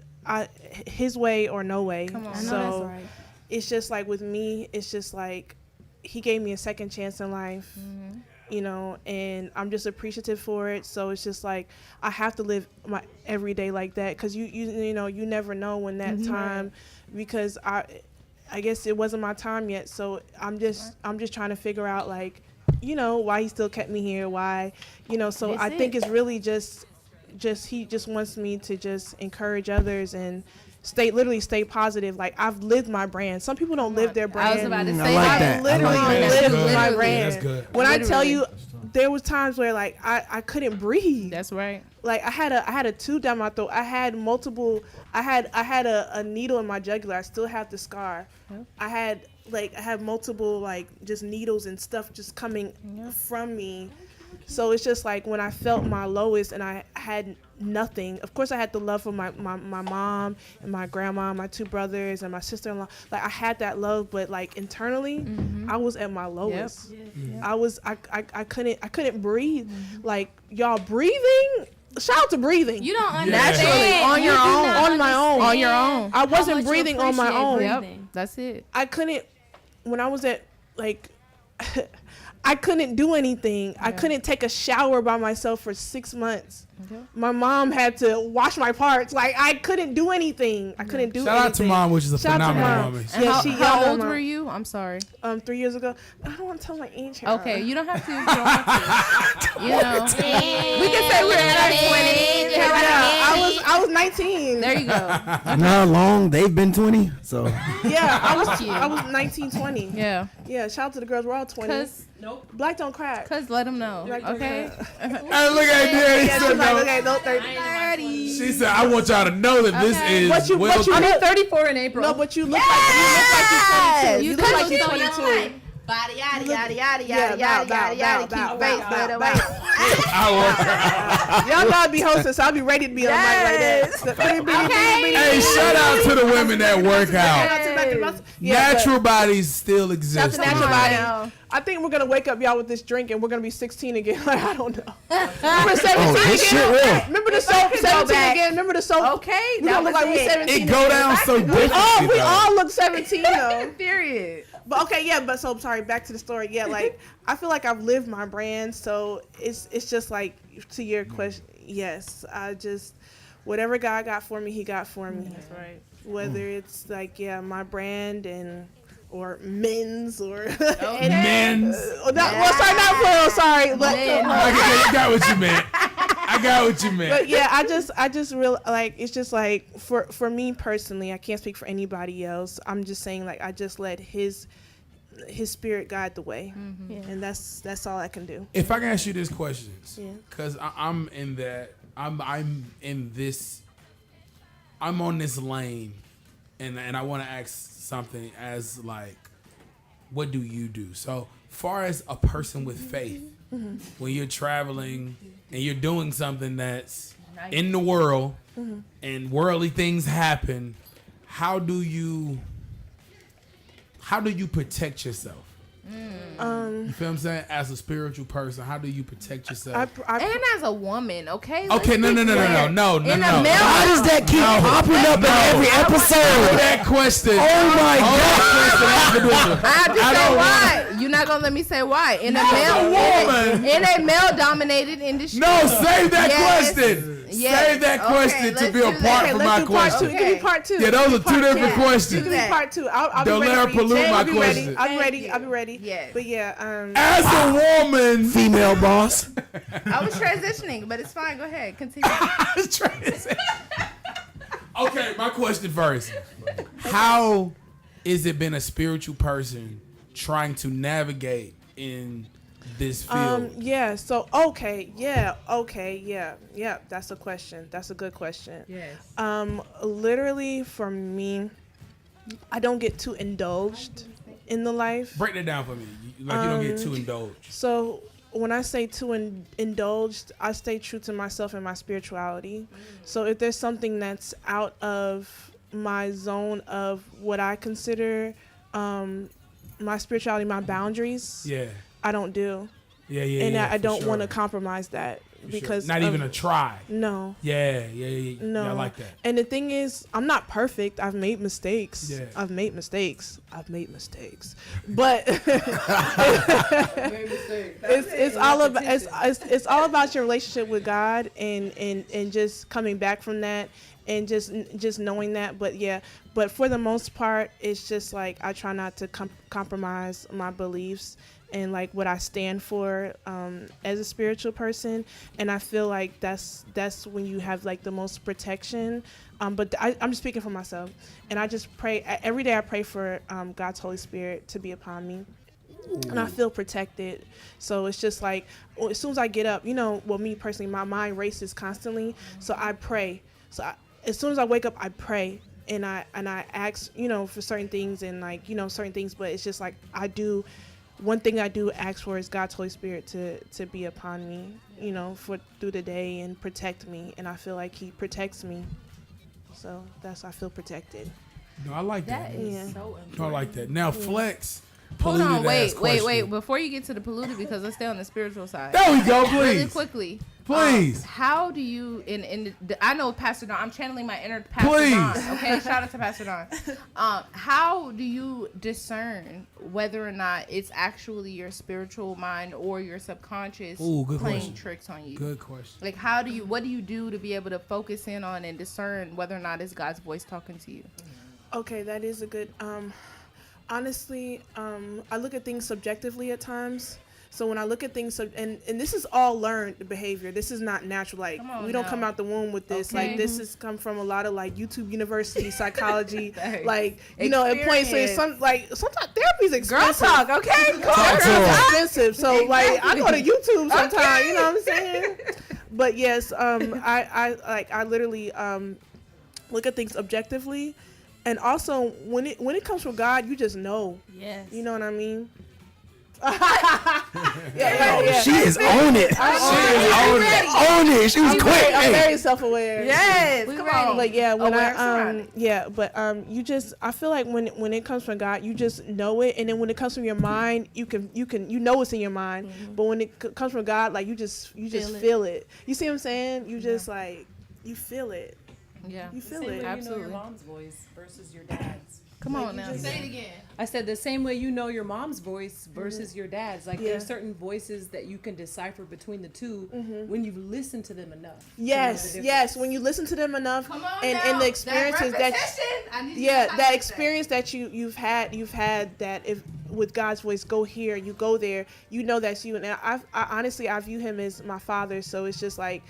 H: His way or no way.
D: Come on.
F: I know
H: So
F: that's right.
H: it's just like with me, it's just like He gave me a second chance in life.
D: Mm-hmm.
H: You know, and I'm just appreciative for it. So it's just like I have to live my every day like that, because you know, you never know when that time, because I guess it wasn't my time yet. So I'm just trying to figure out, like, you know, why He still kept me here, why, you know. So
F: That's
H: I think
F: it.
H: it's really just He just wants me to just encourage others and stay positive. Like, I've lived my brand. Some people don't live their brand.
D: I was about to
I: I
D: say
I: like
H: I
I: that.
H: literally
I: I like that.
H: lived
C: That's
H: my
C: good.
H: brand.
C: That's good.
H: When I tell
D: Literally.
H: you, there was times where like I couldn't breathe.
D: That's right.
H: Like I had a tube down my throat. I had a needle in my jugular. I still have the scar.
D: Yep.
H: I had multiple like just needles and stuff just coming from me. So it's just like when I felt my lowest and I had nothing. Of course, I had the love for my mom and my grandma, my two brothers, and my sister-in-law. Like, I had that love, but like internally, I was at my lowest. I couldn't breathe. Like, y'all breathing. Shout out to breathing.
F: You don't
C: Yeah.
F: understand.
D: Naturally, on your
F: You do
D: own.
F: not
H: On my own.
F: understand
D: On your own.
H: I
F: how
H: wasn't
F: much you
H: breathing on my
F: appreciate
H: own.
D: Yep.
F: breathing.
D: That's it.
H: I couldn't, when I was at, like, I couldn't do anything. I couldn't take a shower by myself for 6 months.
D: Okay.
H: My mom had to wash my parts. Like, I couldn't do anything. I couldn't do
C: Shout
H: anything.
C: out to Mom, which is a
H: Shout out to
C: phenomenal
H: Mom.
C: woman.
D: And
H: Yeah,
D: how,
H: she
D: how
H: yelled at
D: old
H: my-
D: were you? I'm sorry.
H: 3 years ago. I don't want to tell my age. here.
D: Okay, you don't have to. You don't have to. You know, we can say we're in our 20s.
H: Yeah, I was 19.
D: There you go.
I: Not long. They've been 20. So
H: Yeah, I
D: you.
H: was 19, 20.
D: Yeah,
H: Yeah, shout out to the girls. We're all 20.
D: cause
H: Black don't crack.
D: let them know.
H: Black don't
D: Okay.
H: crack.
C: Hey, look at Daddy.
H: Yeah,
C: said
H: she's like,
C: no.
H: okay, don't 30.
C: She said, "I want y'all to know that this
D: Okay.
C: is
H: What you
J: I'm
H: look-
J: 34 in April.
H: No, but you look like you look like you're 22. You look like you're 22.
F: Body yada yada yada
H: Yeah,
F: yada
H: bow,
F: yada yada
H: bow,
F: yada.
H: bow,
F: Keep
H: bow,
F: faith,
H: bow,
F: but
H: bow.
C: I want."
H: Y'all know I'd be hosting, so I'll be ready to be on mic like that.
C: Hey, shout out to the women that work out.
H: Yeah,
C: Natural bodies still exist.
H: Shout out to natural
D: on
H: body.
D: now.
H: I think we're gonna wake up y'all with this drink, and we're gonna be 16 again. Like, I don't know. Remember 17
I: oh, this shit
H: again?
I: real.
H: Remember the soap 17
D: back.
H: again? Remember the soap?
D: Okay,
H: We
D: that
H: don't look
D: was
H: like we
D: it.
H: 17.
C: It go down so differently.
H: Oh, we
C: though.
H: all look 17 though.
D: Period.
H: But okay, yeah, but so sorry, back to the story. Yeah, like I feel like I've lived my brand, so it's just like, to your question, yes, I just, whatever God got for me, He got for me.
D: That's right.
H: Whether it's like, yeah, my brand or men's or
C: Men's.
H: not plural, sorry, but
D: Men.
C: I got what you meant. I got what you meant.
H: but yeah, I just real like, it's just like for me personally, I can't speak for anybody else. I'm just saying, like, I just let His spirit guide the way, and that's all I can do.
C: If I can ask you this question,
H: Yeah.
C: because I'm in that, I'm in this, I'm on this lane, and I want to ask something as like, what do you do? So far as a person with faith, when you're traveling and you're doing something that's in the world and worldly things happen, how do you protect yourself? You feel what I'm saying? As a spiritual person, how do you protect yourself?
D: And as a woman, okay?
C: Okay, no.
D: In a male,
I: Why does that keep popping up in every episode?
C: That question.
I: Oh my God.
D: I have to say why. You're not gonna let me say why. In a male-dominated industry.
C: No, save that
D: Yes.
C: question.
D: Yes.
C: Save that
D: Okay,
C: question to
D: let's
C: be
D: do
C: a
D: that.
C: part
D: Okay,
C: for
H: let's
C: my
H: do part
C: question.
H: two. Give me part two.
C: Yeah, those are two different
H: Yeah.
C: questions.
H: Give me part two. I'll
C: Don't
H: be
C: let her
H: ready for you.
C: pollute my
H: I'll be ready.
C: question.
H: I'll be ready. I'll be ready.
D: Yes.
H: But yeah,
C: As a woman,
I: Female boss.
D: I was transitioning, but it's fine. Go ahead. Continue.
C: Okay, my question first. How is it been a spiritual person trying to navigate in this field?
H: yeah. So yeah. That's a question. That's a good question.
J: Yes.
H: Literally for me, I don't get too indulged in the life.
C: Break that down for me. You don't get too indulged.
H: So when I say too indulged, I stay true to myself and my spirituality. So if there's something that's out of my zone of what I consider my spirituality, my boundaries,
C: Yeah.
H: I don't do.
C: Yeah.
H: And I
C: for
H: don't
C: sure.
H: want to compromise that
C: For
H: because
C: sure. Not even a try.
H: no.
C: Yeah.
H: No.
C: Yeah, I like that.
H: And the thing is, I'm not perfect. I've made mistakes.
C: Yeah.
H: I've made mistakes. But it's all about it's all about your relationship with God and just coming back from that and just knowing that. But for the most part, it's just like I try not to compromise my beliefs and like what I stand for as a spiritual person, and I feel like that's when you have like the most protection. But I'm just speaking for myself, and I just pray every day. I pray for God's Holy Spirit to be upon me, and I feel protected. So it's just like as soon as I get up, me personally, my mind races constantly, so I pray. So as soon as I wake up, I pray. And I ask, for certain things and like, certain things, but it's just like one thing I do ask for is God's Holy Spirit to be upon me, through the day and protect me. And I feel like He protects me. So I feel protected.
C: No, I like that.
D: That is
H: Yeah.
D: so important.
C: No, I like that. Now, Flex.
D: Hold on,
C: polluted-ass
D: wait.
C: question.
D: Before you get to the polluted, because let's stay on the spiritual side.
C: There we go,
D: Really
C: please.
D: quickly.
C: Please.
D: How do you I know Pastor Don. I'm channeling my inner Pastor
C: Please.
D: Don. Okay, shout out to Pastor Don. How do you discern whether or not it's actually your spiritual mind or your subconscious
C: Ooh, good
D: playing
C: question.
D: tricks on you?
C: Good question.
D: Like, what do you do to be able to focus in on and discern whether or not it's God's voice talking to you?
H: Okay, that is a good. Honestly, I look at things subjectively at times. So when I look at things, and this is all learned behavior. This is not natural. Like we don't come out the womb with this.
D: Okay.
H: Like this has come from a lot of like YouTube University psychology.
D: Dang.
H: Like it points to sometimes therapy is expensive.
D: Girl talk, okay?
H: It's expensive. So like I go to YouTube sometimes. You know what I'm saying? But yes, I literally look at things objectively. And also, when it comes from God, you just know.
D: Yes.
H: You know what I mean?
I: She is on it. On it. She was quick.
H: I'm
I: Hey.
H: very self-aware.
D: Yes. Come on.
H: But yeah, when
D: Aware, surrounded.
H: I feel like when it comes from God, you just know it, and then when it comes from your mind, you know what's in your mind.
D: Mm-hmm.
H: But when it comes from God, like you just feel it. You see what I'm saying? You just like you feel it.
D: Yeah.
H: You feel
J: Same way
H: it.
J: you know
D: Absolutely.
J: your mom's voice versus your dad's.
D: Come on now.
H: just-
D: Say it again.
J: I said the same way you know your mom's voice versus your dad's. Like
H: Yeah.
J: there's certain voices that you can decipher between the two when you listen to them enough. to know
H: Yes,
J: the
H: yes.
J: difference.
H: When you listen to them enough,
D: Come on
H: and
D: now.
H: the experiences that that
D: that
H: experience that you've had that if with God's voice, go here, you go there, you know that's you. And I honestly I view Him as my Father, so it's just like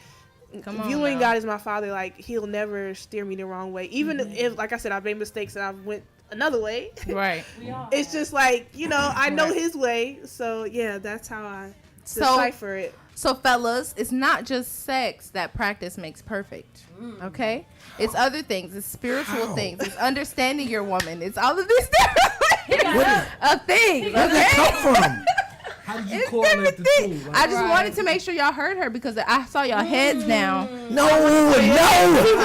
D: Come on
H: viewing
D: now.
H: God as my Father, like He'll never steer me the wrong way, even if, like I said, I've made mistakes and I went another way.
D: Right.
J: We all
H: It's
J: have.
H: just like I know
D: Right.
H: His way, so yeah, that's how I
D: So-
H: decipher it.
D: So, fellas, it's not just sex that practice makes perfect. Okay? It's other things. It's spiritual things. It's understanding your woman. It's all of these different of things.
I: Where did it
D: Okay?
I: come from?
C: How do
E: did you
D: It's
E: correlate
D: different
E: the
D: things.
E: two?
D: I just wanted to make sure y'all heard her because I saw y'all heads down.
I: No.
D: When I said
I: What the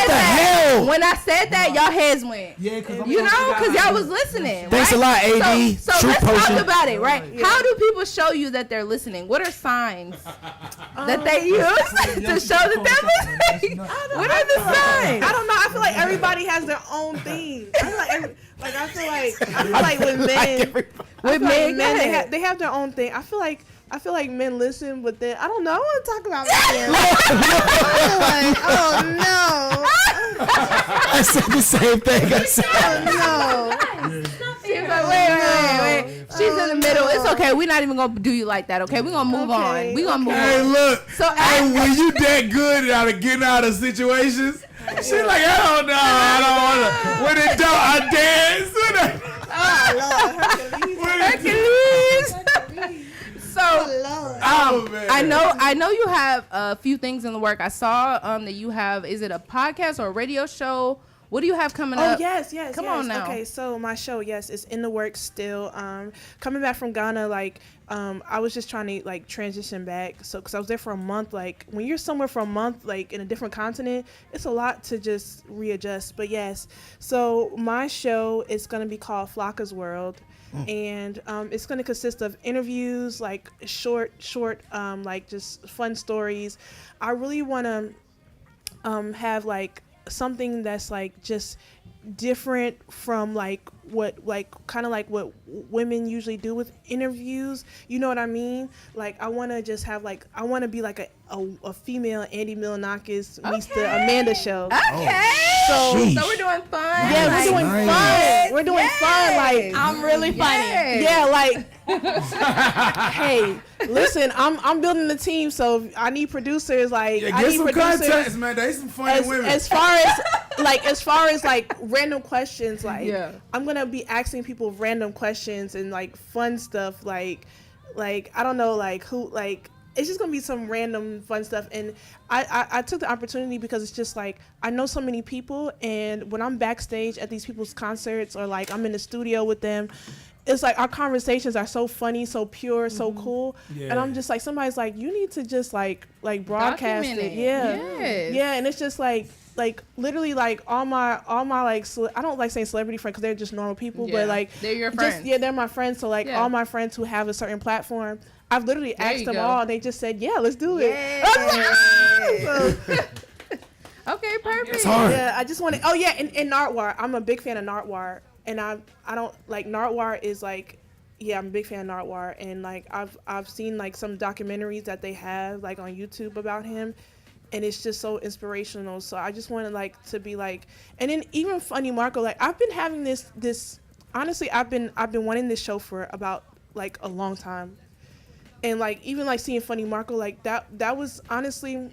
D: that,
I: hell?
D: when I said that, y'all heads went.
E: Yeah, because
D: You know, because y'all was listening.
I: Thanks
D: right?
I: a lot, AD.
D: So
I: Truth
D: let's
I: potion.
D: talk about it, right? How do people show you that they're listening? What are signs that they use to show that they're listening? What are the signs?
H: I don't know. I feel like everybody has their own thing. I feel like with men,
D: With men, go ahead.
H: they have their own thing. I feel like men listen, but then I don't know. I want to talk about men. Oh no.
I: I said the same thing. I said,
H: Oh no.
D: She's like, wait. She's in the middle. It's okay. We're not even gonna do you like that. Okay, we're gonna move
H: Okay,
D: on. We're gonna move
C: Hey,
D: on.
C: look.
D: So
C: Hey, when you that good at getting out of situations, she like, I don't know. I don't want to. When it don't, I dance.
D: Hercules. So
C: Oh, man.
D: I know you have a few things in the work. I saw that you have. Is it a podcast or a radio show? What do you have coming
H: Oh
D: up?
H: yes.
D: Come on now.
H: Okay, so my show, yes, is in the works still. Coming back from Ghana, I was just trying to transition back. So, cause I was there for a month. Like when you're somewhere for a month, like in a different continent, it's a lot to just readjust. But yes, so my show is gonna be called Flocka's World. And it's going to consist of interviews, like short, like just fun stories. I really want to have like something that's like just different from like what women usually do with interviews. You know what I mean? Like I want to just have like I want to be like a female Andy Milonakis meets the Amanda show.
D: Okay.
H: So
I: Sheesh.
D: So we're doing fun.
H: yeah,
I: Nice.
H: we're doing
I: Nice.
H: fun. We're doing fun. Like
F: I'm really funny.
H: yeah, like hey, listen, I'm building the team, so I need producers. Like
C: Yeah,
H: I
C: get
H: need
C: some
H: producers.
C: contacts, man. They some funny women.
H: As far as like random questions, like
J: Yeah.
H: I'm gonna be asking people random questions and like fun stuff, like I don't know, like who, like it's just gonna be some random fun stuff. And I took the opportunity because it's just like I know so many people, and when I'm backstage at these people's concerts or like I'm in the studio with them, it's like our conversations are so funny, so pure, so cool.
C: Yeah.
H: And I'm just like, somebody's like, you need to just like broadcast
D: Document
H: it.
D: it.
H: Yeah.
D: Yes.
H: Yeah. And it's just like literally like all my like I don't like saying celebrity friends because they're just normal people,
D: Yeah.
H: but like
D: They're your
H: just,
D: friends.
H: yeah, they're my friends. So like
D: Yeah.
H: all my friends who have a certain platform, I've literally
D: There
H: asked
D: you
H: them
D: go.
H: all, and they just said, yeah, let's do it.
D: Yay.
H: So,
D: Okay, perfect.
I: it's hard.
H: yeah, I just want to. Oh yeah, and Nardwuar. I'm a big fan of Nardwuar, and I don't like Nardwuar is like, yeah, I'm a big fan of Nardwuar, and like I've seen like some documentaries that they have like on YouTube about him, and it's just so inspirational. So I just want to like to be like, and then even Funny Marco, like I've been having this honestly, I've been wanting this show for about like a long time, and like even like seeing Funny Marco, like that was honestly.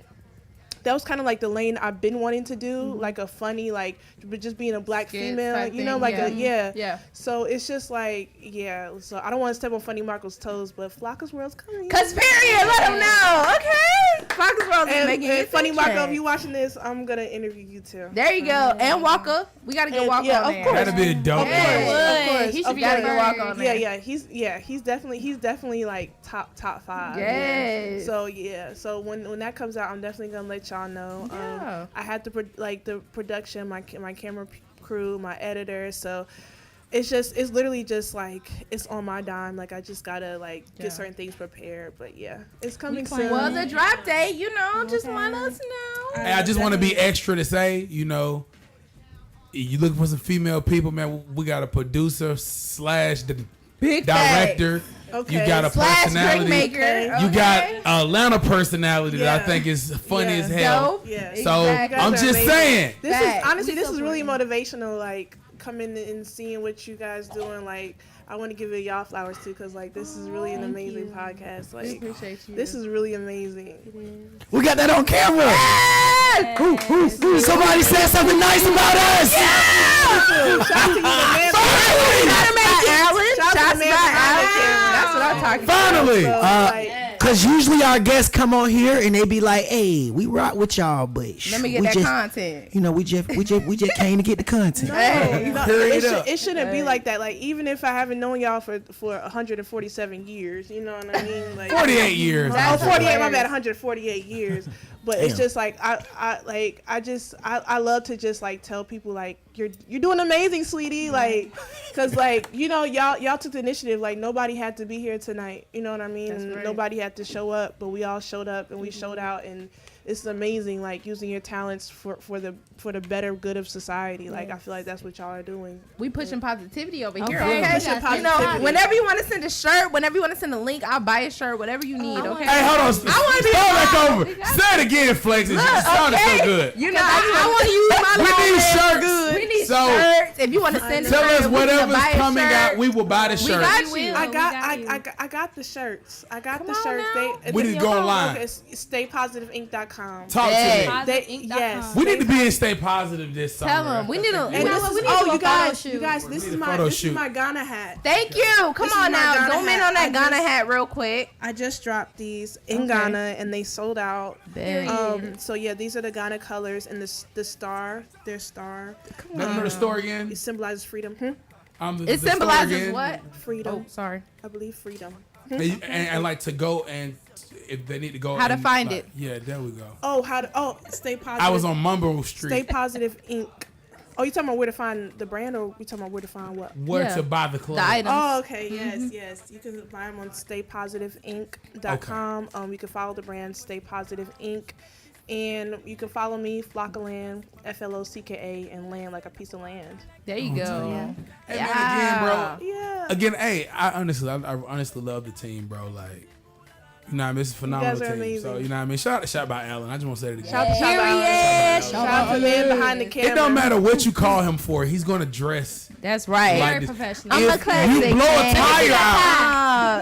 H: That was kind of like the lane I've been wanting to do, like a funny, like, but just being a black
D: Skit
H: female,
D: type
H: you know,
D: thing,
H: like
D: yeah.
H: a, yeah.
D: Yeah.
H: So it's just like, yeah. So I don't want to step on Funny Marco's toes, but Flocka's World's coming.
D: Cause period, let them know. Okay. Flocka's World is
H: And,
D: making
H: and
D: it
H: Funny Marco,
D: trend.
H: if you watching this, I'm going to interview you too.
D: There you go. And Walker. We gotta get
H: And-
D: Walker
H: yeah,
D: on
H: of
D: there.
H: course.
C: That'd be a dope.
H: Of
D: Yeah.
H: course,
D: Would.
H: of course.
F: He should
H: of
F: be
D: gotta
H: course.
D: get Walker on there.
H: Yeah, he's definitely like top 5.
D: Yes.
H: So yeah, so when that comes out, I'm definitely gonna let y'all know.
D: Yeah.
H: I had the the production, my camera crew, my editor. So it's literally just like it's on my dime. Like I just gotta like
D: Yeah.
H: get certain things prepared. But yeah, it's coming soon.
D: Well, the drop date, just let us know.
C: Hey, I just want to be extra to say, you looking for some female people, man. We got a producer / the
D: Big
C: director.
H: Okay.
C: You got a
D: Slash
C: personality.
D: drink maker.
H: Okay.
C: You got Atlanta personality that I
H: Yeah.
C: think is funny
H: Yeah.
C: as hell.
D: Dope.
H: Yeah.
C: So
D: Exactly.
C: I'm
H: You guys are
C: just
H: amazing.
C: saying.
H: This
D: Facts.
H: is honestly,
D: We
H: this is really
D: support
H: motivational. Like coming and seeing what you guys doing. Like I want to give it y'all flowers too, because like this is really an amazing podcast.
D: We
H: Like
D: appreciate you.
H: this is really amazing.
I: We got that on camera. Somebody said something nice about us.
H: Shout out to you, man.
D: Shout out to Alan.
H: Shout out
D: Shout
H: to the man
D: out
H: behind the
D: Alan.
H: camera.
D: That's what I'm talking about.
C: Finally.
H: So, like,
I: Cause usually our guests come on here and they be like, "Hey, we rock with y'all, but
D: Let me get
I: we
D: that
I: just,
D: content.
I: you know, we just came to get the content."
D: Hey.
H: No,
C: Hurry up.
H: it shouldn't be like that. Like even if I haven't known y'all for 147 years, you know what I mean? Like
C: 48 years.
H: Oh, 48. My
D: hilarious.
H: bad. 148 years. But it's
I: Damn.
H: just like I love to just like tell people like you're doing amazing, sweetie. Like, cause like y'all took the initiative. Like nobody had to be here tonight. You know what I mean?
D: That's
H: And
D: right.
H: nobody had to show up, but we all showed up and we showed out, and it's amazing. Like using your talents for the better good of society. Like I feel like that's what y'all are doing.
D: We pushing positivity over here.
F: Okay.
D: Okay.
H: Pushing
D: You know,
H: positivity.
D: whenever you want to send a shirt, whenever you want to send a link, I'll buy a shirt. Whatever you need. Okay.
C: Hey, hold on.
D: I want to be
C: Start back
D: involved.
C: over. Say it again, Flex. It sounded so good.
D: You know, I want to use my
C: We
D: logo.
C: need shirts.
D: We need
C: So,
D: shirts. If you want to send a
C: Tell
D: shirt,
C: us
D: we need to
C: whatever's
D: buy a
C: coming
D: shirt.
C: out, we will buy the shirt.
D: got
F: We
D: you.
F: will.
H: I
F: We
H: got
F: you.
H: I got the shirts. I got the
D: Come on
H: shirts.
D: now.
C: We need to go online.
H: Okay, it's staypositiveinc.com.
C: Talk
D: Hey.
C: to me.
H: Yes.
C: We need to be in Stay Positive this summer.
D: Tell them. We need to.
H: And
F: You know
H: this
F: what?
H: is,
F: We need to do a
H: you
F: photo
H: guys,
F: shoot.
H: you guys, this
C: need
H: is
C: a
H: my
C: photo
H: this
C: shoot.
H: is my Ghana hat.
D: Thank you. Come
H: This is
D: on
H: my
D: now.
H: Ghana
D: Zoom in
H: hat.
D: on that
H: I
D: Ghana
H: just-
D: hat real quick.
H: I just dropped these in
D: Okay.
H: Ghana and they sold out.
D: Very
H: So yeah, these are the Ghana colors and the star, their star.
C: Let them know the story again.
H: It symbolizes freedom.
C: The
D: It
C: story
D: symbolizes
C: again.
D: what?
H: Freedom.
D: Oh, sorry.
H: I believe freedom.
C: And like to go and if they need to go.
D: How to
C: and,
D: find
C: like,
D: it.
C: Yeah, there we go.
H: Stay positive.
C: I was on Mumble Street.
H: Stay Positive Inc. Oh, you talking about where to find the brand, or we talking about where to find what?
C: Where
D: Yeah.
C: to buy the clothes.
D: The items.
H: Oh, okay. Yes. You can buy them on staypositiveinc.com. You can follow the brand Stay Positive Inc. And you can follow me, Flocka Land, FLOCKA, and land like a piece of land.
D: There you go.
C: Hey, man, again, bro.
H: Yeah.
C: Again, hey, I honestly love the team, bro. Like, you know what I mean? It's a phenomenal
H: guys are
C: team.
H: amazing.
C: So, you know what I mean? Shout out Allen. I just want to say it again.
H: Shout out to Shout out to the man behind the camera.
C: It don't matter what you call him for. He's going to dress
D: That's right.
C: like
F: Very
C: this.
F: professional.
D: I'm
C: If
D: a classic.
C: you blow a
D: man.
C: tire out,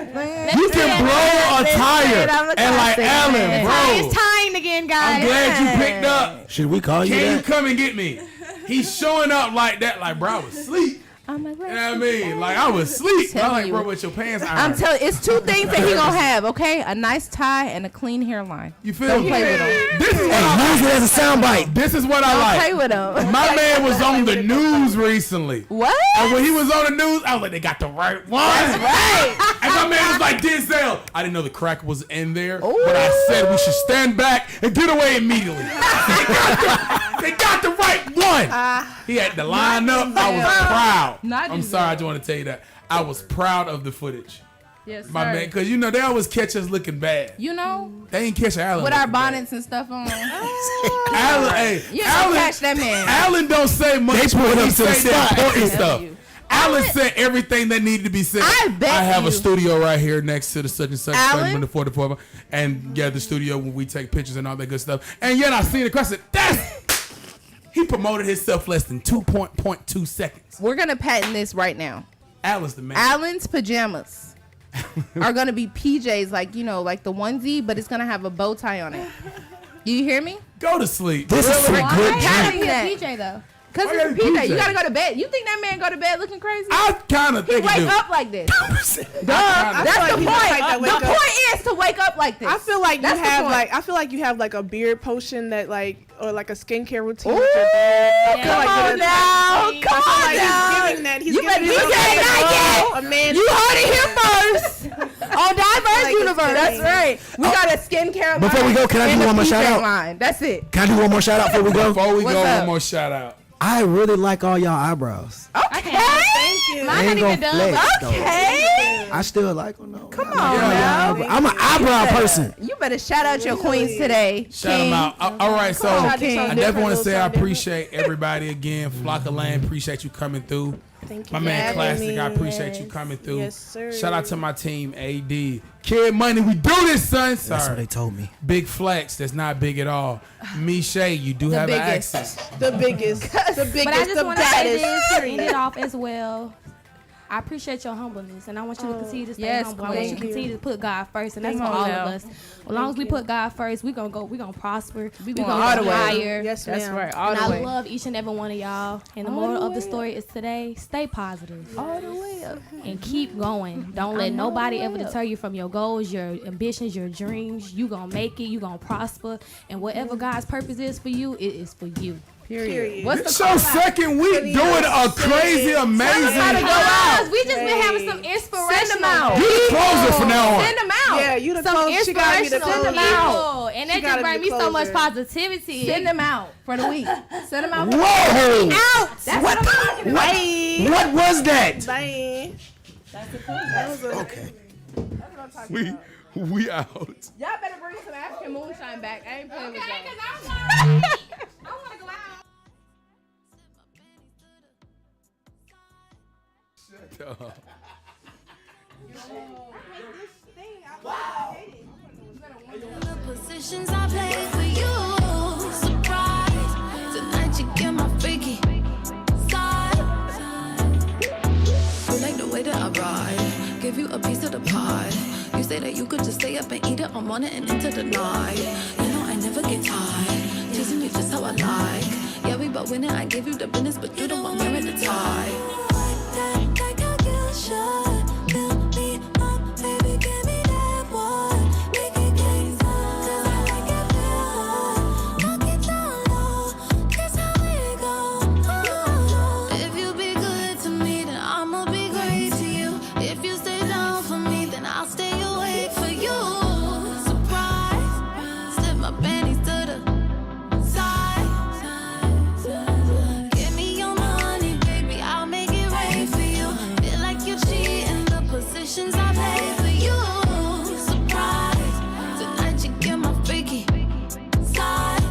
C: you can blow a tire.
D: I'm a
C: And like
D: classic,
C: Allen,
D: man.
C: bro,
F: It's tying again, guys.
C: I'm glad you picked up.
I: Should we call you
C: Can you
I: that?
C: come and get me? He's showing up like that, like, bro, I was asleep.
D: I'm a
C: You know what I mean? Like, I was asleep. I'm
D: Telling
C: like,
D: you.
C: bro, with your pants
D: I'm
C: ironed.
D: telling it's two things that he gonna have, okay? A nice tie and a clean hairline.
C: You feel
D: Don't
C: me?
D: play with him.
C: This is what
I: Hey,
C: I
I: use it as a soundbite.
C: This is what I
D: Don't
C: like.
D: play with him.
C: My man was on the news recently.
D: What?
C: And when he was on the news, I was like, they got the right one.
D: Right.
C: And my man was like, Denzel. I didn't know the crack was in there, but I said we should stand back and get away immediately. They got the right one. He had to line up. I was proud.
D: Not
C: I'm
D: just
C: sorry, I
D: that.
C: just want to tell you that. I was proud of the footage.
D: Yes,
C: My
D: sir.
C: man, because, you know, they always catch us looking bad.
D: You know,
C: They ain't catch Allen
D: with our
C: looking bad.
D: bonnets and stuff on.
C: Allen, hey,
D: You don't
C: Allen,
D: catch that man.
C: Allen don't say much.
I: They pulled
C: but
I: up
C: he
I: to the
C: say the
I: spot.
C: important
D: I'm
C: stuff.
D: telling you.
C: Allen said everything that needed to be said.
D: I bet
C: I have
D: you.
C: a studio right here next to the such and such
D: Allen?
C: segment, the 44, and yeah, the studio when we take pictures and all that good stuff. And yet I seen the crowd said, that's he promoted himself less than 2.2 seconds.
D: We're gonna patent this right now.
C: Allen's the man.
D: Allen's pajamas are gonna be PJs, like like the onesie, but it's gonna have a bow tie on it. Do you hear me?
C: Go to sleep.
I: This is some
C: Really?
I: good
F: Why?
I: drink.
F: Be a PJ though.
D: Cause
C: Why
D: it's a
C: gotta be
D: PJ.
C: PJ?
D: You gotta go to bed. You think that man go to bed looking crazy?
C: I kind of
D: He
C: think
D: wake
C: he do.
D: up like this.
C: I
D: That's
C: kinda-
D: the
H: I feel like
D: point.
H: he's the type that wake
D: The
H: up-
D: point is to wake up like this.
H: I feel like
D: That's
H: you
D: the
H: have
D: point.
H: like a beard potion that or like a skincare routine.
D: Ooh,
H: with your beard.
D: come
H: like
D: on
H: that-
D: now, come
H: I feel
D: on
H: like
D: now.
H: he's giving that. He's
D: You
H: giving
D: better
H: you
D: say not yet.
H: a man.
D: You heard it here first on Diverse
H: Like it's
D: Universe. That's
H: giving.
D: right. We got a skincare.
I: Before
D: line
I: we go, can I
D: and
I: do
D: a
I: one more
D: PJ
I: shout out?
D: line. That's it.
I: Can I do one more shout out before we go?
C: Before we
D: What's
C: go,
D: up?
C: one more shout out.
I: I really like all y'all eyebrows.
D: Okay.
H: Thank you.
F: Mine
I: I ain't
F: not
I: gonna
F: even done.
I: flex though.
D: Okay.
I: I still like them though.
D: Come on now.
I: I'm an eyebrow person.
D: You better shout out your queens today.
C: Shout
D: King.
C: them out. All right, so
D: on,
C: I
D: King.
C: definitely want to say I
H: Something different.
C: appreciate everybody again. Flocka Land, appreciate you coming through.
H: Thank you
C: My
H: for
C: man
H: having
C: Classic,
H: me.
C: I appreciate you coming through.
H: Yes, sir.
C: Shout out to my team, AD. Kid Money, we do this, son.
I: That's what
C: Sorry.
I: they told me.
C: Big Flex, that's not big at all. Me Shay, you do have an
D: biggest.
C: accent.
H: The biggest,
F: But I just
H: the
F: want to say
H: baddest.
F: this to end it off as well. I appreciate your humbleness, and I want you to continue to stay
D: yes,
F: humble. I want you to
D: queen.
F: continue to put God first, and that's
D: Come
F: for
D: on
F: all
D: now.
F: of us. As long as we put God first, we gonna prosper. We
D: going
F: gonna
D: all
F: go
D: the way.
F: higher.
H: Yes,
D: That's
H: ma'am.
D: right. All
F: And
D: the
F: I
D: way.
F: love each and every one of y'all. And the
D: All
F: moral
D: the
F: of the
D: way
F: story is today: stay positive
D: All the way up.
F: and keep going. Don't let
D: I'm all
F: nobody
D: the way
F: ever
D: up.
F: deter you from your goals, your ambitions, your dreams. You gonna make it. You gonna prosper. And whatever God's purpose is for you, it is for you.
D: Period. What's
C: It's
D: the
C: your
D: call out?
C: second week doing a crazy, amazing.
F: Because we just been having some inspirational.
D: Send them out.
C: You the closer from now on.
D: Send them out.
H: Yeah, you the
F: Some
H: close. She gotta be the
F: inspirational
H: closer.
F: people. And
H: She
F: that just
H: gotta
F: brings
H: be
F: me
H: the
F: so much
H: closer.
F: positivity.
D: Send them out for the week. Send them out.
C: Whoa!
F: out.
D: That's what I'm talking about.
I: What was that?
H: Bye. That was a,
C: Okay.
H: that's what I'm talking about.
C: We out.
D: Y'all better bring some African moonshine back. I ain't playing with y'all.
F: I want to go out.
B: The positions I play for you. Surprise. Tonight you get my freaky side. You like the way that I ride. Give you a piece of the pie. You say that you could just stay up and eat it all morning and into the night. You know I never get tired. Teasing me just how I like. Yeah, we both winning. I give you the business, but you the one wearing the tie. Like a girl should. Fill me up, baby, give me that one. Make it gangsta, 'cause I like it real. Knock it down low, that's how it go. If you be good to me, then I'ma be great to you. If you stay down for me, then I'll stay awake for you. Surprise, slip my panties to the side. Give me your money, baby, I'll make it rain for you. Feel like you cheating, the positions I play for you. Surprise, tonight you get my freaky side.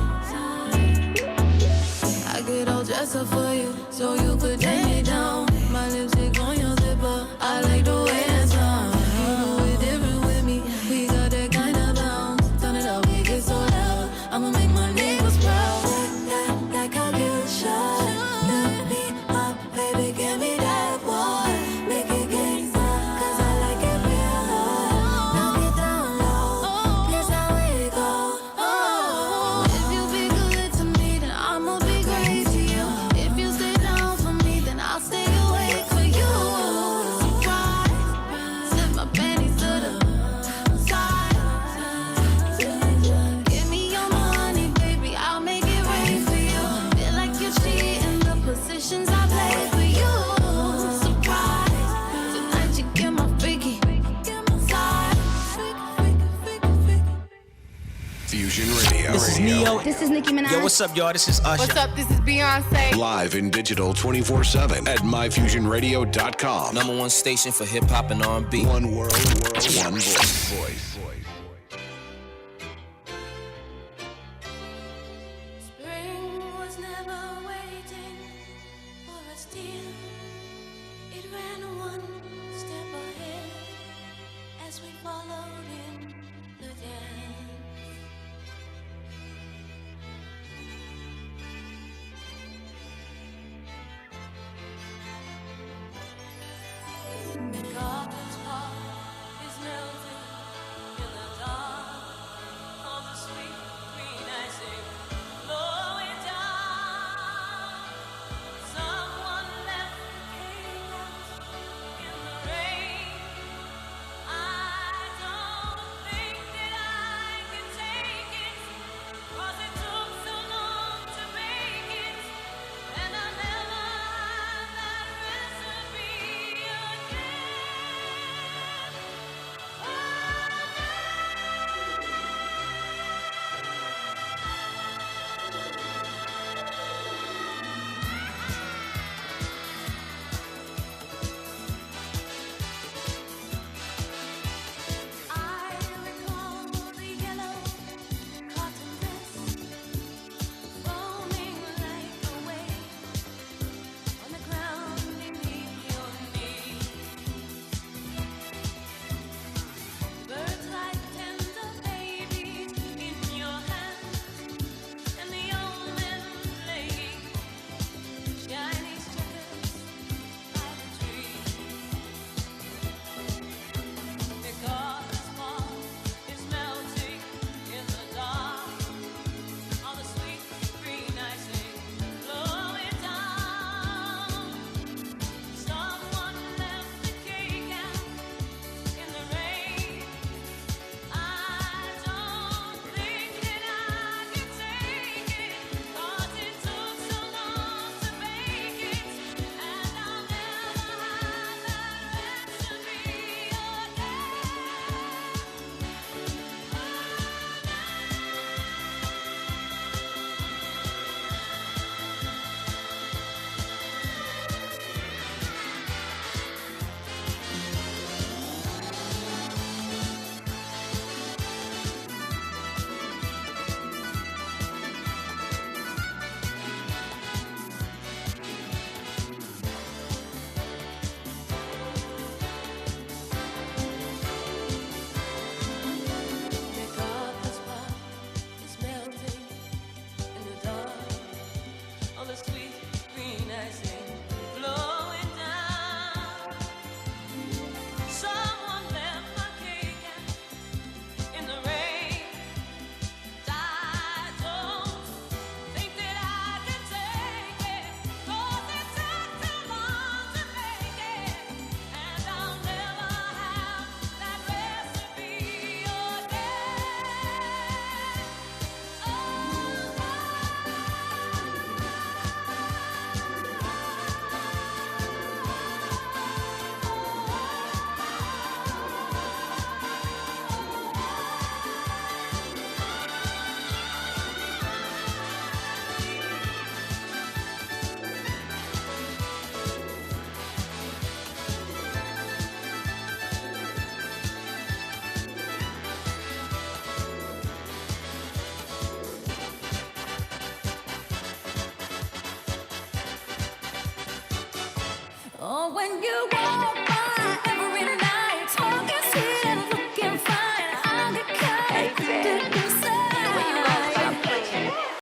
B: I get all dressed up for you, so you could take me down. My lipstick on your zipper, I like the way it sounds. You know it's different with me, we got that kind of bounce. Turn it up, we get so loud, I'ma make my neighbors proud. Like a girl should. Fill me up, baby, give me that one. Make it gangsta, 'cause I like it real. Knock it down low, that's how it go. If you be good to me, then I'ma be great to you. If you stay down for me, then I'll stay awake for you. Surprise, slip my panties to the side. Give me your money, baby, I'll make it rain for you. Feel like you're cheating, the positions I play for you. Surprise, tonight you get my freaky side.
K: Fusion Radio.
L: This is Neo.
B: This is Nicki Minaj.
L: Yo, what's up, y'all? This is Usher.
J: What's up? This is Beyonce.
K: Live in digital 24/7 at myfusionradio.com.
L: #1 station for hip hop and R&B.
K: One world, one voice.
B: Spring was never waiting for us, dear. It ran one step ahead as we followed in the dance. The garden's heart is melting in the dark of the sweet green icing blowing down. Someone left the cake out in the rain. I don't think that I can when you walk by